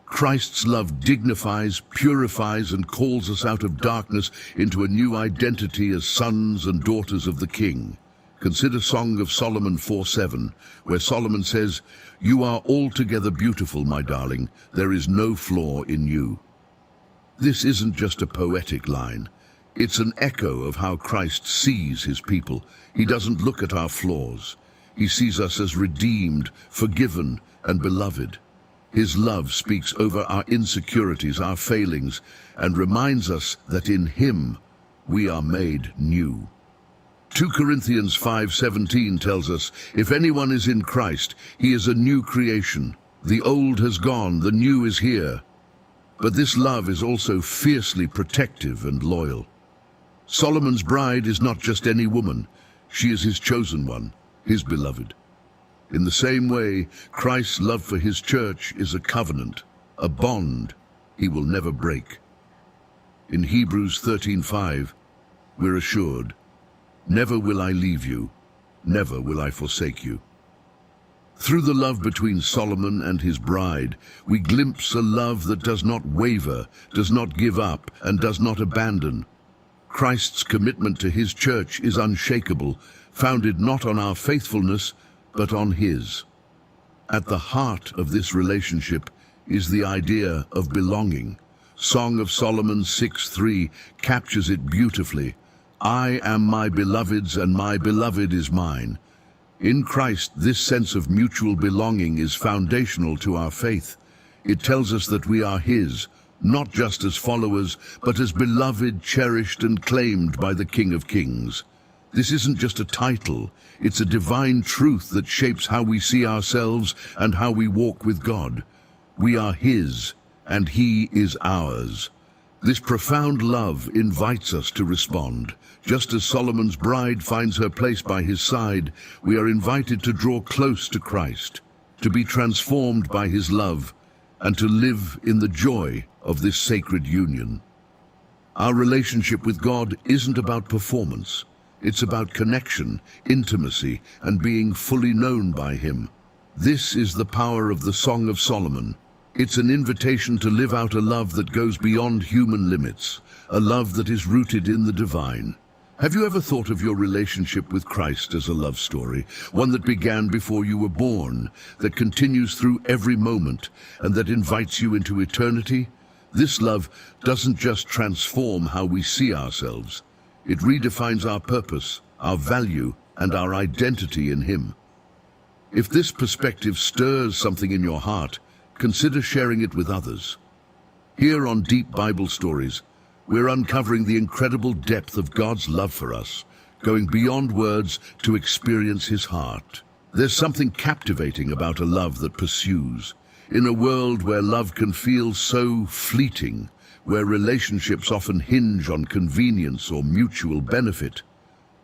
Christ's love dignifies, purifies, and calls us out of darkness into a new identity as sons and daughters of the King. Consider Song of Solomon 4:7, where Solomon says, "You are altogether beautiful, my darling. There is no flaw in you." This isn't just a poetic line. It's an echo of how Christ sees his people. He doesn't look at our flaws. He sees us as redeemed, forgiven, and beloved. His love speaks over our insecurities, our failings, and reminds us that in him we are made new. 2 Corinthians 5:17 tells us, "If anyone is in Christ, he is a new creation. The old has gone, the new is here." But this love is also fiercely protective and loyal. Solomon's bride is not just any woman. She is his chosen one, his beloved. In the same way, Christ's love for his church is a covenant, a bond he will never break. In Hebrews 13:5, we're assured, "Never will I leave you, never will I forsake you." Through the love between Solomon and his bride, we glimpse a love that does not waver, does not give up, and does not abandon. Christ's commitment to his church is unshakable, founded not on our faithfulness, but on his. At the heart of this relationship is the idea of belonging. Song of Solomon 6:3 captures it beautifully. "I am my beloved's, and my beloved is mine." In Christ, this sense of mutual belonging is foundational to our faith. It tells us that we are his, not just as followers, but as beloved, cherished, and claimed by the King of Kings. This isn't just a title, it's a divine truth that shapes how we see ourselves and how we walk with God. We are his, and he is ours. This profound love invites us to respond. Just as Solomon's bride finds her place by his side, we are invited to draw close to Christ, to be transformed by his love, and to live in the joy of this sacred union. Our relationship with God isn't about performance. It's about connection, intimacy, and being fully known by him. This is the power of the Song of Solomon. It's an invitation to live out a love that goes beyond human limits, a love that is rooted in the divine. Have you ever thought of your relationship with Christ as a love story, one that began before you were born, that continues through every moment, and that invites you into eternity? This love doesn't just transform how we see ourselves. It redefines our purpose, our value, and our identity in Him. If this perspective stirs something in your heart, consider sharing it with others. Here on Deep Bible Stories, we're uncovering the incredible depth of God's love for us, going beyond words to experience His heart. There's something captivating about a love that pursues. In a world where love can feel so fleeting, where relationships often hinge on convenience or mutual benefit,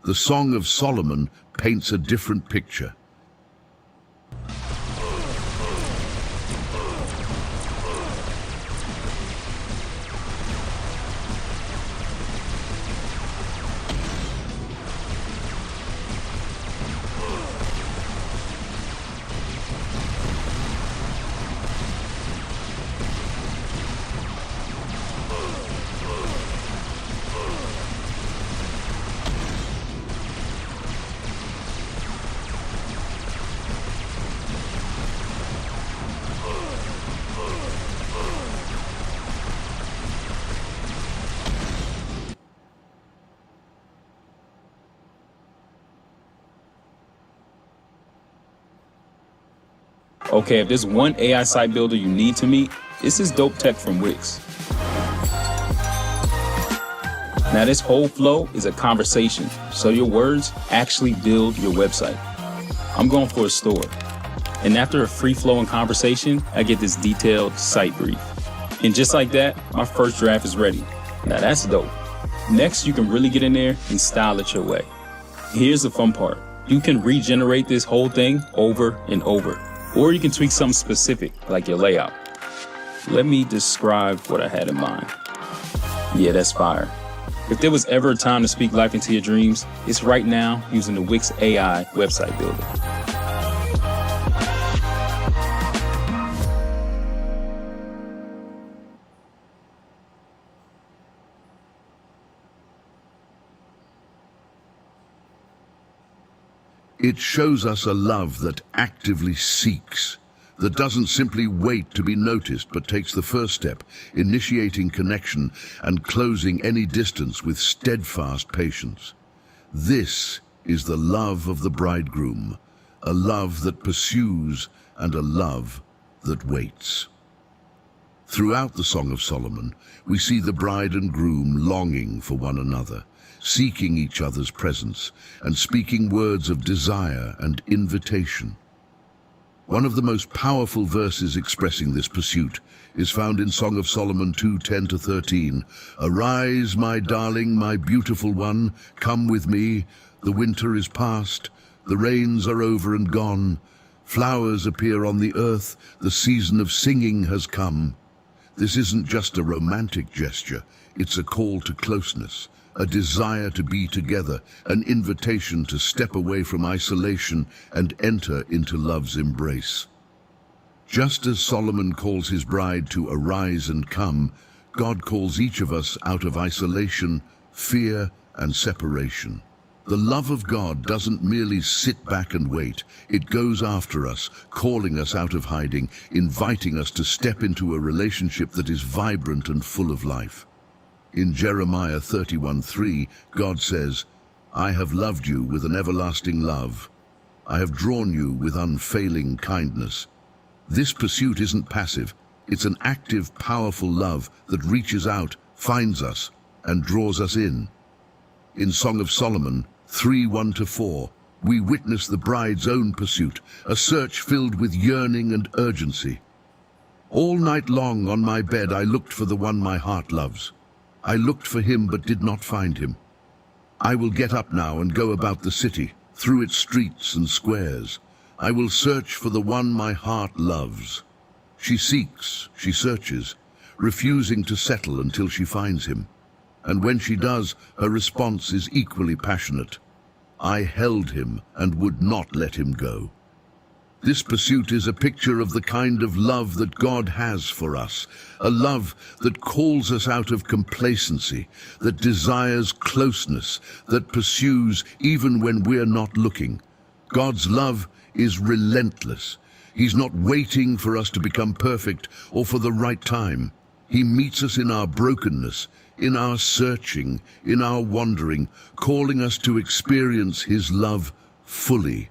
the Song of Solomon paints a different picture. Okay, if there's one AI site builder you need to meet, it's this dope tech from Wix. Now this whole flow is a conversation, so your words actually build your website. I'm going for a store, and after a free-flowing conversation, I get this detailed site brief. And just like that, my first draft is ready. Now that's dope. Next, you can really get in there and style it your way. Here's the fun part. You can regenerate this whole thing over and over. Or you can tweak something specific, like your layout. Let me describe what I had in mind. Yeah, that's fire. If there was ever a time to speak life into your dreams, it's right now using the Wix AI website builder. It shows us a love that actively seeks, that doesn't simply wait to be noticed, but takes the first step, initiating connection and closing any distance with steadfast patience. This is the love of the bridegroom, a love that pursues and a love that waits. Throughout the Song of Solomon, we see the bride and groom longing for one another, seeking each other's presence and speaking words of desire and invitation. One of the most powerful verses expressing this pursuit is found in Song of Solomon 2:10-13. Arise, my darling, my beautiful one, come with me. The winter is past, the rains are over and gone. Flowers appear on the earth, the season of singing has come. This isn't just a romantic gesture, it's a call to closeness, a desire to be together, an invitation to step away from isolation and enter into love's embrace. Just as Solomon calls his bride to arise and come, God calls each of us out of isolation, fear, and separation. The love of God doesn't merely sit back and wait. It goes after us, calling us out of hiding, inviting us to step into a relationship that is vibrant and full of life. In Jeremiah 31:3, God says, I have loved you with an everlasting love. I have drawn you with unfailing kindness. This pursuit isn't passive. It's an active, powerful love that reaches out, finds us, and draws us in. In Song of Solomon 3:1-4, we witness the bride's own pursuit, a search filled with yearning and urgency. All night long on my bed I looked for the one my heart loves. I looked for him but did not find him. I will get up now and go about the city, through its streets and squares. I will search for the one my heart loves. She seeks, she searches, refusing to settle until she finds him. And when she does, her response is equally passionate. I held him and would not let him go. This pursuit is a picture of the kind of love that God has for us, a love that calls us out of complacency, that desires closeness, that pursues even when we're not looking. God's love is relentless. He's not waiting for us to become perfect or for the right time. He meets us in our brokenness, in our searching, in our wandering, calling us to experience His love fully.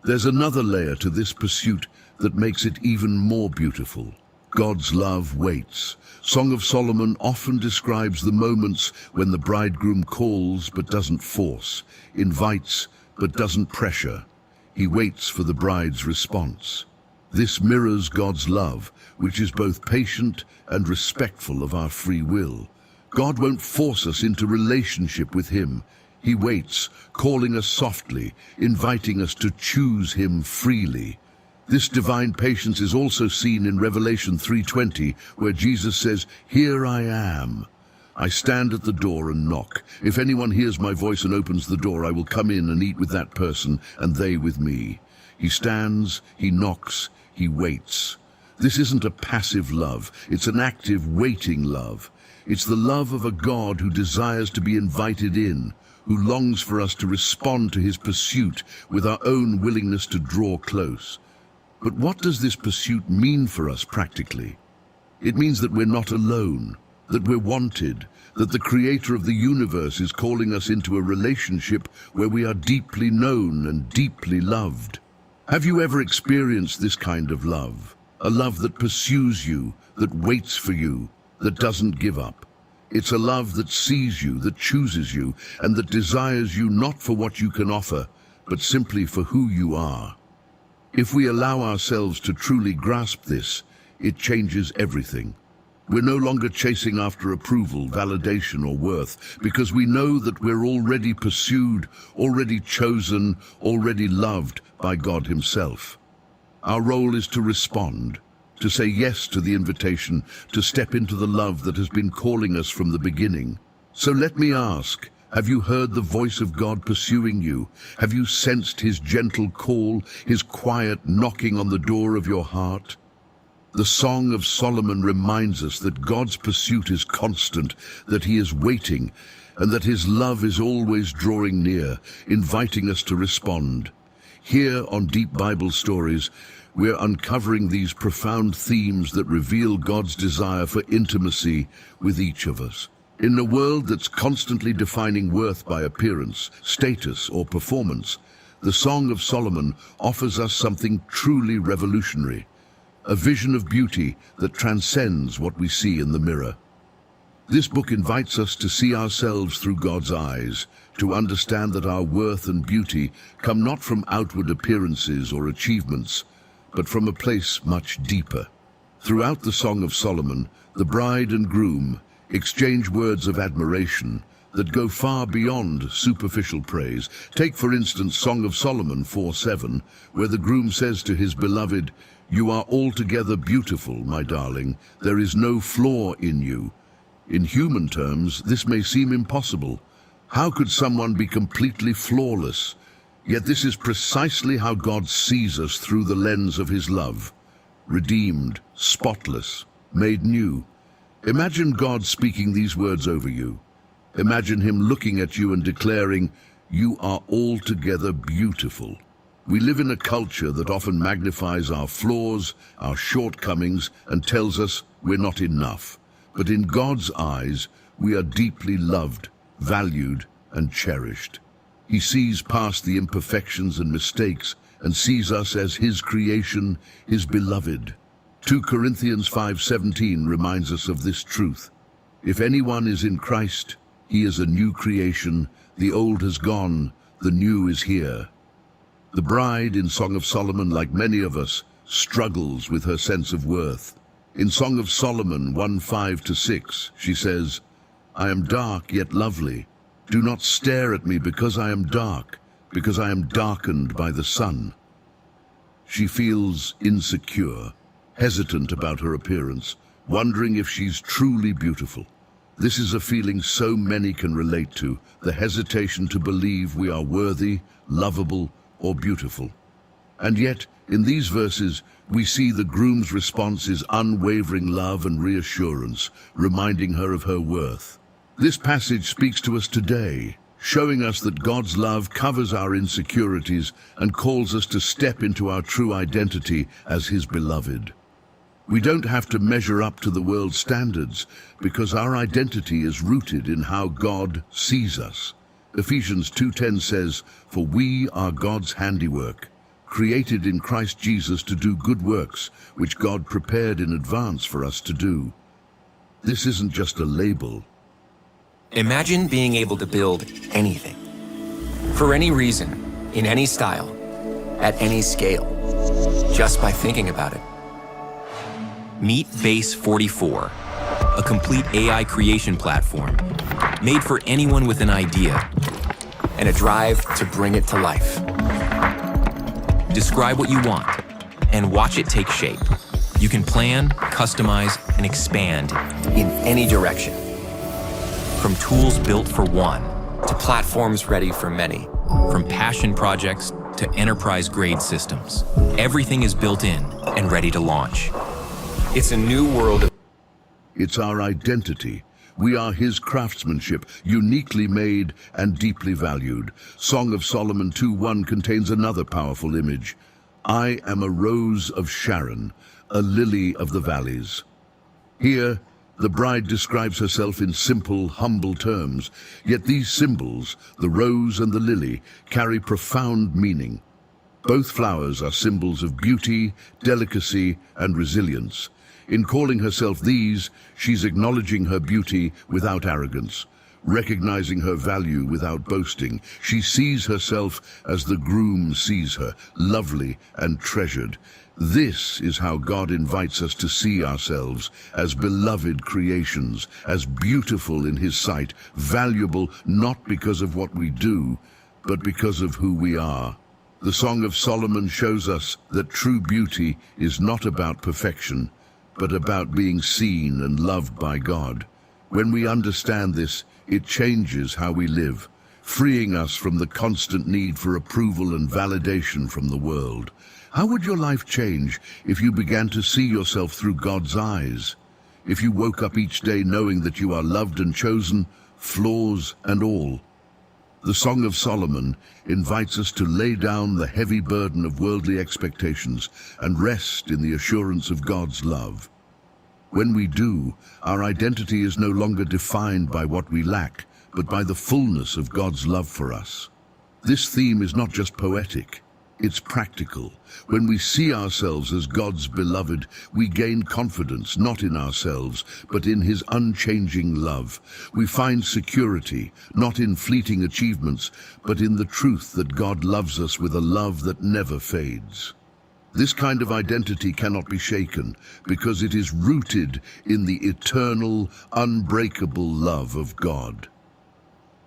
There's another layer to this pursuit that makes it even more beautiful. God's love waits. Song of Solomon often describes the moments when the bridegroom calls but doesn't force, invites but doesn't pressure. He waits for the bride's response. This mirrors God's love, which is both patient and respectful of our free will. God won't force us into relationship with Him. He waits, calling us softly, inviting us to choose Him freely. This divine patience is also seen in Revelation 3:20, where Jesus says, "Here I am. I stand at the door and knock. If anyone hears my voice and opens the door, I will come in and eat with that person, and they with me." He stands, He knocks, He waits. This isn't a passive love, it's an active, waiting love. It's the love of a God who desires to be invited in, who longs for us to respond to His pursuit with our own willingness to draw close. But what does this pursuit mean for us practically? It means that we're not alone, that we're wanted, that the Creator of the universe is calling us into a relationship where we are deeply known and deeply loved. Have you ever experienced this kind of love? A love that pursues you, that waits for you, that doesn't give up. It's a love that sees you, that chooses you, and that desires you not for what you can offer, but simply for who you are. If we allow ourselves to truly grasp this, it changes everything. We're no longer chasing after approval, validation, or worth, because we know that we're already pursued, already chosen, already loved by God Himself. Our role is to respond, to say yes to the invitation, to step into the love that has been calling us from the beginning. So let me ask, have you heard the voice of God pursuing you? Have you sensed His gentle call, His quiet knocking on the door of your heart? The Song of Solomon reminds us that God's pursuit is constant, that He is waiting, and that His love is always drawing near, inviting us to respond. Here on Deep Bible Stories, we're uncovering these profound themes that reveal God's desire for intimacy with each of us. In a world that's constantly defining worth by appearance, status, or performance, the Song of Solomon offers us something truly revolutionary, a vision of beauty that transcends what we see in the mirror. This book invites us to see ourselves through God's eyes, to understand that our worth and beauty come not from outward appearances or achievements, but from a place much deeper. Throughout the Song of Solomon, the bride and groom exchange words of admiration that go far beyond superficial praise. Take, for instance, Song of Solomon 4:7, where the groom says to his beloved, "You are altogether beautiful, my darling. There is no flaw in you." In human terms, this may seem impossible. How could someone be completely flawless? Yet this is precisely how God sees us through the lens of His love. Redeemed, spotless, made new. Imagine God speaking these words over you. Imagine Him looking at you and declaring, "You are altogether beautiful." We live in a culture that often magnifies our flaws, our shortcomings, and tells us we're not enough. But in God's eyes, we are deeply loved, valued, and cherished. He sees past the imperfections and mistakes and sees us as His creation, His beloved. 2 Corinthians 5:17 reminds us of this truth. If anyone is in Christ, he is a new creation. The old has gone, the new is here. The bride in Song of Solomon, like many of us, struggles with her sense of worth. In Song of Solomon 1:5-6, she says, "I am dark yet lovely. Do not stare at me because I am dark, because I am darkened by the sun." She feels insecure, hesitant about her appearance, wondering if she's truly beautiful. This is a feeling so many can relate to, the hesitation to believe we are worthy, lovable, or beautiful. And yet, in these verses, we see the groom's response is unwavering love and reassurance, reminding her of her worth. This passage speaks to us today, showing us that God's love covers our insecurities and calls us to step into our true identity as His beloved. We don't have to measure up to the world's standards because our identity is rooted in how God sees us. Ephesians 2:10 says, "For we are God's handiwork, created in Christ Jesus to do good works, which God prepared in advance for us to do." This isn't just a label. Imagine being able to build anything, for any reason, in any style, at any scale, just by thinking about it. Meet Base 44, a complete AI creation platform made for anyone with an idea and a drive to bring it to life. Describe what you want and watch it take shape. You can plan, customize, and expand in any direction. From tools built for one to platforms ready for many, from passion projects to enterprise-grade systems, everything is built in and ready to launch. It's a new world. It's our identity. We are His craftsmanship, uniquely made and deeply valued. Song of Solomon 2:1 contains another powerful image. I am a rose of Sharon, a lily of the valleys. Here, the bride describes herself in simple, humble terms, yet these symbols, the rose and the lily, carry profound meaning. Both flowers are symbols of beauty, delicacy, and resilience. In calling herself these, she's acknowledging her beauty without arrogance, recognizing her value without boasting. She sees herself as the groom sees her, lovely and treasured. This is how God invites us to see ourselves as beloved creations, as beautiful in His sight, valuable not because of what we do, but because of who we are. The Song of Solomon shows us that true beauty is not about perfection, but about being seen and loved by God. When we understand this, it changes how we live, freeing us from the constant need for approval and validation from the world. How would your life change if you began to see yourself through God's eyes? If you woke up each day knowing that you are loved and chosen, flaws and all? The Song of Solomon invites us to lay down the heavy burden of worldly expectations and rest in the assurance of God's love. When we do, our identity is no longer defined by what we lack, but by the fullness of God's love for us. This theme is not just poetic, it's practical. When we see ourselves as God's beloved, we gain confidence not in ourselves, but in His unchanging love. We find security, not in fleeting achievements, but in the truth that God loves us with a love that never fades. This kind of identity cannot be shaken because it is rooted in the eternal, unbreakable love of God.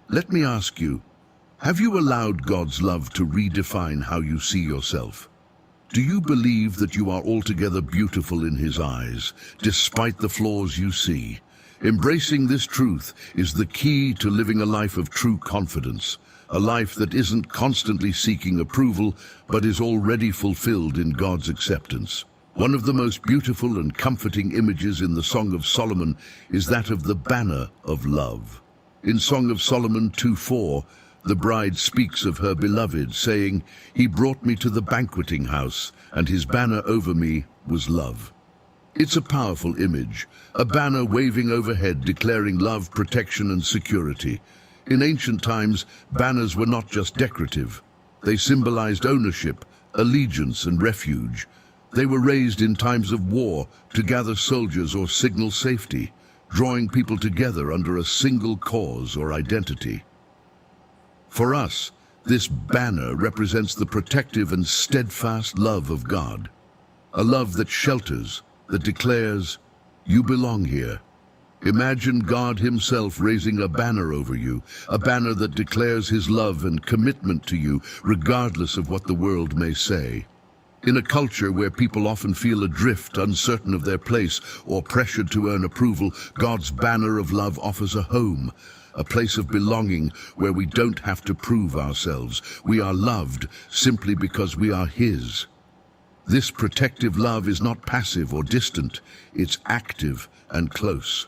Let me ask you, have you allowed God's love to redefine how you see yourself? Do you believe that you are altogether beautiful in His eyes, despite the flaws you see? Embracing this truth is the key to living a life of true confidence, a life that isn't constantly seeking approval, but is already fulfilled in God's acceptance. One of the most beautiful and comforting images in the Song of Solomon is that of the banner of love. In Song of Solomon 2:4, the bride speaks of her beloved, saying, "He brought me to the banqueting house, and His banner over me was love." It's a powerful image, a banner waving overhead declaring love, protection, and security. In ancient times, banners were not just decorative. They symbolized ownership, allegiance, and refuge. They were raised in times of war to gather soldiers or signal safety, drawing people together under a single cause or identity. For us, this banner represents the protective and steadfast love of God, a love that shelters, that declares, "You belong here." Imagine God Himself raising a banner over you, a banner that declares His love and commitment to you, regardless of what the world may say. In a culture where people often feel adrift, uncertain of their place, or pressured to earn approval, God's banner of love offers a a place of belonging where we don't have to prove ourselves. We are loved simply because we are His. This protective love is not passive or distant, it's active and close.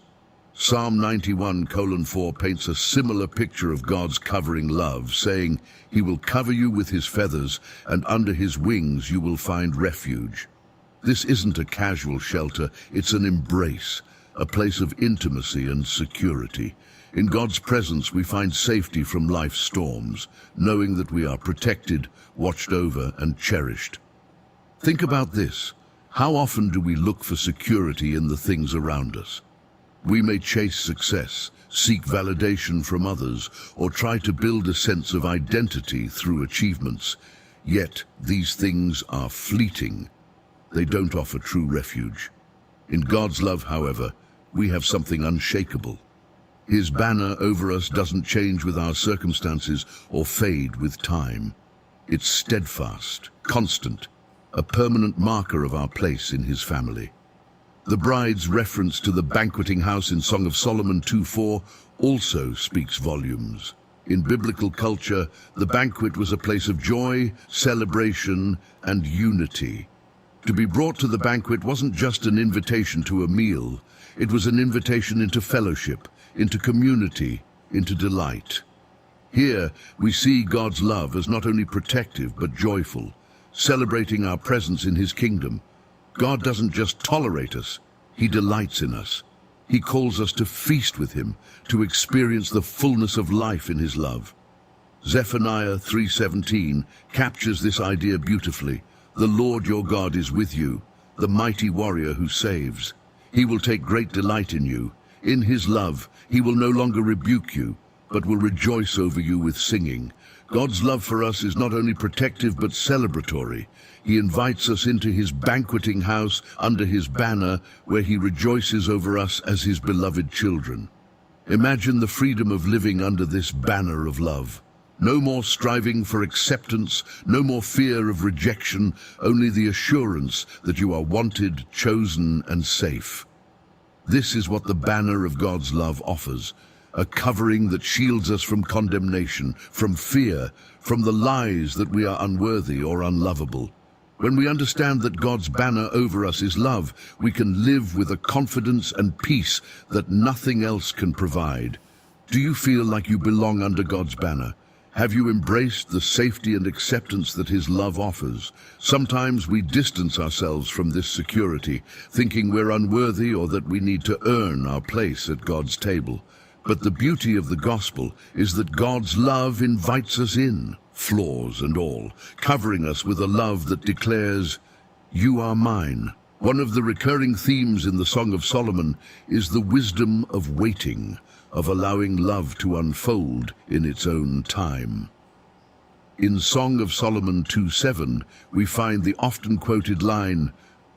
Psalm 91:4 paints a similar picture of God's covering love, saying, He will cover you with His feathers, and under His wings you will find refuge. This isn't a casual shelter, it's an embrace, a place of intimacy and security. In God's presence we find safety from life's storms, knowing that we are protected, watched over, and cherished. Think about this. How often do we look for security in the things around us? We may chase success, seek validation from others, or try to build a sense of identity through achievements. Yet these things are fleeting. They don't offer true refuge. In God's love, however, we have something unshakable. His banner over us doesn't change with our circumstances or fade with time. It's steadfast, constant, a permanent marker of our place in His family. The bride's reference to the banqueting house in Song of Solomon 2:4 also speaks volumes. In biblical culture, the banquet was a place of joy, celebration, and unity. To be brought to the banquet wasn't just an invitation to a meal, it was an invitation into fellowship, into community, into delight. Here, we see God's love as not only protective but joyful, celebrating our presence in His kingdom. God doesn't just tolerate us, He delights in us. He calls us to feast with Him, to experience the fullness of life in His love. Zephaniah 3:17 captures this idea beautifully. The Lord your God is with you, the mighty warrior who saves. He will take great delight in you. In His love, He will no longer rebuke you, but will rejoice over you with singing. God's love for us is not only protective but celebratory. He invites us into His banqueting house under His banner, where He rejoices over us as His beloved children. Imagine the freedom of living under this banner of love. No more striving for acceptance, no more fear of rejection, only the assurance that you are wanted, chosen, and safe. This is what the banner of God's love offers. A covering that shields us from condemnation, from fear, from the lies that we are unworthy or unlovable. When we understand that God's banner over us is love, we can live with a confidence and peace that nothing else can provide. Do you feel like you belong under God's banner? Have you embraced the safety and acceptance that His love offers? Sometimes we distance ourselves from this security, thinking we're unworthy or that we need to earn our place at God's table. But the beauty of the gospel is that God's love invites us in, flaws and all, covering us with a love that declares, "You are mine." One of the recurring themes in the Song of Solomon is the wisdom of waiting, of allowing love to unfold in its own time. In Song of Solomon 2:7, we find the often quoted line,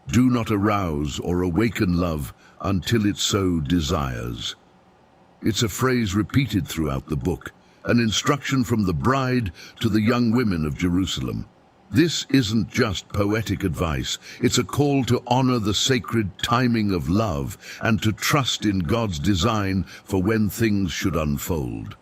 "Do not arouse or awaken love until it so desires." It's a phrase repeated throughout the book, an instruction from the bride to the young women of Jerusalem. This isn't just poetic advice, it's a call to honor the sacred timing of love and to trust in God's design for when things should unfold.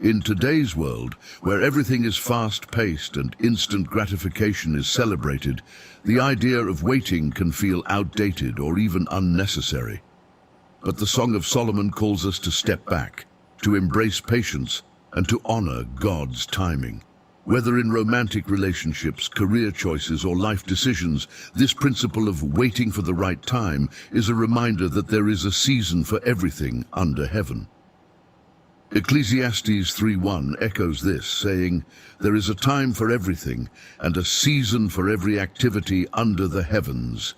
In today's world, where everything is fast-paced and instant gratification is celebrated, the idea of waiting can feel outdated or even unnecessary. But the Song of Solomon calls us to step back, to embrace patience, and to honor God's timing. Whether in romantic relationships, career choices, or life decisions, this principle of waiting for the right time is a reminder that there is a season for everything under heaven. Ecclesiastes 3:1 echoes this, saying, "There is a time for everything, and a season for every activity under the heavens."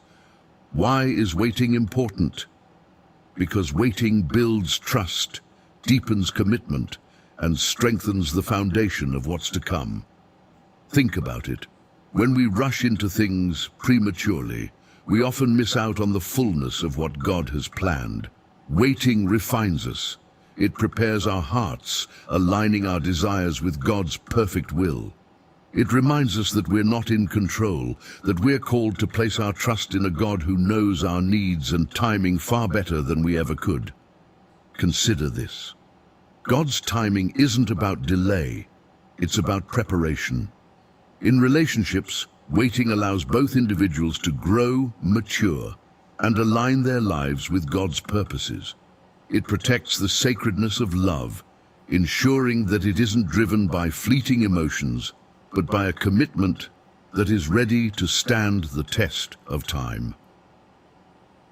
Why is waiting important? Because waiting builds trust, deepens commitment, and strengthens the foundation of what's to come. Think about it. When we rush into things prematurely, we often miss out on the fullness of what God has planned. Waiting refines us. It prepares our hearts, aligning our desires with God's perfect will. It reminds us that we're not in control, that we're called to place our trust in a God who knows our needs and timing far better than we ever could. Consider this. God's timing isn't about delay, it's about preparation. In relationships, waiting allows both individuals to grow, mature, and align their lives with God's purposes. It protects the sacredness of love, ensuring that it isn't driven by fleeting emotions, but by a commitment that is ready to stand the test of time.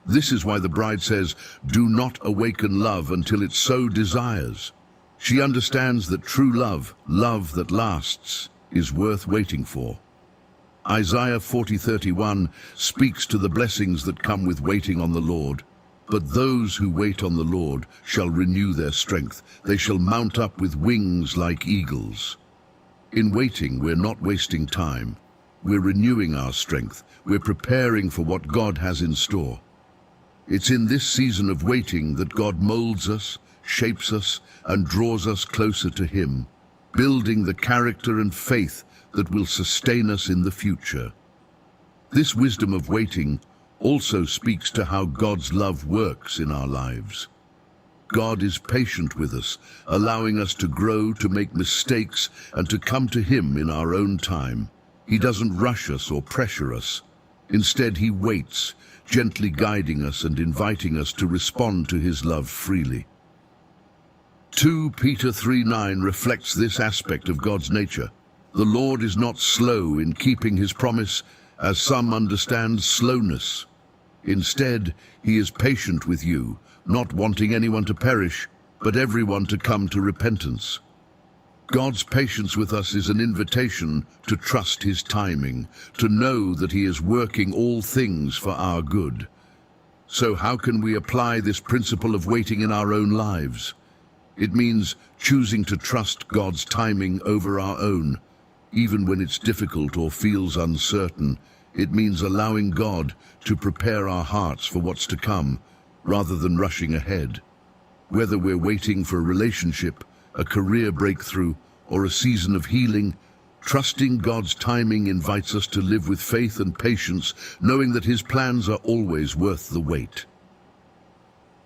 This is why the bride says, "Do not awaken love until it so desires." She understands that true love, love that lasts, is worth waiting for. Isaiah 40:31 speaks to the blessings that come with waiting on the Lord. But those who wait on the Lord shall renew their strength. They shall mount up with wings like eagles. In waiting, we're not wasting time. We're renewing our strength. We're preparing for what God has in store. It's in this season of waiting that God molds us, shapes us, and draws us closer to Him, building the character and faith that will sustain us in the future. This wisdom of waiting also speaks to how God's love works in our lives. God is patient with us, allowing us to grow, to make mistakes, and to come to Him in our own time. He doesn't rush us or pressure us. Instead, He waits, gently guiding us and inviting us to respond to His love freely. 2 Peter 3:9 reflects this aspect of God's nature. The Lord is not slow in keeping His promise, as some understand slowness. Instead, He is patient with you, not wanting anyone to perish, but everyone to come to repentance. God's patience with us is an invitation to trust His timing, to know that He is working all things for our good. So how can we apply this principle of waiting in our own lives? It means choosing to trust God's timing over our own, even when it's difficult or feels uncertain. It means allowing God to prepare our hearts for what's to come, rather than rushing ahead. Whether we're waiting for a relationship, a career breakthrough, or a season of healing, trusting God's timing invites us to live with faith and patience, knowing that His plans are always worth the wait.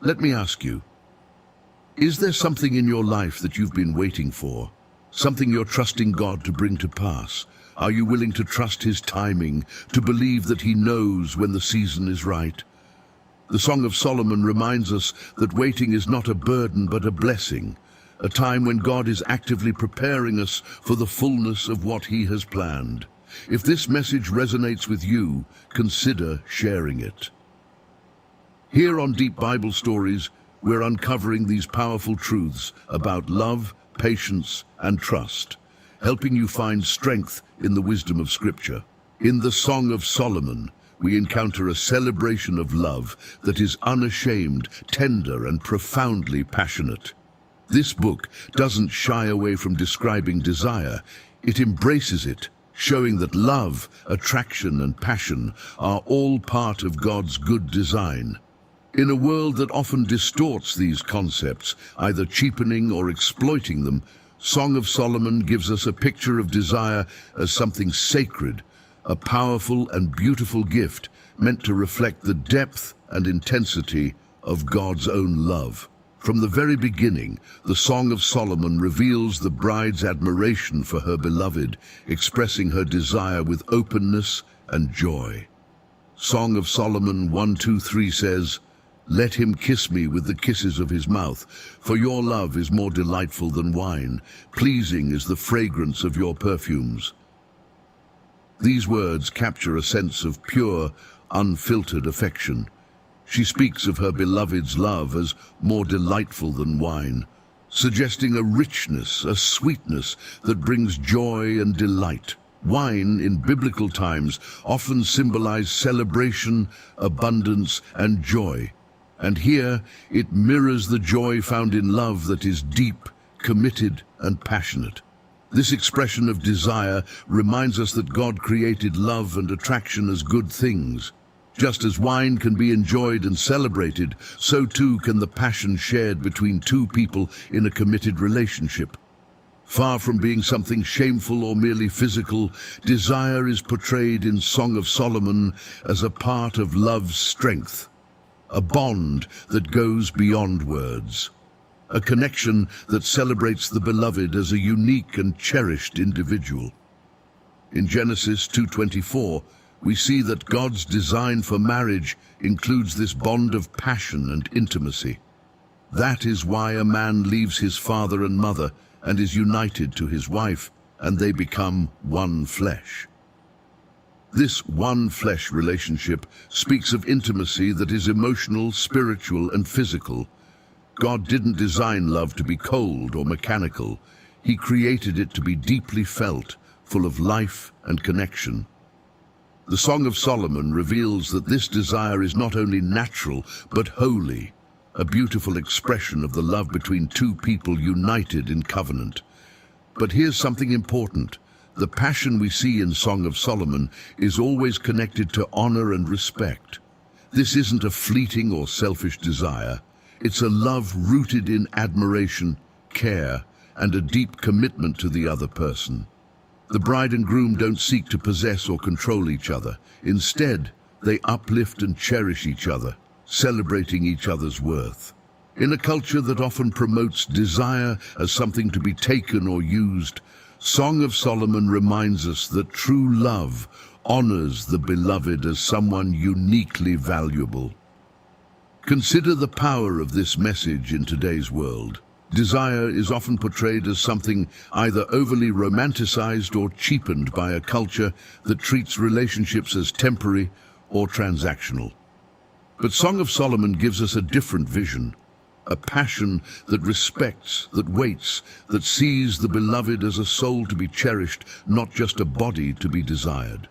Let me ask you, is there something in your life that you've been waiting for? Something you're trusting God to bring to pass? Are you willing to trust His timing, to believe that He knows when the season is right? The Song of Solomon reminds us that waiting is not a burden but a blessing, a time when God is actively preparing us for the fullness of what He has planned. If this message resonates with you, consider sharing it. Here on Deep Bible Stories, we're uncovering these powerful truths about love, patience, and trust, helping you find strength in the wisdom of Scripture. In the Song of Solomon, we encounter a celebration of love that is unashamed, tender, and profoundly passionate. This book doesn't shy away from describing desire. It embraces it, showing that love, attraction, and passion are all part of God's good design. In a world that often distorts these concepts, either cheapening or exploiting them, Song of Solomon gives us a picture of desire as something sacred, a powerful and beautiful gift meant to reflect the depth and intensity of God's own love. From the very beginning, the Song of Solomon reveals the bride's admiration for her beloved, expressing her desire with openness and joy. Song of Solomon 1:2-3 says, "Let him kiss me with the kisses of his mouth, for your love is more delightful than wine. Pleasing is the fragrance of your perfumes." These words capture a sense of pure, unfiltered affection. She speaks of her beloved's love as more delightful than wine, suggesting a richness, a sweetness that brings joy and delight. Wine, in biblical times, often symbolized celebration, abundance, and joy. And here, it mirrors the joy found in love that is deep, committed, and passionate. This expression of desire reminds us that God created love and attraction as good things. Just as wine can be enjoyed and celebrated, so too can the passion shared between two people in a committed relationship. Far from being something shameful or merely physical, desire is portrayed in Song of Solomon as a part of love's strength, a bond that goes beyond words. a connection that celebrates the beloved as a unique and cherished individual. In Genesis 2:24, we see that God's design for marriage includes this bond of passion and intimacy. That is why a man leaves his father and mother and is united to his wife, and they become one flesh. This one flesh relationship speaks of intimacy that is emotional, spiritual, and physical. God didn't design love to be cold or mechanical. He created it to be deeply felt, full of life and connection. The Song of Solomon reveals that this desire is not only natural, but holy, a beautiful expression of the love between two people united in covenant. But here's something important. The passion we see in Song of Solomon is always connected to honor and respect. This isn't a fleeting or selfish desire. It's a love rooted in admiration, care, and a deep commitment to the other person. The bride and groom don't seek to possess or control each other. Instead, they uplift and cherish each other, celebrating each other's worth. In a culture that often promotes desire as something to be taken or used, Song of Solomon reminds us that true love honors the beloved as someone uniquely valuable. Consider the power of this message in today's world. Desire is often portrayed as something either overly romanticized or cheapened by a culture that treats relationships as temporary or transactional. But Song of Solomon gives us a different vision. A passion that respects, that waits, that sees the beloved as a soul to be cherished, not just a body to be desired.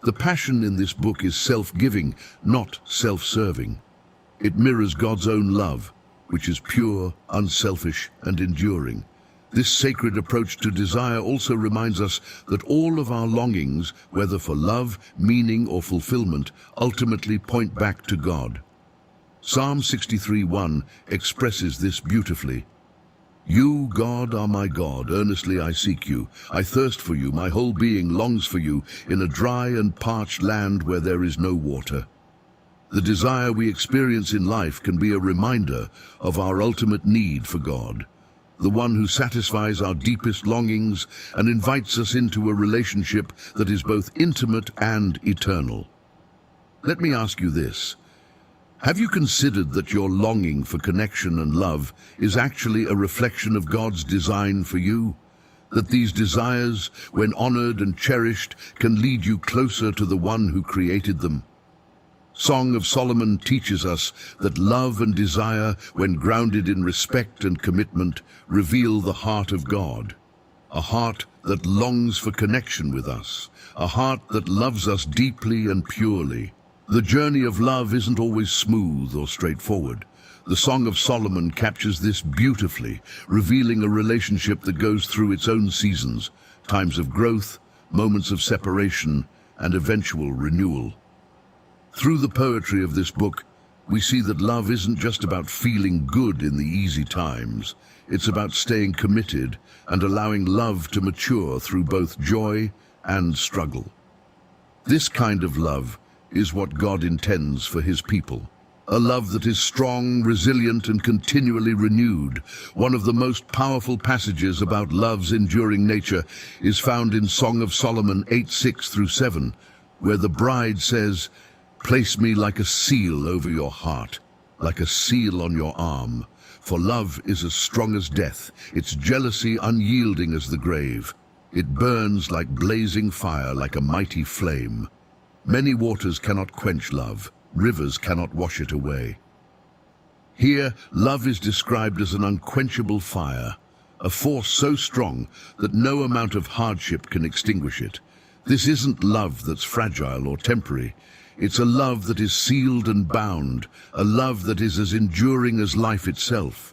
The passion in this book is self-giving, not self-serving. It mirrors God's own love, which is pure, unselfish, and enduring. This sacred approach to desire also reminds us that all of our longings, whether for love, meaning, or fulfillment, ultimately point back to God. Psalm 63:1 expresses this beautifully. You, God, are my God, earnestly I seek you. I thirst for you, my whole being longs for you, in a dry and parched land where there is no water. The desire we experience in life can be a reminder of our ultimate need for God, the one who satisfies our deepest longings and invites us into a relationship that is both intimate and eternal. Let me ask you this. Have you considered that your longing for connection and love is actually a reflection of God's design for you? That these desires, when honored and cherished, can lead you closer to the one who created them? Song of Solomon teaches us that love and desire, when grounded in respect and commitment, reveal the heart of God. A heart that longs for connection with us, a heart that loves us deeply and purely. The journey of love isn't always smooth or straightforward. The Song of Solomon captures this beautifully, revealing a relationship that goes through its own seasons, times of growth, moments of separation, and eventual renewal. Through the poetry of this book, we see that love isn't just about feeling good in the easy times. It's about staying committed and allowing love to mature through both joy and struggle. This kind of love is what God intends for his people. A love that is strong, resilient, and continually renewed. One of the most powerful passages about love's enduring nature is found in Song of Solomon 8:6-7, where the bride says, "Place me like a seal over your heart, like a seal on your arm. For love is as strong as death, its jealousy unyielding as the grave. It burns like blazing fire, like a mighty flame. Many waters cannot quench love, rivers cannot wash it away." Here, love is described as an unquenchable fire, a force so strong that no amount of hardship can extinguish it. This isn't love that's fragile or temporary. It's a love that is sealed and bound, a love that is as enduring as life itself.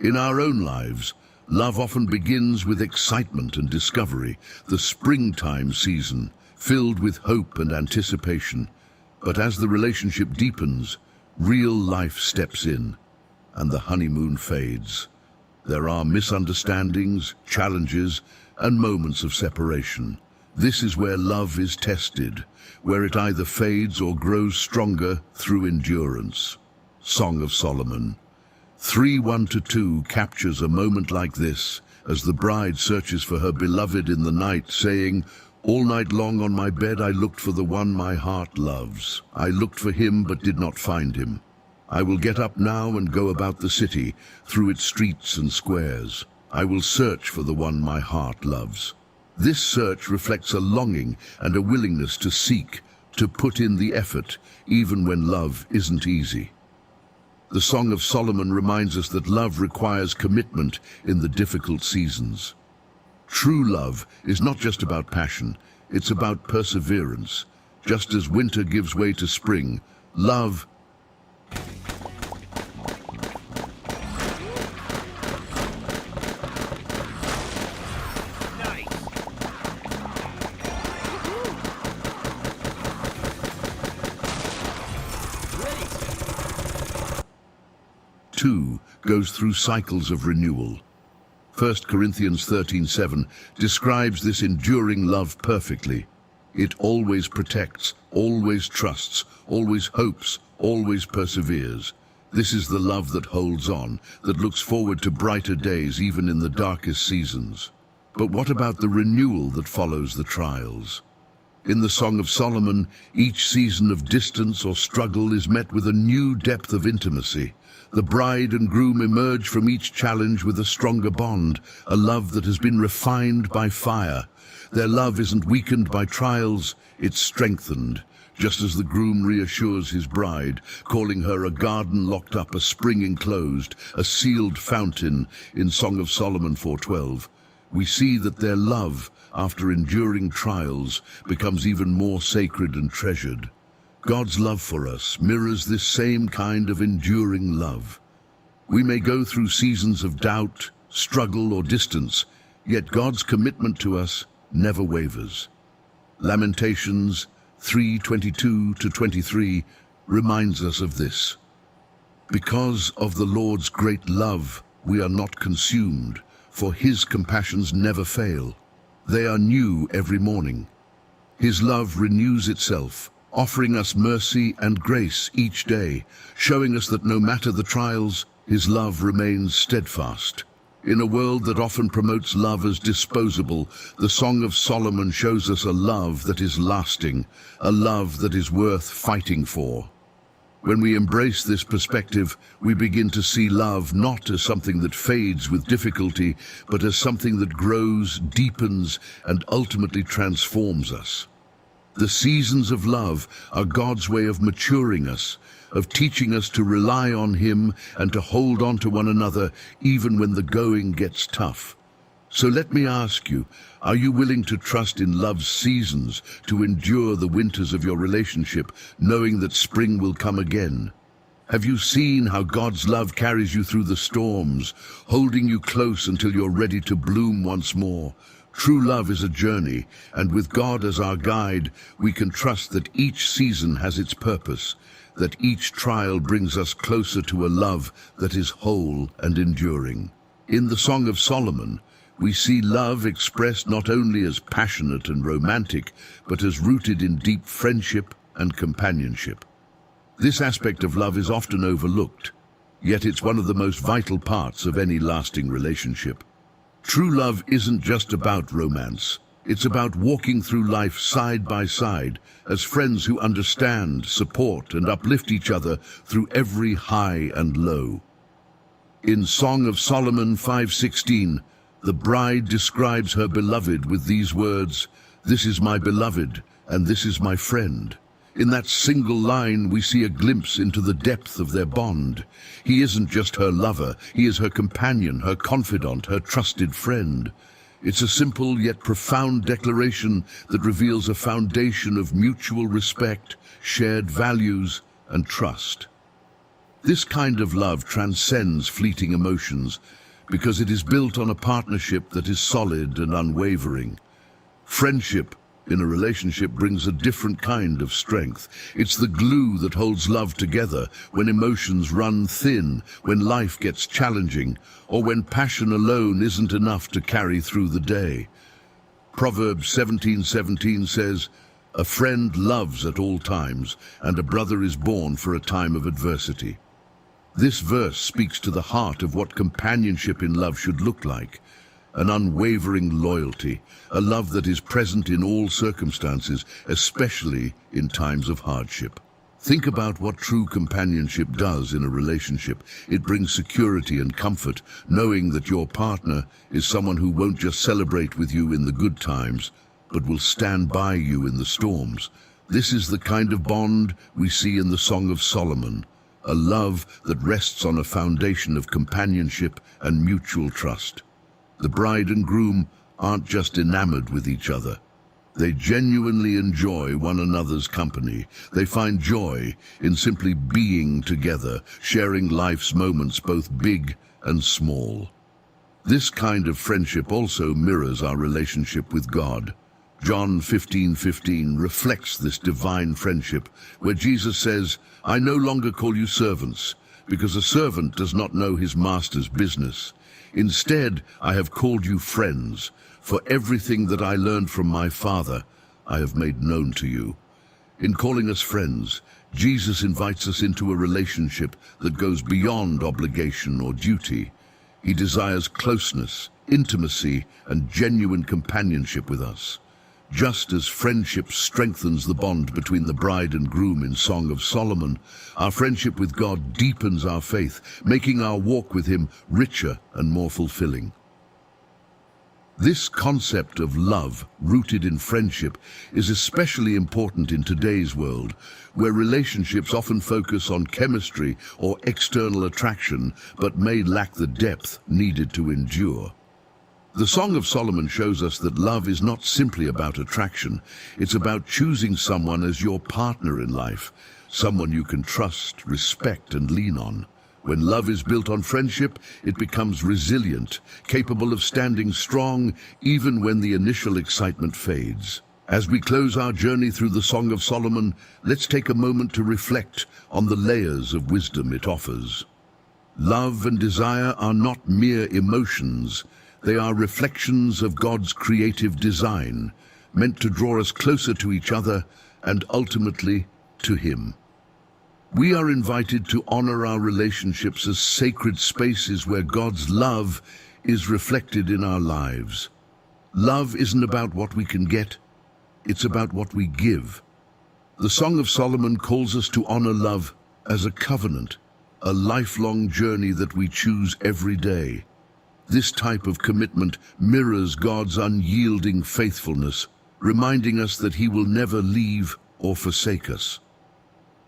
In our own lives, love often begins with excitement and discovery, the springtime season, filled with hope and anticipation. But as the relationship deepens, real life steps in, and the honeymoon fades. There are misunderstandings, challenges, and moments of separation. This is where love is tested, where it either fades or grows stronger through endurance. Song of Solomon. 3:1-2 captures a moment like this as the bride searches for her beloved in the night, saying, "All night long on my bed I looked for the one my heart loves. I looked for him but did not find him. I will get up now and go about the city, through its streets and squares. I will search for the one my heart loves." This search reflects a longing and a willingness to seek, to put in the effort, even when love isn't easy. The Song of Solomon reminds us that love requires commitment in the difficult seasons. True love is not just about passion, it's about perseverance. Just as winter gives way to spring, love too goes through cycles of renewal. 1 Corinthians 13:7 describes this enduring love perfectly. It always protects, always trusts, always hopes, always perseveres. This is the love that holds on, that looks forward to brighter days even in the darkest seasons. But what about the renewal that follows the trials? In the Song of Solomon, each season of distance or struggle is met with a new depth of intimacy. The bride and groom emerge from each challenge with a stronger bond, a love that has been refined by fire. Their love isn't weakened by trials, it's strengthened, just as the groom reassures his bride, calling her a garden locked up, a spring enclosed, a sealed fountain in Song of Solomon 4:12. We see that their love, after enduring trials, becomes even more sacred and treasured. God's love for us mirrors this same kind of enduring love. We may go through seasons of doubt, struggle, or distance, yet God's commitment to us never wavers. Lamentations 3:22-23 reminds us of this. Because of the Lord's great love, we are not consumed, for his compassions never fail. They are new every morning. His love renews itself, offering us mercy and grace each day, showing us that no matter the trials, his love remains steadfast. In a world that often promotes love as disposable, the Song of Solomon shows us a love that is lasting, a love that is worth fighting for. When we embrace this perspective, we begin to see love not as something that fades with difficulty, but as something that grows, deepens, and ultimately transforms us. The seasons of love are God's way of maturing us, of teaching us to rely on him and to hold on to one another even when the going gets tough. So let me ask you, are you willing to trust in love's seasons, to endure the winters of your relationship, knowing that spring will come again? Have you seen how God's love carries you through the storms, holding you close until you're ready to bloom once more? True love is a journey, and with God as our guide, we can trust that each season has its purpose, that each trial brings us closer to a love that is whole and enduring. In the Song of Solomon, we see love expressed not only as passionate and romantic, but as rooted in deep friendship and companionship. This aspect of love is often overlooked, yet it's one of the most vital parts of any lasting relationship. True love isn't just about romance. It's about walking through life side by side as friends who understand, support, and uplift each other through every high and low. In Song of Solomon 5:16, the bride describes her beloved with these words, "This is my beloved, and this is my friend." In that single line, we see a glimpse into the depth of their bond. He isn't just her lover, he is her companion, her confidant, her trusted friend. It's a simple yet profound declaration that reveals a foundation of mutual respect, shared values, and trust. This kind of love transcends fleeting emotions because it is built on a partnership that is solid and unwavering. Friendship in a relationship brings a different kind of strength. It's the glue that holds love together when emotions run thin, when life gets challenging, or when passion alone isn't enough to carry through the day. Proverbs 17:17 says, "A friend loves at all times, and a brother is born for a time of adversity." This verse speaks to the heart of what companionship in love should look like. An unwavering loyalty, a love that is present in all circumstances, especially in times of hardship. Think about what true companionship does in a relationship. It brings security and comfort, knowing that your partner is someone who won't just celebrate with you in the good times, but will stand by you in the storms. This is the kind of bond we see in the Song of Solomon, a love that rests on a foundation of companionship and mutual trust. The bride and groom aren't just enamored with each other. They genuinely enjoy one another's company. They find joy in simply being together, sharing life's moments, both big and small. This kind of friendship also mirrors our relationship with God. John 15:15 reflects this divine friendship, where Jesus says, "I no longer call you servants, because a servant does not know his master's business. Instead, I have called you friends. For everything that I learned from my Father, I have made known to you." In calling us friends, Jesus invites us into a relationship that goes beyond obligation or duty. He desires closeness, intimacy, and genuine companionship with us. Just as friendship strengthens the bond between the bride and groom in Song of Solomon, our friendship with God deepens our faith, making our walk with Him richer and more fulfilling. This concept of love, rooted in friendship, is especially important in today's world, where relationships often focus on chemistry or external attraction, but may lack the depth needed to endure. The Song of Solomon shows us that love is not simply about attraction. It's about choosing someone as your partner in life, someone you can trust, respect, and lean on. When love is built on friendship, it becomes resilient, capable of standing strong even when the initial excitement fades. As we close our journey through the Song of Solomon, let's take a moment to reflect on the layers of wisdom it offers. Love and desire are not mere emotions. They are reflections of God's creative design, meant to draw us closer to each other and ultimately to Him. We are invited to honor our relationships as sacred spaces where God's love is reflected in our lives. Love isn't about what we can get, it's about what we give. The Song of Solomon calls us to honor love as a covenant, a lifelong journey that we choose every day. This type of commitment mirrors God's unyielding faithfulness, reminding us that He will never leave or forsake us.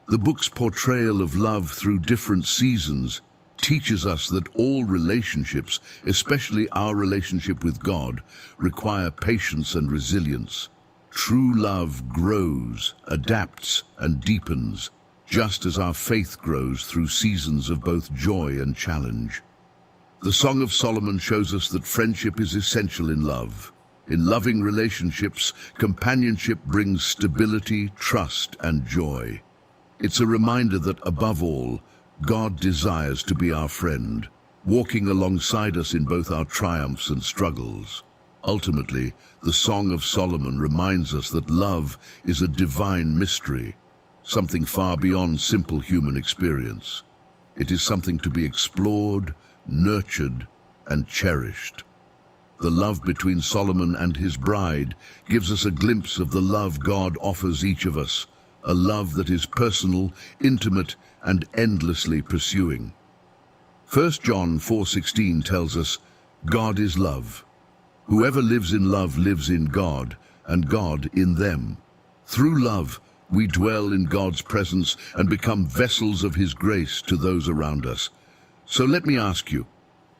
The book's portrayal of love through different seasons teaches us that all relationships, especially our relationship with God, require patience and resilience. True love grows, adapts, and deepens, just as our faith grows through seasons of both joy and challenge. The Song of Solomon shows us that friendship is essential in love. In loving relationships, companionship brings stability, trust, and joy. It's a reminder that, above all, God desires to be our friend, walking alongside us in both our triumphs and struggles. Ultimately, the Song of Solomon reminds us that love is a divine mystery, something far beyond simple human experience. It is something to be explored, nurtured, and cherished. The love between Solomon and his bride gives us a glimpse of the love God offers each of us, a love that is personal, intimate, and endlessly pursuing. 1 John 4:16 tells us, God is love. Whoever lives in love lives in God, and God in them. Through love, we dwell in God's presence and become vessels of His grace to those around us. So let me ask you,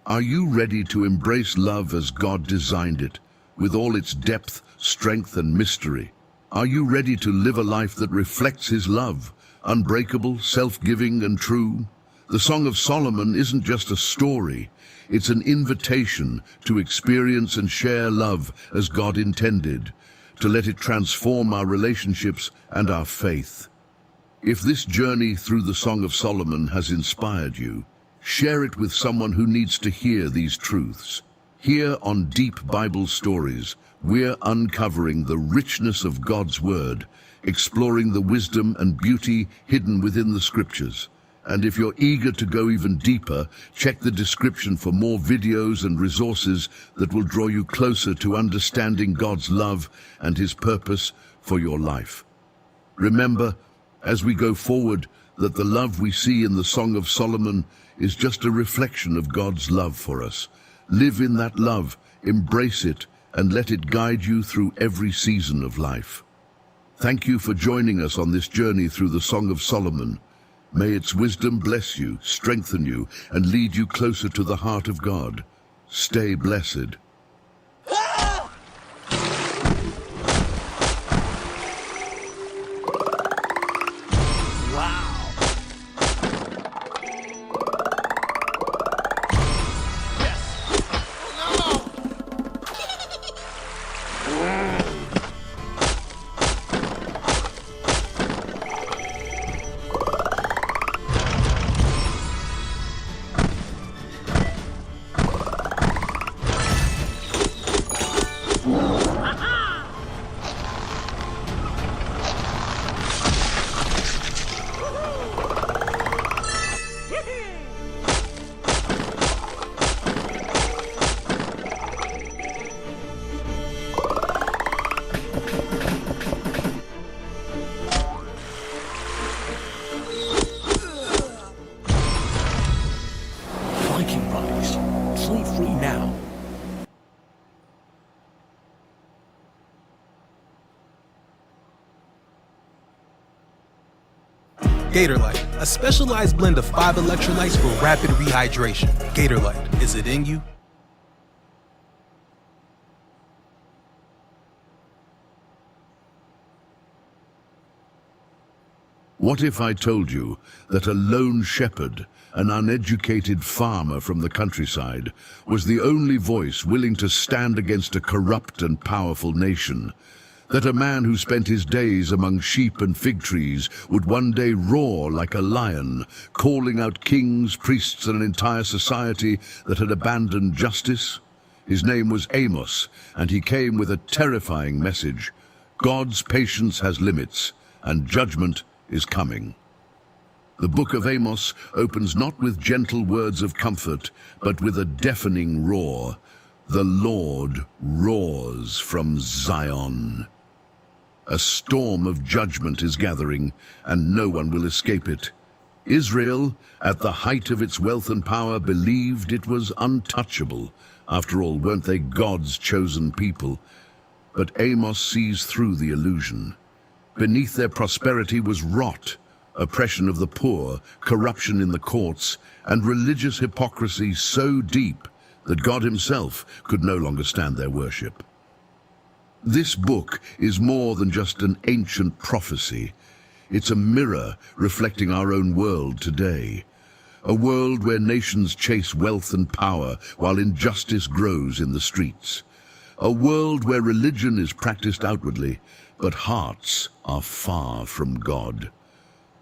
are you ready to embrace love as God designed it, with all its depth, strength, and mystery? Are you ready to live a life that reflects His love, unbreakable, self-giving, and true? The Song of Solomon isn't just a story. It's an invitation to experience and share love as God intended, to let it transform our relationships and our faith. If this journey through the Song of Solomon has inspired you, share it with someone who needs to hear these truths. Here on Deep Bible Stories, we're uncovering the richness of God's Word, exploring the wisdom and beauty hidden within the Scriptures, And if you're eager to go even deeper, check the description for more videos and resources that will draw you closer to understanding God's love and His purpose for your life. Remember, as we go forward, that the love we see in the Song of Solomon is just a reflection of God's love for us. Live in that love, embrace it, and let it guide you through every season of life. Thank you for joining us on this journey through the Song of Solomon. May its wisdom bless you, strengthen you, and lead you closer to the heart of God. Stay blessed. Gatorlight, a specialized blend of 5 electrolytes for rapid rehydration. Gatorlight, is it in you? What if I told you that a lone shepherd, an uneducated farmer from the countryside, was the only voice willing to stand against a corrupt and powerful nation? That a man who spent his days among sheep and fig trees would one day roar like a lion, calling out kings, priests, and an entire society that had abandoned justice? His name was Amos, and he came with a terrifying message. God's patience has limits, and judgment is coming. The book of Amos opens not with gentle words of comfort, but with a deafening roar. The Lord roars from Zion. A storm of judgment is gathering, and no one will escape it. Israel, at the height of its wealth and power, believed it was untouchable. After all, weren't they God's chosen people? But Amos sees through the illusion. Beneath their prosperity was rot, oppression of the poor, corruption in the courts, and religious hypocrisy so deep that God Himself could no longer stand their worship. This book is more than just an ancient prophecy. It's a mirror reflecting our own world today. A world where nations chase wealth and power while injustice grows in the streets. A world where religion is practiced outwardly, but hearts are far from God.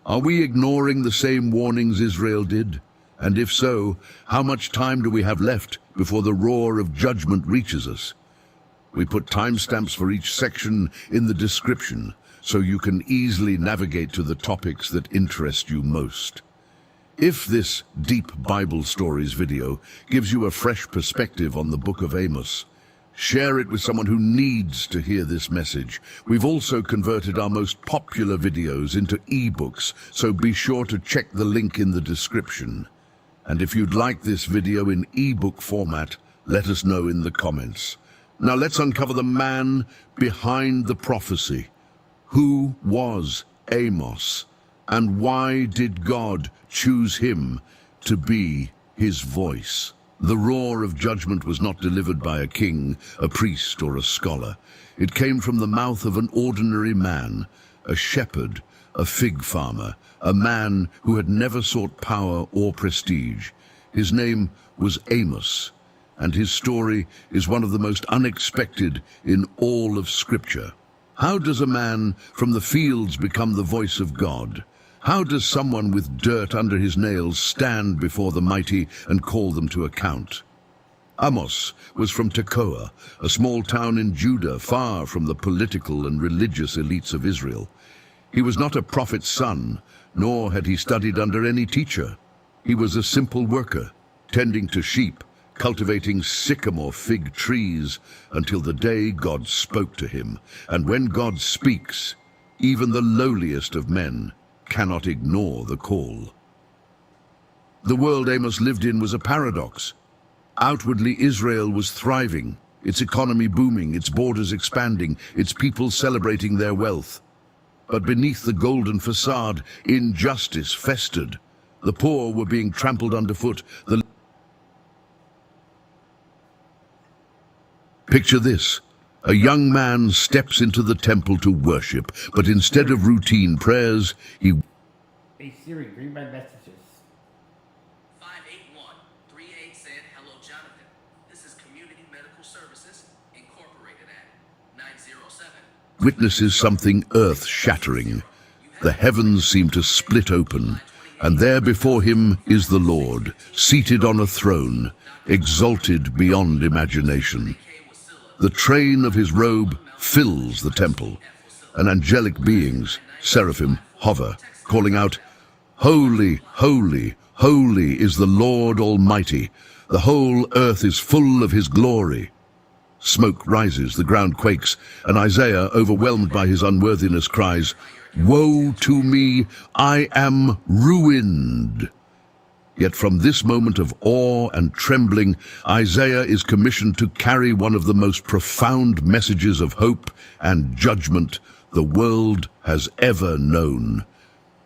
Are we ignoring the same warnings Israel did? And if so, how much time do we have left before the roar of judgment reaches us? We put timestamps for each section in the description so you can easily navigate to the topics that interest you most. If this Deep Bible Stories video gives you a fresh perspective on the book of Amos, share it with someone who needs to hear this message. We've also converted our most popular videos into ebooks, so be sure to check the link in the description. And if you'd like this video in ebook format, let us know in the comments. Now let's uncover the man behind the prophecy. Who was Amos, and why did God choose him to be His voice? The roar of judgment was not delivered by a king, a priest, or a scholar. It came from the mouth of an ordinary man, a shepherd, a fig farmer, a man who had never sought power or prestige. His name was Amos, and his story is one of the most unexpected in all of Scripture. How does a man from the fields become the voice of God? How does someone with dirt under his nails stand before the mighty and call them to account? Amos was from Tekoa, a small town in Judah, far from the political and religious elites of Israel. He was not a prophet's son, nor had he studied under any teacher. He was a simple worker, tending to sheep, cultivating sycamore fig trees, until the day God spoke to him. And when God speaks, even the lowliest of men cannot ignore the call. The world Amos lived in was a paradox. Outwardly, Israel was thriving, its economy booming, its borders expanding, its people celebrating their wealth. But beneath the golden facade, injustice festered. The poor were being trampled underfoot. Picture this. A young man steps into the temple to worship, but instead of routine prayers, he... Hey Siri, bring my messages. 581-38 said, "Hello, Jonathan. This is Community Medical Services, Incorporated at 907. Witnesses something earth-shattering. The heavens seem to split open, and there before him is the Lord, seated on a throne, exalted beyond imagination. The train of his robe fills the temple, and angelic beings, seraphim, hover, calling out, "Holy, holy, holy is the Lord Almighty. The whole earth is full of his glory." Smoke rises, the ground quakes, and Isaiah, overwhelmed by his unworthiness, cries, "Woe to me, I am ruined." Yet from this moment of awe and trembling, Isaiah is commissioned to carry one of the most profound messages of hope and judgment the world has ever known.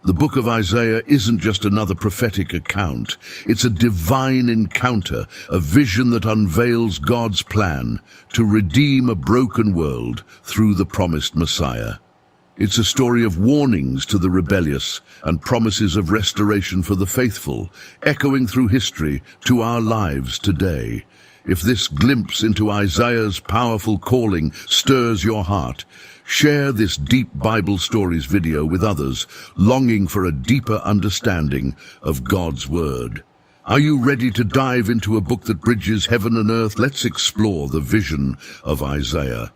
The book of Isaiah isn't just another prophetic account. It's a divine encounter, a vision that unveils God's plan to redeem a broken world through the promised Messiah. It's a story of warnings to the rebellious and promises of restoration for the faithful, echoing through history to our lives today. If this glimpse into Isaiah's powerful calling stirs your heart, share this deep Bible Stories video with others, longing for a deeper understanding of God's Word. Are you ready to dive into a book that bridges heaven and earth? Let's explore the vision of Isaiah.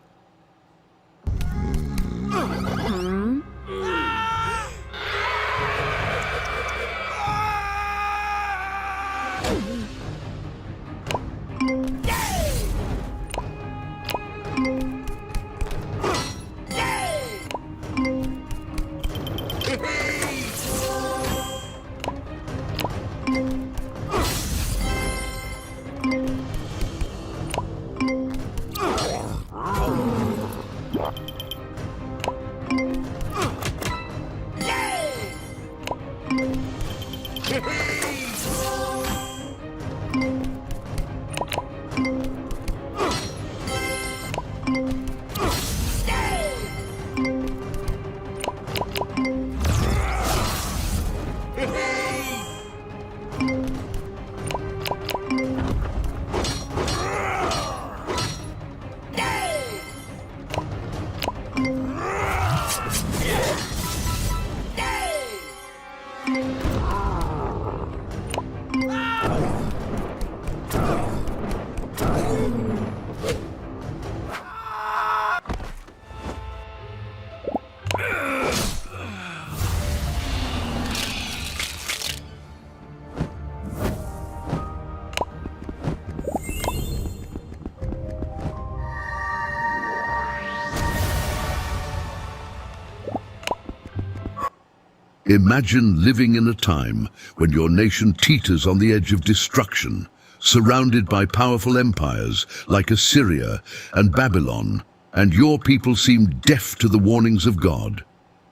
Imagine living in a time when your nation teeters on the edge of destruction, surrounded by powerful empires like Assyria and Babylon, and your people seem deaf to the warnings of God.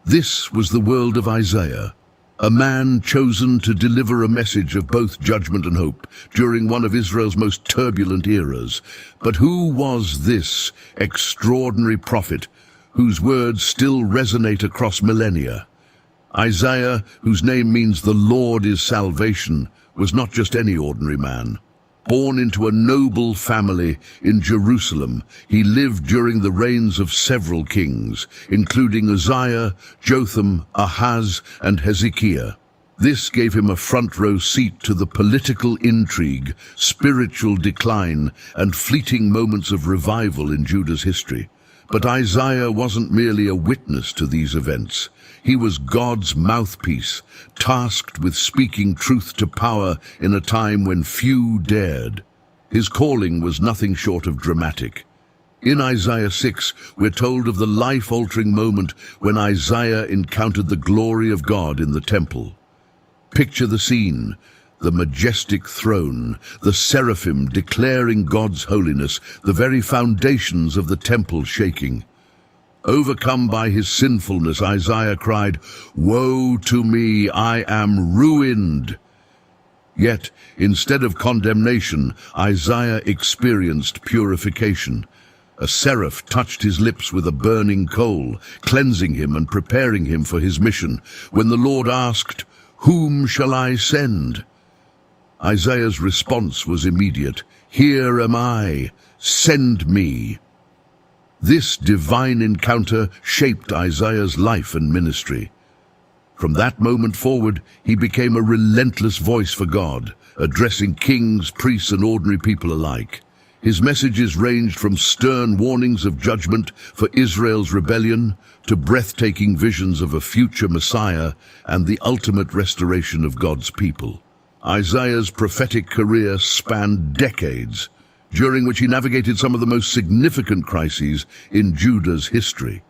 This was the world of Isaiah, a man chosen to deliver a message of both judgment and hope during one of Israel's most turbulent eras. But who was this extraordinary prophet whose words still resonate across millennia? Isaiah, whose name means the Lord is salvation, was not just any ordinary man. Born into a noble family in Jerusalem, he lived during the reigns of several kings, including Uzziah, Jotham, Ahaz, and Hezekiah. This gave him a front-row seat to the political intrigue, spiritual decline, and fleeting moments of revival in Judah's history. But Isaiah wasn't merely a witness to these events. He was God's mouthpiece, tasked with speaking truth to power in a time when few dared. His calling was nothing short of dramatic. In Isaiah 6, we're told of the life-altering moment when Isaiah encountered the glory of God in the temple. Picture the scene, the majestic throne, the seraphim declaring God's holiness, the very foundations of the temple shaking. Overcome by his sinfulness, Isaiah cried, "Woe to me, I am ruined." Yet, instead of condemnation, Isaiah experienced purification. A seraph touched his lips with a burning coal, cleansing him and preparing him for his mission. When the Lord asked, "Whom shall I send?" Isaiah's response was immediate. "Here am I, send me." This divine encounter shaped Isaiah's life and ministry. From that moment forward, he became a relentless voice for God, addressing kings, priests, and ordinary people alike. His messages ranged from stern warnings of judgment for Israel's rebellion to breathtaking visions of a future Messiah and the ultimate restoration of God's people. Isaiah's prophetic career spanned decades, during which he navigated some of the most significant crises in Judah's history.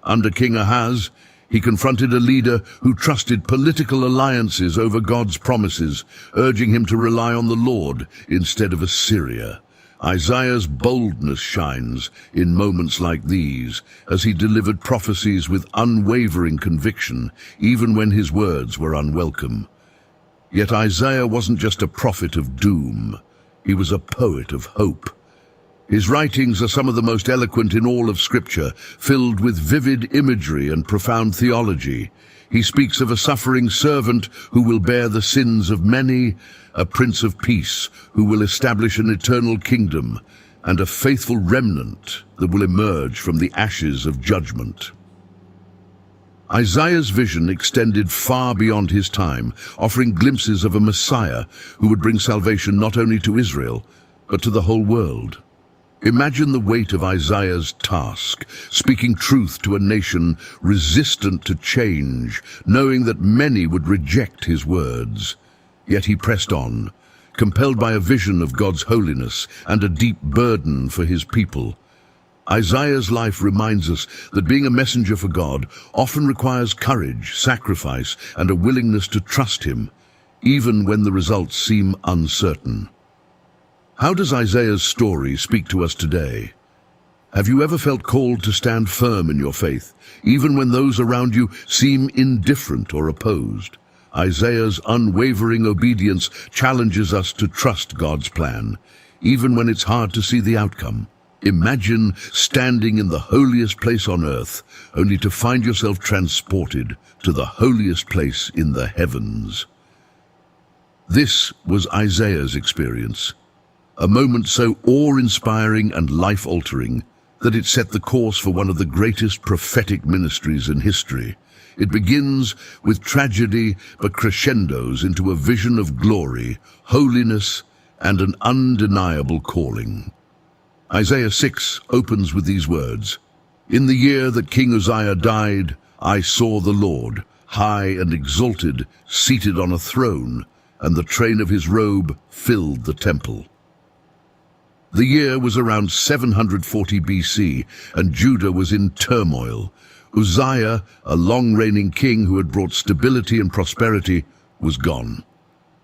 Under King Ahaz, he confronted a leader who trusted political alliances over God's promises, urging him to rely on the Lord instead of Assyria. Isaiah's boldness shines in moments like these, as he delivered prophecies with unwavering conviction, even when his words were unwelcome. Yet Isaiah wasn't just a prophet of doom. He was a poet of hope. His writings are some of the most eloquent in all of Scripture, filled with vivid imagery and profound theology. He speaks of a suffering servant who will bear the sins of many, a Prince of Peace who will establish an eternal kingdom, and a faithful remnant that will emerge from the ashes of judgment. Isaiah's vision extended far beyond his time, offering glimpses of a Messiah who would bring salvation not only to Israel, but to the whole world. Imagine the weight of Isaiah's task, speaking truth to a nation resistant to change, knowing that many would reject his words. Yet he pressed on, compelled by a vision of God's holiness and a deep burden for his people. Isaiah's life reminds us that being a messenger for God often requires courage, sacrifice, and a willingness to trust him, even when the results seem uncertain. How does Isaiah's story speak to us today? Have you ever felt called to stand firm in your faith, even when those around you seem indifferent or opposed? Isaiah's unwavering obedience challenges us to trust God's plan, even when it's hard to see the outcome. Imagine standing in the holiest place on earth, only to find yourself transported to the holiest place in the heavens. This was Isaiah's experience, a moment so awe-inspiring and life-altering that it set the course for one of the greatest prophetic ministries in history. It begins with tragedy but crescendos into a vision of glory, holiness, and an undeniable calling. Isaiah 6 opens with these words, "In the year that King Uzziah died, I saw the Lord, high and exalted, seated on a throne, and the train of his robe filled the temple." The year was around 740 BC, and Judah was in turmoil. Uzziah, a long-reigning king who had brought stability and prosperity, was gone.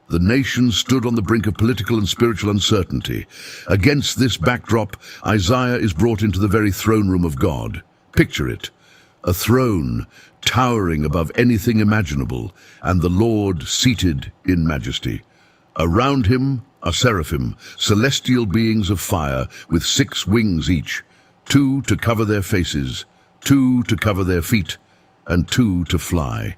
The nation stood on the brink of political and spiritual uncertainty. Against this backdrop, Isaiah is brought into the very throne room of God. Picture it, a throne towering above anything imaginable, and the Lord seated in majesty. Around him are seraphim, celestial beings of fire with 6 wings each, 2 to cover their faces, 2 to cover their feet, and 2 to fly.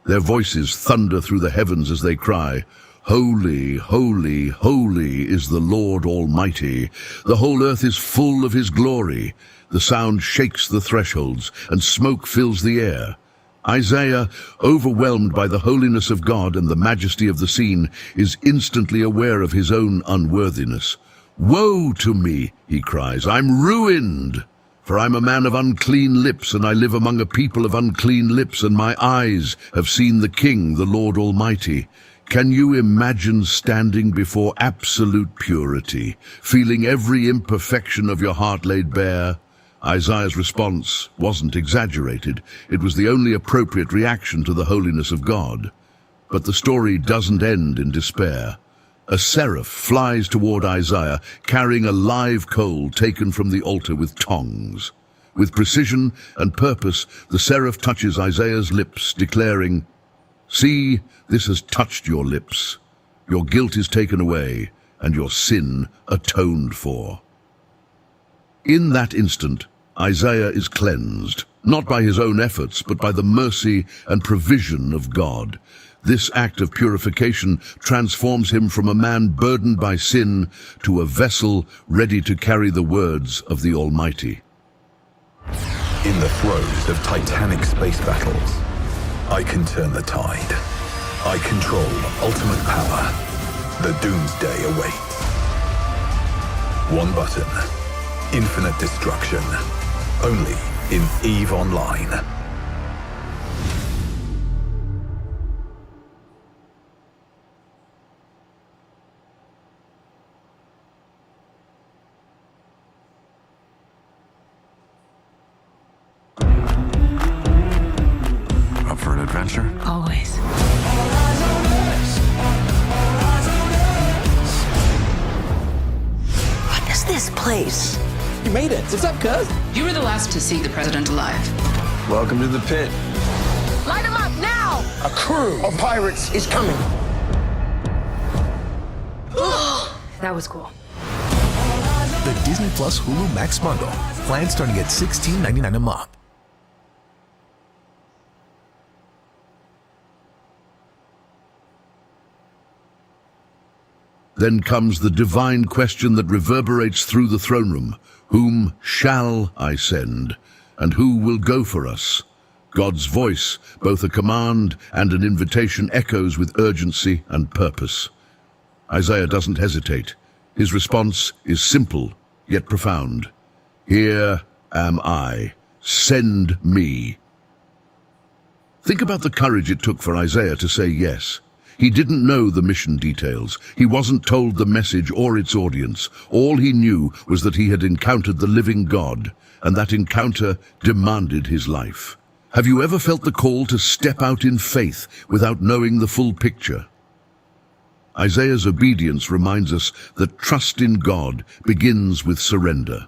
Their voices thunder through the heavens as they cry, "Holy, holy, holy is the Lord Almighty. The whole earth is full of his glory." The sound shakes the thresholds, and smoke fills the air. Isaiah, overwhelmed by the holiness of God and the majesty of the scene, is instantly aware of his own unworthiness. "Woe to me," he cries, "I'm ruined." For I'm a man of unclean lips, and I live among a people of unclean lips, and my eyes have seen the King, the Lord Almighty. Can you imagine standing before absolute purity, feeling every imperfection of your heart laid bare? Isaiah's response wasn't exaggerated. It was the only appropriate reaction to the holiness of God. But the story doesn't end in despair. A seraph flies toward Isaiah, carrying a live coal taken from the altar with tongs. With precision and purpose, the seraph touches Isaiah's lips, declaring, "See, this has touched your lips. Your guilt is taken away, and your sin atoned for." In that instant, Isaiah is cleansed, not by his own efforts, but by the mercy and provision of God. This act of purification transforms him from a man burdened by sin to a vessel ready to carry the words of the Almighty. In the throes of titanic space battles, I can turn the tide. I control ultimate power. The doomsday awaits. One button. Infinite destruction. Only in EVE Online. Up for an adventure? Always. What is this place? You made it. What's up, cuz? You were the last to see the president alive. Welcome to the pit. Light him up now! A crew of pirates is coming. That was cool. The Disney Plus Hulu Max bundle. Plan starting at $16.99 a month. Then comes the divine question that reverberates through the throne room. Whom shall I send? And who will go for us? God's voice, both a command and an invitation, echoes with urgency and purpose. Isaiah doesn't hesitate. His response is simple, yet profound. Here am I. Send me. Think about the courage it took for Isaiah to say yes. He didn't know the mission details. He wasn't told the message or its audience. All he knew was that he had encountered the living God, and that encounter demanded his life. Have you ever felt the call to step out in faith without knowing the full picture? Isaiah's obedience reminds us that trust in God begins with surrender.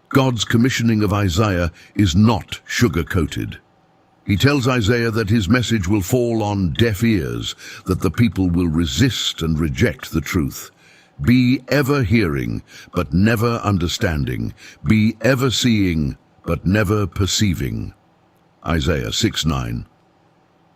God's commissioning of Isaiah is not sugar-coated. He tells Isaiah that his message will fall on deaf ears, that the people will resist and reject the truth. Be ever hearing, but never understanding. Be ever seeing, but never perceiving. Isaiah 6:9.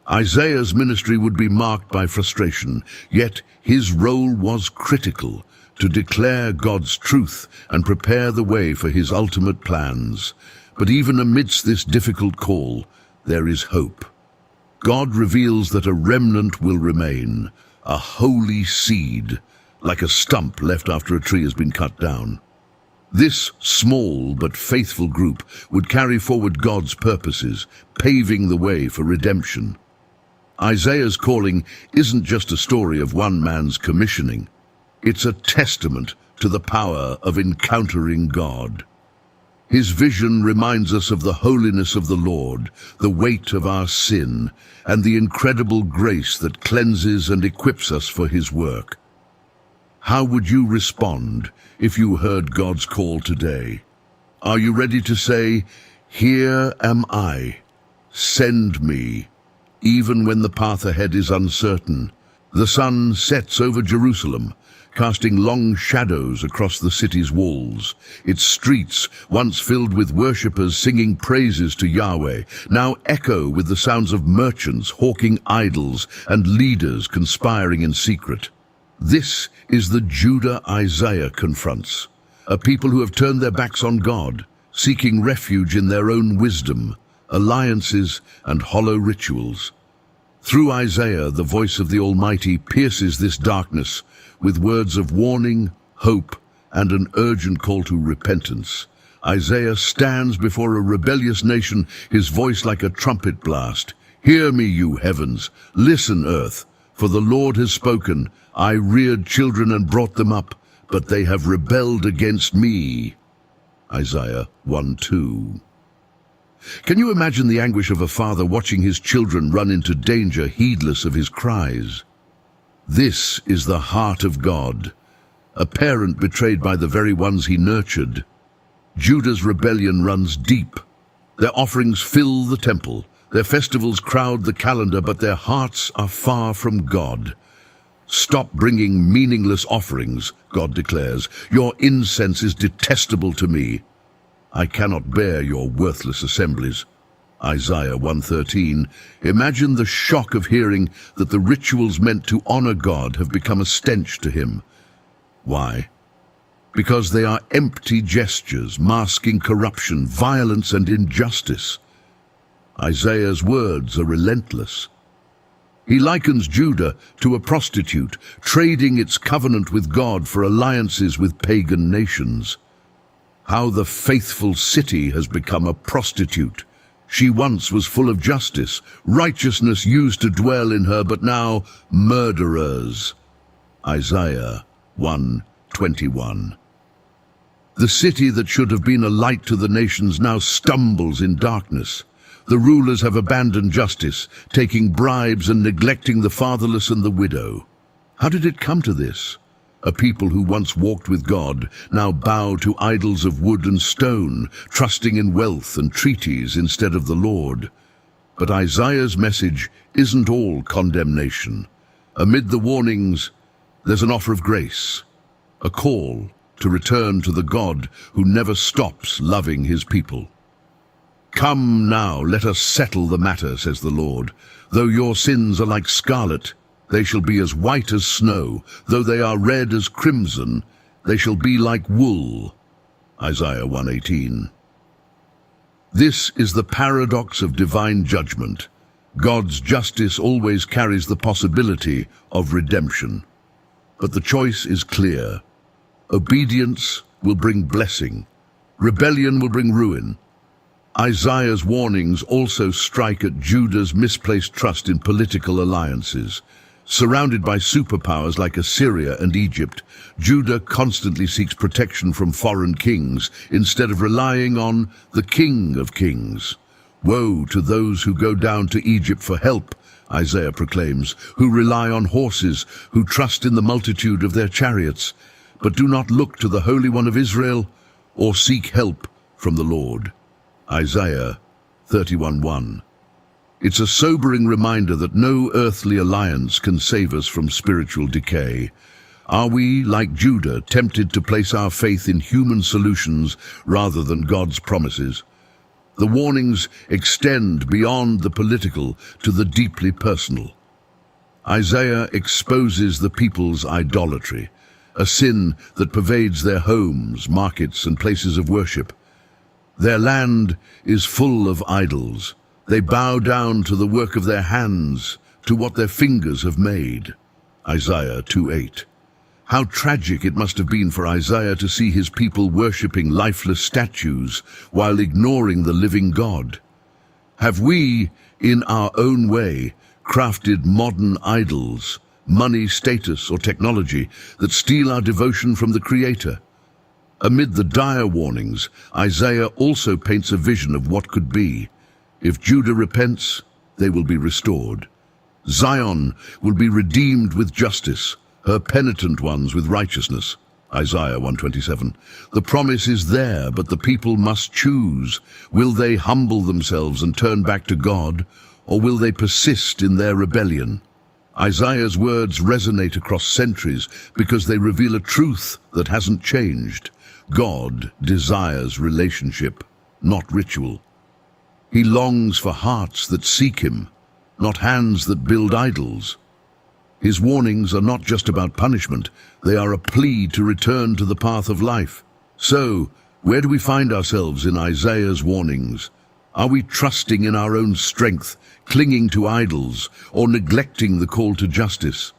Isaiah's ministry would be marked by frustration, yet his role was critical, to declare God's truth and prepare the way for his ultimate plans. But even amidst this difficult call, there is hope. God reveals that a remnant will remain, a holy seed, like a stump left after a tree has been cut down. This small but faithful group would carry forward God's purposes, paving the way for redemption. Isaiah's calling isn't just a story of one man's commissioning. It's a testament to the power of encountering God. His vision reminds us of the holiness of the Lord, the weight of our sin, and the incredible grace that cleanses and equips us for his work. How would you respond if you heard God's call today? Are you ready to say, "Here am I, send me," even when the path ahead is uncertain? The sun sets over Jerusalem, casting long shadows across the city's walls. Its streets, once filled with worshippers singing praises to Yahweh, now echo with the sounds of merchants hawking idols and leaders conspiring in secret. This is the Judah Isaiah confronts, a people who have turned their backs on God, seeking refuge in their own wisdom, alliances, and hollow rituals. Through Isaiah, the voice of the Almighty pierces this darkness with words of warning, hope, and an urgent call to repentance. Isaiah stands before a rebellious nation, his voice like a trumpet blast. Hear me, you heavens. Listen, earth. For the Lord has spoken. I reared children and brought them up, but they have rebelled against me. Isaiah 1:2. Can you imagine the anguish of a father watching his children run into danger, heedless of his cries? This is the heart of God, a parent betrayed by the very ones he nurtured. Judah's rebellion runs deep. Their offerings fill the temple. Their festivals crowd the calendar, but their hearts are far from God. Stop bringing meaningless offerings, God declares. Your incense is detestable to me. I cannot bear your worthless assemblies. Isaiah 1:13. Imagine the shock of hearing that the rituals meant to honor God have become a stench to him. Why? Because they are empty gestures, masking corruption, violence, and injustice. Isaiah's words are relentless. He likens Judah to a prostitute, trading its covenant with God for alliances with pagan nations. How the faithful city has become a prostitute. She once was full of justice, righteousness used to dwell in her, but now murderers. Isaiah 1:21. The city that should have been a light to the nations now stumbles in darkness. The rulers have abandoned justice, taking bribes and neglecting the fatherless and the widow. How did it come to this? A people who once walked with God now bow to idols of wood and stone, trusting in wealth and treaties instead of the Lord. But Isaiah's message isn't all condemnation. Amid the warnings, there's an offer of grace, a call to return to the God who never stops loving his people. Come now, let us settle the matter, says the Lord. Though your sins are like scarlet, they shall be as white as snow. Though they are red as crimson, they shall be like wool. Isaiah 1:18. This is the paradox of divine judgment. God's justice always carries the possibility of redemption. But the choice is clear. Obedience will bring blessing. Rebellion will bring ruin. Isaiah's warnings also strike at Judah's misplaced trust in political alliances. Surrounded by superpowers like Assyria and Egypt, Judah constantly seeks protection from foreign kings instead of relying on the King of Kings. Woe to those who go down to Egypt for help, Isaiah proclaims, who rely on horses, who trust in the multitude of their chariots, but do not look to the Holy One of Israel or seek help from the Lord. Isaiah 31:1. It's a sobering reminder that no earthly alliance can save us from spiritual decay. Are we, like Judah, tempted to place our faith in human solutions rather than God's promises? The warnings extend beyond the political to the deeply personal. Isaiah exposes the people's idolatry, a sin that pervades their homes, markets, and places of worship. Their land is full of idols. They bow down to the work of their hands, to what their fingers have made. Isaiah 2:8. How tragic it must have been for Isaiah to see his people worshipping lifeless statues while ignoring the living God. Have we, in our own way, crafted modern idols, money, status, or technology that steal our devotion from the Creator? Amid the dire warnings, Isaiah also paints a vision of what could be. If Judah repents, they will be restored. Zion will be redeemed with justice, her penitent ones with righteousness. Isaiah 1:27. The promise is there, but the people must choose. Will they humble themselves and turn back to God, or will they persist in their rebellion? Isaiah's words resonate across centuries because they reveal a truth that hasn't changed. God desires relationship, not ritual. He longs for hearts that seek him, not hands that build idols. His warnings are not just about punishment, they are a plea to return to the path of life. So, where do we find ourselves in Isaiah's warnings? Are we trusting in our own strength, clinging to idols, or neglecting the call to justice?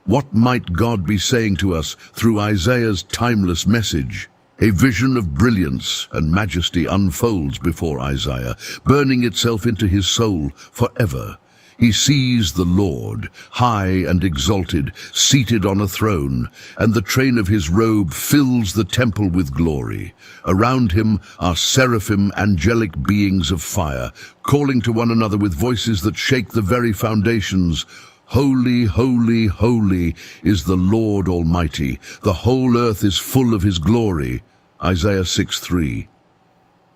What might God be saying to us through Isaiah's timeless message? A vision of brilliance and majesty unfolds before Isaiah, burning itself into his soul forever. He sees the Lord, high and exalted, seated on a throne, and the train of his robe fills the temple with glory. Around him are seraphim, angelic beings of fire, calling to one another with voices that shake the very foundations. Holy, holy, holy is the Lord Almighty. The whole earth is full of his glory. Isaiah 6:3.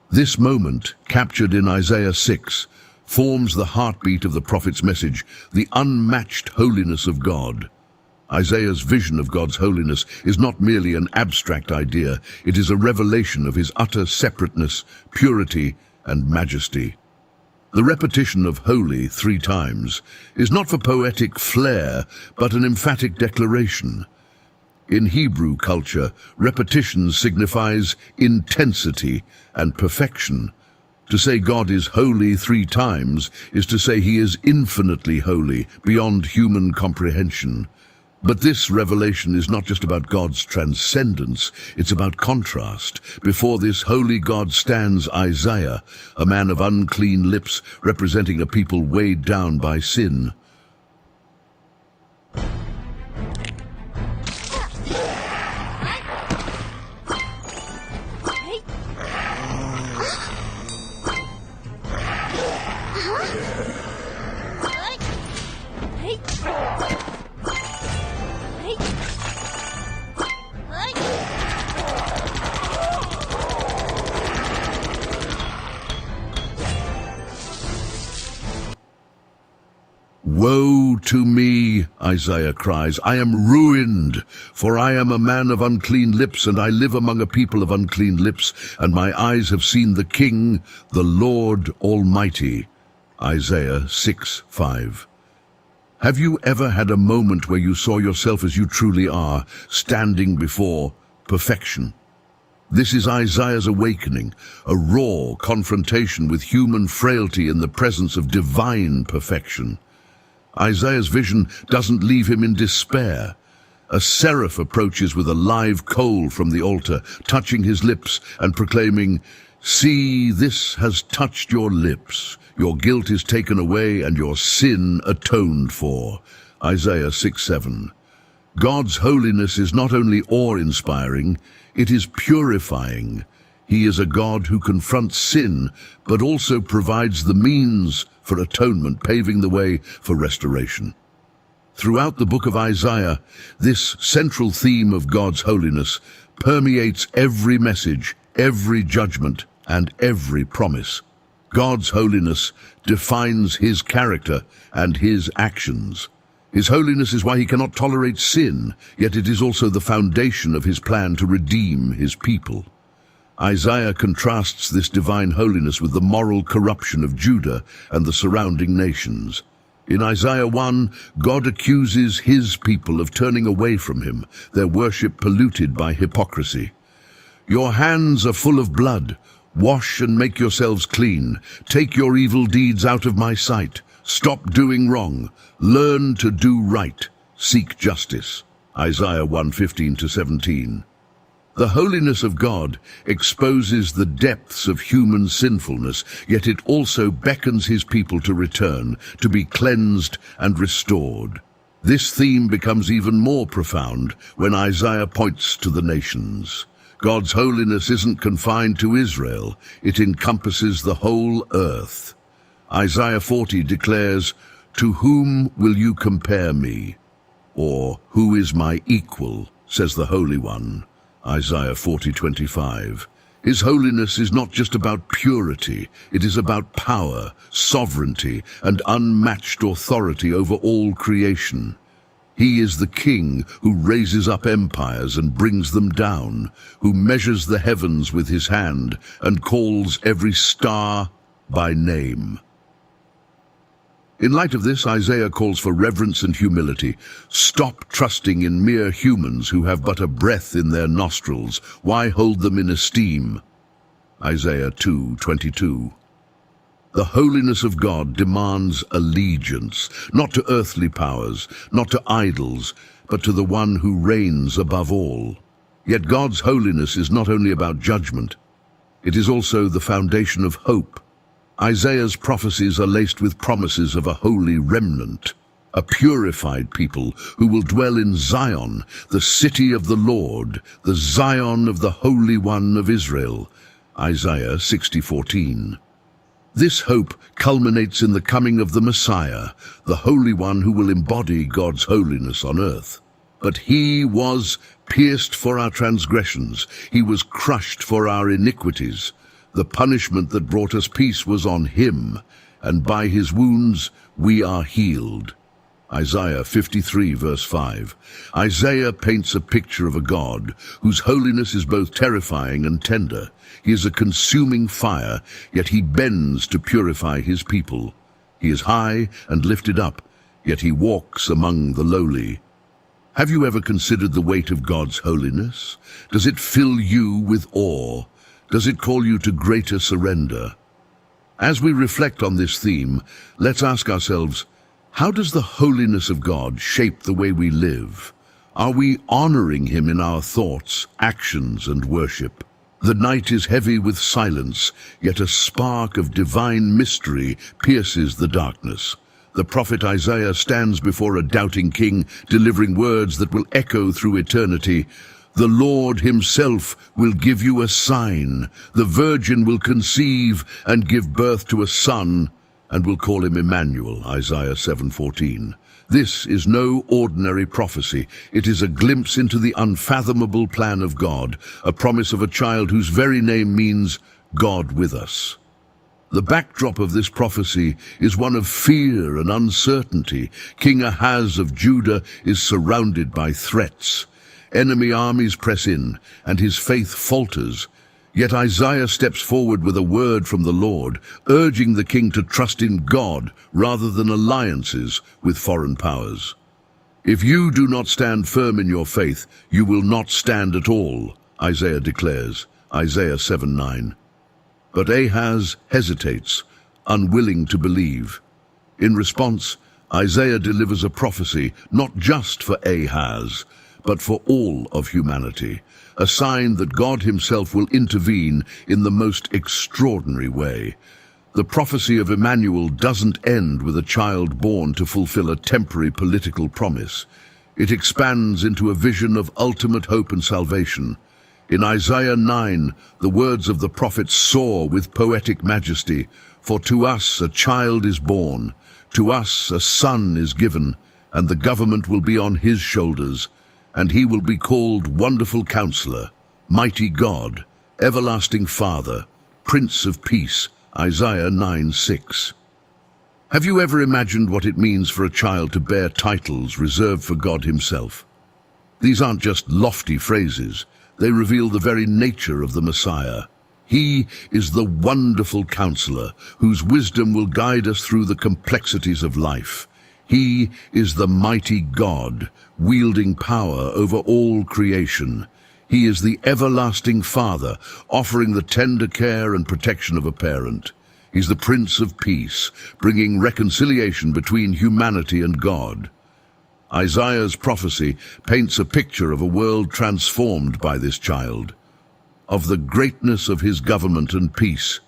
This moment, captured in Isaiah 6, forms the heartbeat of the prophet's message, the unmatched holiness of God. Isaiah's vision of God's holiness is not merely an abstract idea, it is a revelation of his utter separateness, purity, and majesty. The repetition of holy 3 times is not for poetic flair, but an emphatic declaration. In Hebrew culture, repetition signifies intensity and perfection. To say God is holy 3 times is to say he is infinitely holy, beyond human comprehension. But this revelation is not just about God's transcendence, it's about contrast. Before this holy God stands Isaiah, a man of unclean lips, representing a people weighed down by sin. Woe to me, Isaiah cries, I am ruined, for I am a man of unclean lips, and I live among a people of unclean lips, and my eyes have seen the King, the Lord Almighty. Isaiah 6:5. Have you ever had a moment where you saw yourself as you truly are, standing before perfection? This is Isaiah's awakening, a raw confrontation with human frailty in the presence of divine perfection. Isaiah's vision doesn't leave him in despair. A seraph approaches with a live coal from the altar, touching his lips and proclaiming, "See, this has touched your lips. Your guilt is taken away and your sin atoned for." Isaiah 6:7. God's holiness is not only awe-inspiring, it is purifying. He is a God who confronts sin, but also provides the means for atonement, paving the way for restoration. Throughout the book of Isaiah, this central theme of God's holiness permeates every message, every judgment, and every promise. God's holiness defines his character and his actions. His holiness is why he cannot tolerate sin, yet it is also the foundation of his plan to redeem his people. Isaiah contrasts this divine holiness with the moral corruption of Judah and the surrounding nations. In Isaiah 1, God accuses his people of turning away from him, their worship polluted by hypocrisy. "Your hands are full of blood. Wash and make yourselves clean. Take your evil deeds out of my sight. Stop doing wrong. Learn to do right. Seek justice." Isaiah 1:15-17. The holiness of God exposes the depths of human sinfulness, yet it also beckons his people to return, to be cleansed and restored. This theme becomes even more profound when Isaiah points to the nations. God's holiness isn't confined to Israel, it encompasses the whole earth. Isaiah 40 declares, "To whom will you compare me?" Or, "Who is my equal?" says the Holy One. Isaiah 40:25. His holiness is not just about purity, it is about power, sovereignty, and unmatched authority over all creation. He is the King who raises up empires and brings them down, who measures the heavens with his hand and calls every star by name. In light of this, Isaiah calls for reverence and humility. Stop trusting in mere humans who have but a breath in their nostrils. Why hold them in esteem? Isaiah 2:22. The holiness of God demands allegiance, not to earthly powers, not to idols, but to the one who reigns above all. Yet God's holiness is not only about judgment, it is also the foundation of hope. Isaiah's prophecies are laced with promises of a holy remnant, a purified people who will dwell in Zion, the city of the Lord, the Zion of the Holy One of Israel. Isaiah 60:14. This hope culminates in the coming of the Messiah, the Holy One who will embody God's holiness on earth. But he was pierced for our transgressions, he was crushed for our iniquities. The punishment that brought us peace was on him, and by his wounds we are healed. Isaiah 53 verse 5. Isaiah paints a picture of a God whose holiness is both terrifying and tender. He is a consuming fire, yet he bends to purify his people. He is high and lifted up, yet he walks among the lowly. Have you ever considered the weight of God's holiness? Does it fill you with awe? Does it call you to greater surrender? As we reflect on this theme, let's ask ourselves, how does the holiness of God shape the way we live? Are we honoring him in our thoughts, actions, and worship? The night is heavy with silence, yet a spark of divine mystery pierces the darkness. The prophet Isaiah stands before a doubting king, delivering words that will echo through eternity. The Lord himself will give you a sign. The virgin will conceive and give birth to a son, and will call him Emmanuel, Isaiah 7:14. This is no ordinary prophecy. It is a glimpse into the unfathomable plan of God, a promise of a child whose very name means God with us. The backdrop of this prophecy is one of fear and uncertainty. King Ahaz of Judah is surrounded by threats. Enemy armies press in, and his faith falters. Yet Isaiah steps forward with a word from the Lord, urging the king to trust in God rather than alliances with foreign powers. If you do not stand firm in your faith, you will not stand at all, Isaiah declares, Isaiah 7:9. But Ahaz hesitates, unwilling to believe. In response, Isaiah delivers a prophecy not just for Ahaz, but for all of humanity, a sign that God himself will intervene in the most extraordinary way. The prophecy of Emmanuel doesn't end with a child born to fulfill a temporary political promise. It expands into a vision of ultimate hope and salvation. In Isaiah 9, the words of the prophet soar with poetic majesty. For to us a child is born, to us a son is given, and the government will be on his shoulders, and he will be called Wonderful Counselor, Mighty God, Everlasting Father, Prince of Peace, Isaiah 9:6. Have you ever imagined what it means for a child to bear titles reserved for God himself? These aren't just lofty phrases. They reveal the very nature of the Messiah. He is the Wonderful Counselor, whose wisdom will guide us through the complexities of life. He is the mighty God, wielding power over all creation. He is the everlasting Father, offering the tender care and protection of a parent. He's the Prince of Peace, bringing reconciliation between humanity and God. Isaiah's prophecy paints a picture of a world transformed by this child. Of the greatness of his government and peace,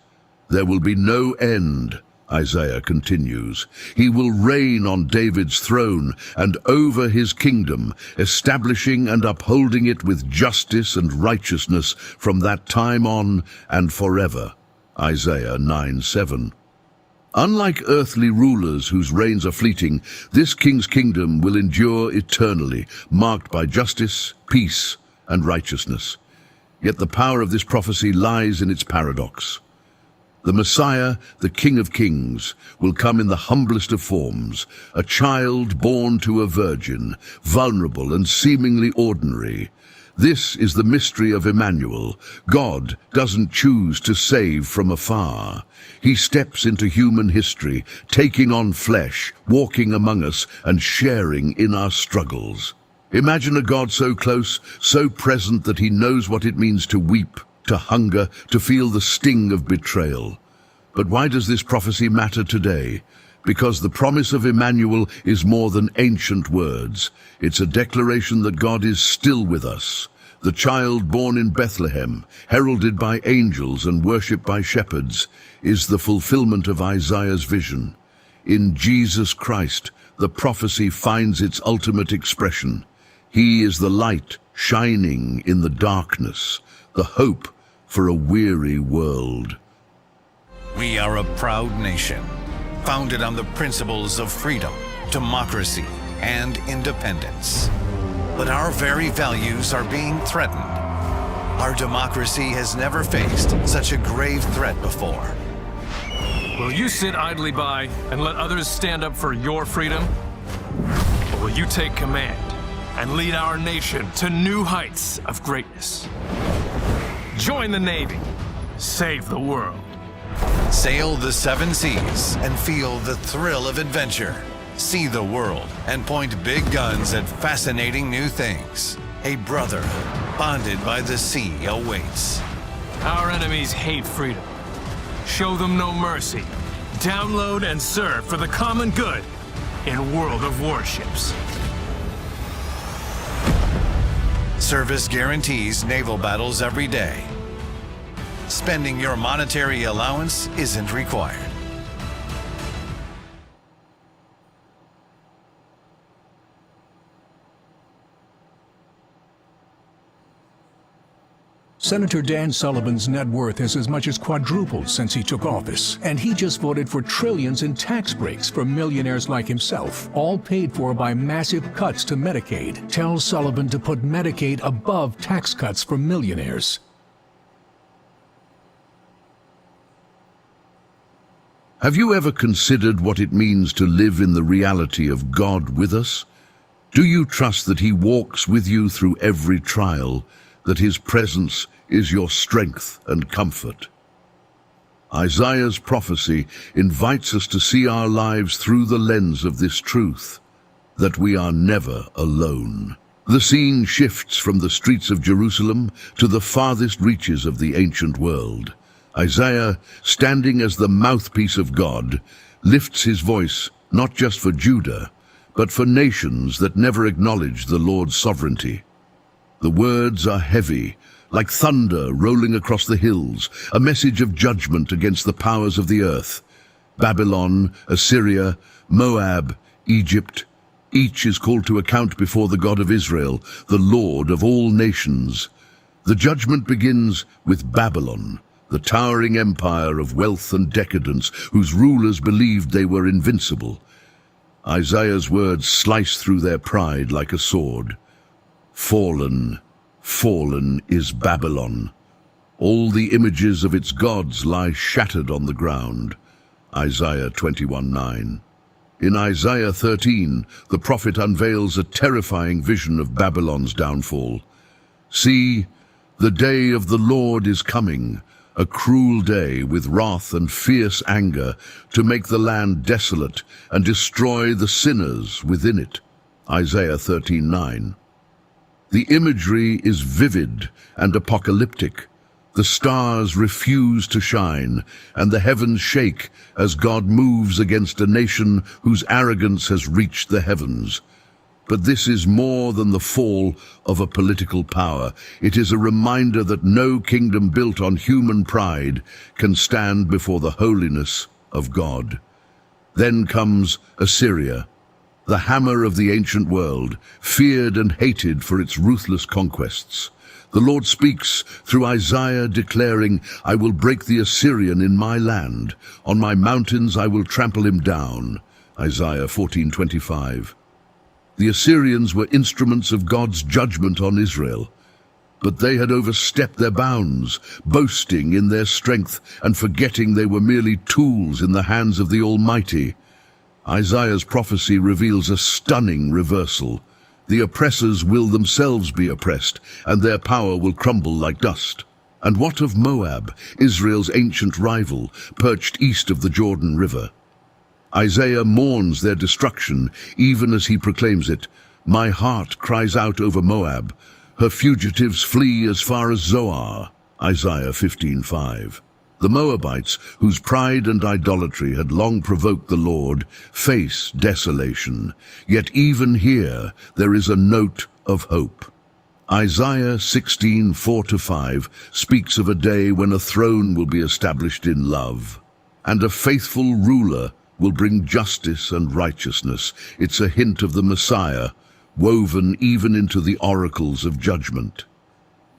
there will be no end, Isaiah continues. He will reign on David's throne and over his kingdom, establishing and upholding it with justice and righteousness from that time on and forever. Isaiah 9:7. Unlike earthly rulers whose reigns are fleeting, this king's kingdom will endure eternally, marked by justice, peace, and righteousness. Yet the power of this prophecy lies in its paradox. The Messiah, the King of Kings, will come in the humblest of forms, a child born to a virgin, vulnerable and seemingly ordinary. This is the mystery of Emmanuel. God doesn't choose to save from afar. He steps into human history, taking on flesh, walking among us, and sharing in our struggles. Imagine a God so close, so present that he knows what it means to weep, to hunger, to feel the sting of betrayal. But why does this prophecy matter today? Because the promise of Emmanuel is more than ancient words. It's a declaration that God is still with us. The child born in Bethlehem, heralded by angels and worshipped by shepherds, is the fulfillment of Isaiah's vision. In Jesus Christ, the prophecy finds its ultimate expression. He is the light shining in the darkness, the hope for a weary world. We are a proud nation, founded on the principles of freedom, democracy, and independence. But our very values are being threatened. Our democracy has never faced such a grave threat before. Will you sit idly by and let others stand up for your freedom? Or will you take command and lead our nation to new heights of greatness? Join the Navy. Save the world. Sail the 7 seas and feel the thrill of adventure. See the world and point big guns at fascinating new things. A brotherhood bonded by the sea awaits. Our enemies hate freedom. Show them no mercy. Download and serve for the common good in World of Warships. Service guarantees naval battles every day. Spending your monetary allowance isn't required. Senator Dan Sullivan's net worth has as much as quadrupled since he took office, and he just voted for trillions in tax breaks for millionaires like himself, all paid for by massive cuts to Medicaid. Tell Sullivan to put Medicaid above tax cuts for millionaires. Have you ever considered what it means to live in the reality of God with us? Do you trust that He walks with you through every trial, that His presence is your strength and comfort? Isaiah's prophecy invites us to see our lives through the lens of this truth, that we are never alone. The scene shifts from the streets of Jerusalem to the farthest reaches of the ancient world. Isaiah, standing as the mouthpiece of God, lifts his voice not just for Judah, but for nations that never acknowledged the Lord's sovereignty. The words are heavy, like thunder rolling across the hills, a message of judgment against the powers of the earth. Babylon, Assyria, Moab, Egypt, each is called to account before the God of Israel, the Lord of all nations. The judgment begins with Babylon, the towering empire of wealth and decadence, whose rulers believed they were invincible. Isaiah's words slice through their pride like a sword. Fallen, fallen is Babylon. All the images of its gods lie shattered on the ground. Isaiah 21:9. In Isaiah 13, the prophet unveils a terrifying vision of Babylon's downfall. See, the day of the Lord is coming, a cruel day with wrath and fierce anger, to make the land desolate and destroy the sinners within it. Isaiah 13:9. The imagery is vivid and apocalyptic. The stars refuse to shine, and the heavens shake as God moves against a nation whose arrogance has reached the heavens. But this is more than the fall of a political power. It is a reminder that no kingdom built on human pride can stand before the holiness of God. Then comes Assyria, the hammer of the ancient world, feared and hated for its ruthless conquests. The Lord speaks through Isaiah, declaring, "I will break the Assyrian in my land. On my mountains I will trample him down." Isaiah 14:25. The Assyrians were instruments of God's judgment on Israel, but they had overstepped their bounds, boasting in their strength and forgetting they were merely tools in the hands of the Almighty. Isaiah's prophecy reveals a stunning reversal. The oppressors will themselves be oppressed, and their power will crumble like dust. And what of Moab, Israel's ancient rival, perched east of the Jordan River? Isaiah mourns their destruction, even as he proclaims it. "My heart cries out over Moab. Her fugitives flee as far as Zoar." Isaiah 15:5. The Moabites, whose pride and idolatry had long provoked the Lord, face desolation. Yet even here there is a note of hope. Isaiah 16:4-5 speaks of a day when a throne will be established in love, and a faithful ruler will bring justice and righteousness. It's a hint of the Messiah, woven even into the oracles of judgment.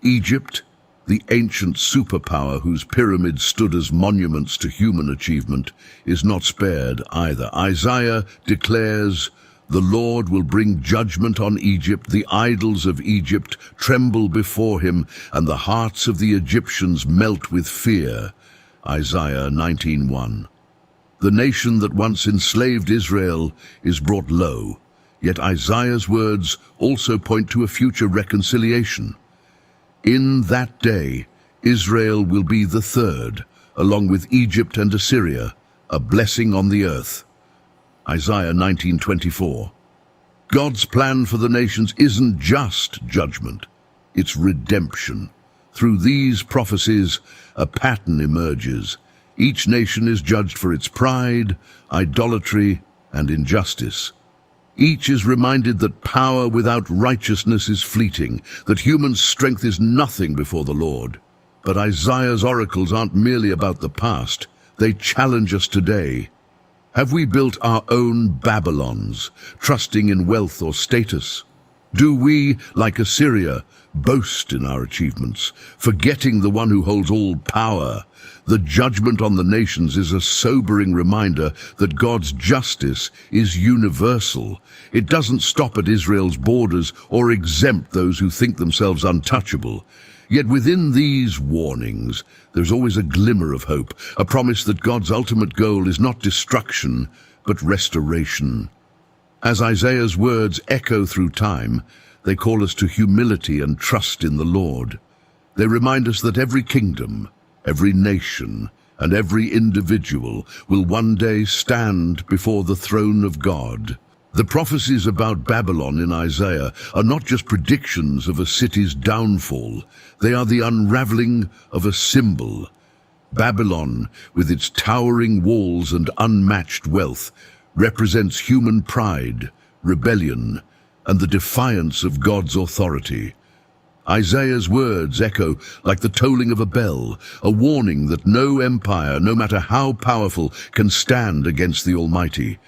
Egypt, the ancient superpower whose pyramids stood as monuments to human achievement, is not spared either. Isaiah declares, "The Lord will bring judgment on Egypt. The idols of Egypt tremble before him, and the hearts of the Egyptians melt with fear." Isaiah 19:1. The nation that once enslaved Israel is brought low, yet Isaiah's words also point to a future reconciliation. In that day, Israel will be the third, along with Egypt and Assyria, a blessing on the earth. Isaiah 19:24. God's plan for the nations isn't just judgment, it's redemption. Through these prophecies, a pattern emerges. Each nation is judged for its pride, idolatry, and injustice. Each is reminded that power without righteousness is fleeting, that human strength is nothing before the Lord. But Isaiah's oracles aren't merely about the past, they challenge us today. Have we built our own Babylons, trusting in wealth or status? Do we, like Assyria, boast in our achievements, forgetting the one who holds all power? The judgment on the nations is a sobering reminder that God's justice is universal. It doesn't stop at Israel's borders or exempt those who think themselves untouchable. Yet within these warnings, there's always a glimmer of hope, a promise that God's ultimate goal is not destruction, but restoration. As Isaiah's words echo through time, they call us to humility and trust in the Lord. They remind us that every kingdom, every nation, and every individual will one day stand before the throne of God. The prophecies about Babylon in Isaiah are not just predictions of a city's downfall, they are the unraveling of a symbol. Babylon, with its towering walls and unmatched wealth, represents human pride, rebellion, and the defiance of God's authority. Isaiah's words echo like the tolling of a bell, a warning that no empire, no matter how powerful, can stand against the Almighty.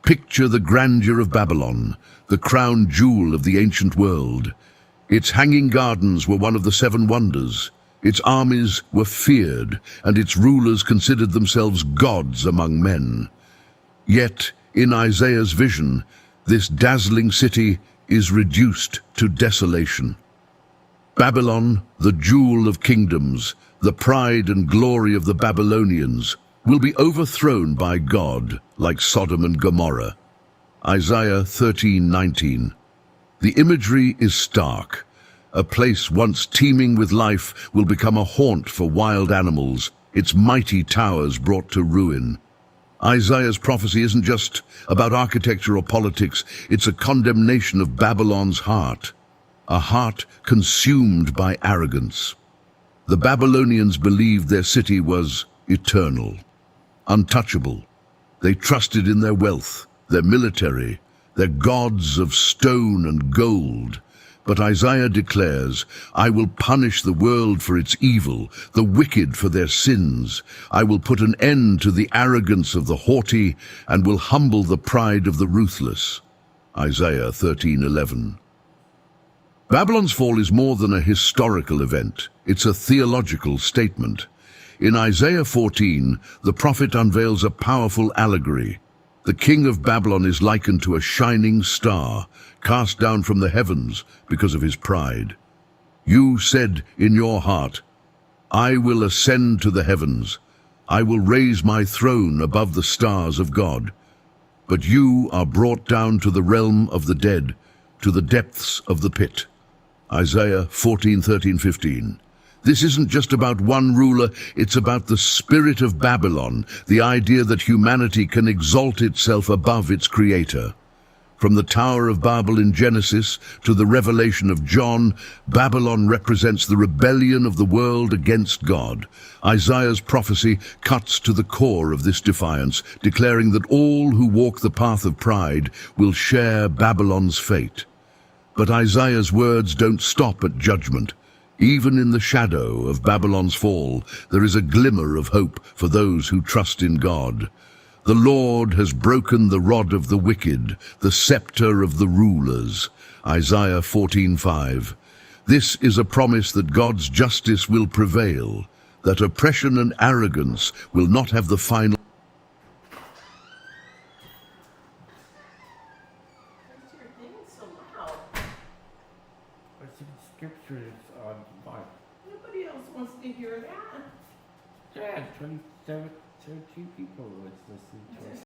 Picture the grandeur of Babylon, the crown jewel of the ancient world. Its hanging gardens were one of the 7 wonders. Its armies were feared, and its rulers considered themselves gods among men. Yet, in Isaiah's vision, this dazzling city is reduced to desolation. Babylon, the jewel of kingdoms, the pride and glory of the Babylonians, will be overthrown by God like Sodom and Gomorrah. Isaiah 13:19. The imagery is stark. A place once teeming with life will become a haunt for wild animals, its mighty towers brought to ruin. Isaiah's prophecy isn't just about architecture or politics, it's a condemnation of Babylon's heart, a heart consumed by arrogance. The Babylonians believed their city was eternal, untouchable. They trusted in their wealth, their military, their gods of stone and gold. But Isaiah declares, "I will punish the world for its evil, the wicked for their sins. I will put an end to the arrogance of the haughty and will humble the pride of the ruthless." Isaiah 13:11. Babylon's fall is more than a historical event. It's a theological statement. In Isaiah 14, the prophet unveils a powerful allegory. The king of Babylon is likened to a shining star, cast down from the heavens because of his pride. You said in your heart, "I will ascend to the heavens. I will raise my throne above the stars of God." But you are brought down to the realm of the dead, to the depths of the pit. Isaiah 14:13-15. This isn't just about one ruler, it's about the spirit of Babylon, the idea that humanity can exalt itself above its creator. From the Tower of Babel in Genesis to the revelation of John, Babylon represents the rebellion of the world against God. Isaiah's prophecy cuts to the core of this defiance, declaring that all who walk the path of pride will share Babylon's fate. But Isaiah's words don't stop at judgment. Even in the shadow of Babylon's fall, there is a glimmer of hope for those who trust in God. The Lord has broken the rod of the wicked, the scepter of the rulers. Isaiah 14:5. This is a promise that God's justice will prevail, that oppression and arrogance will not have the final. What's the scriptures on the Bible? Nobody else wants to hear that. Yeah, 27, 32 people was listening to it.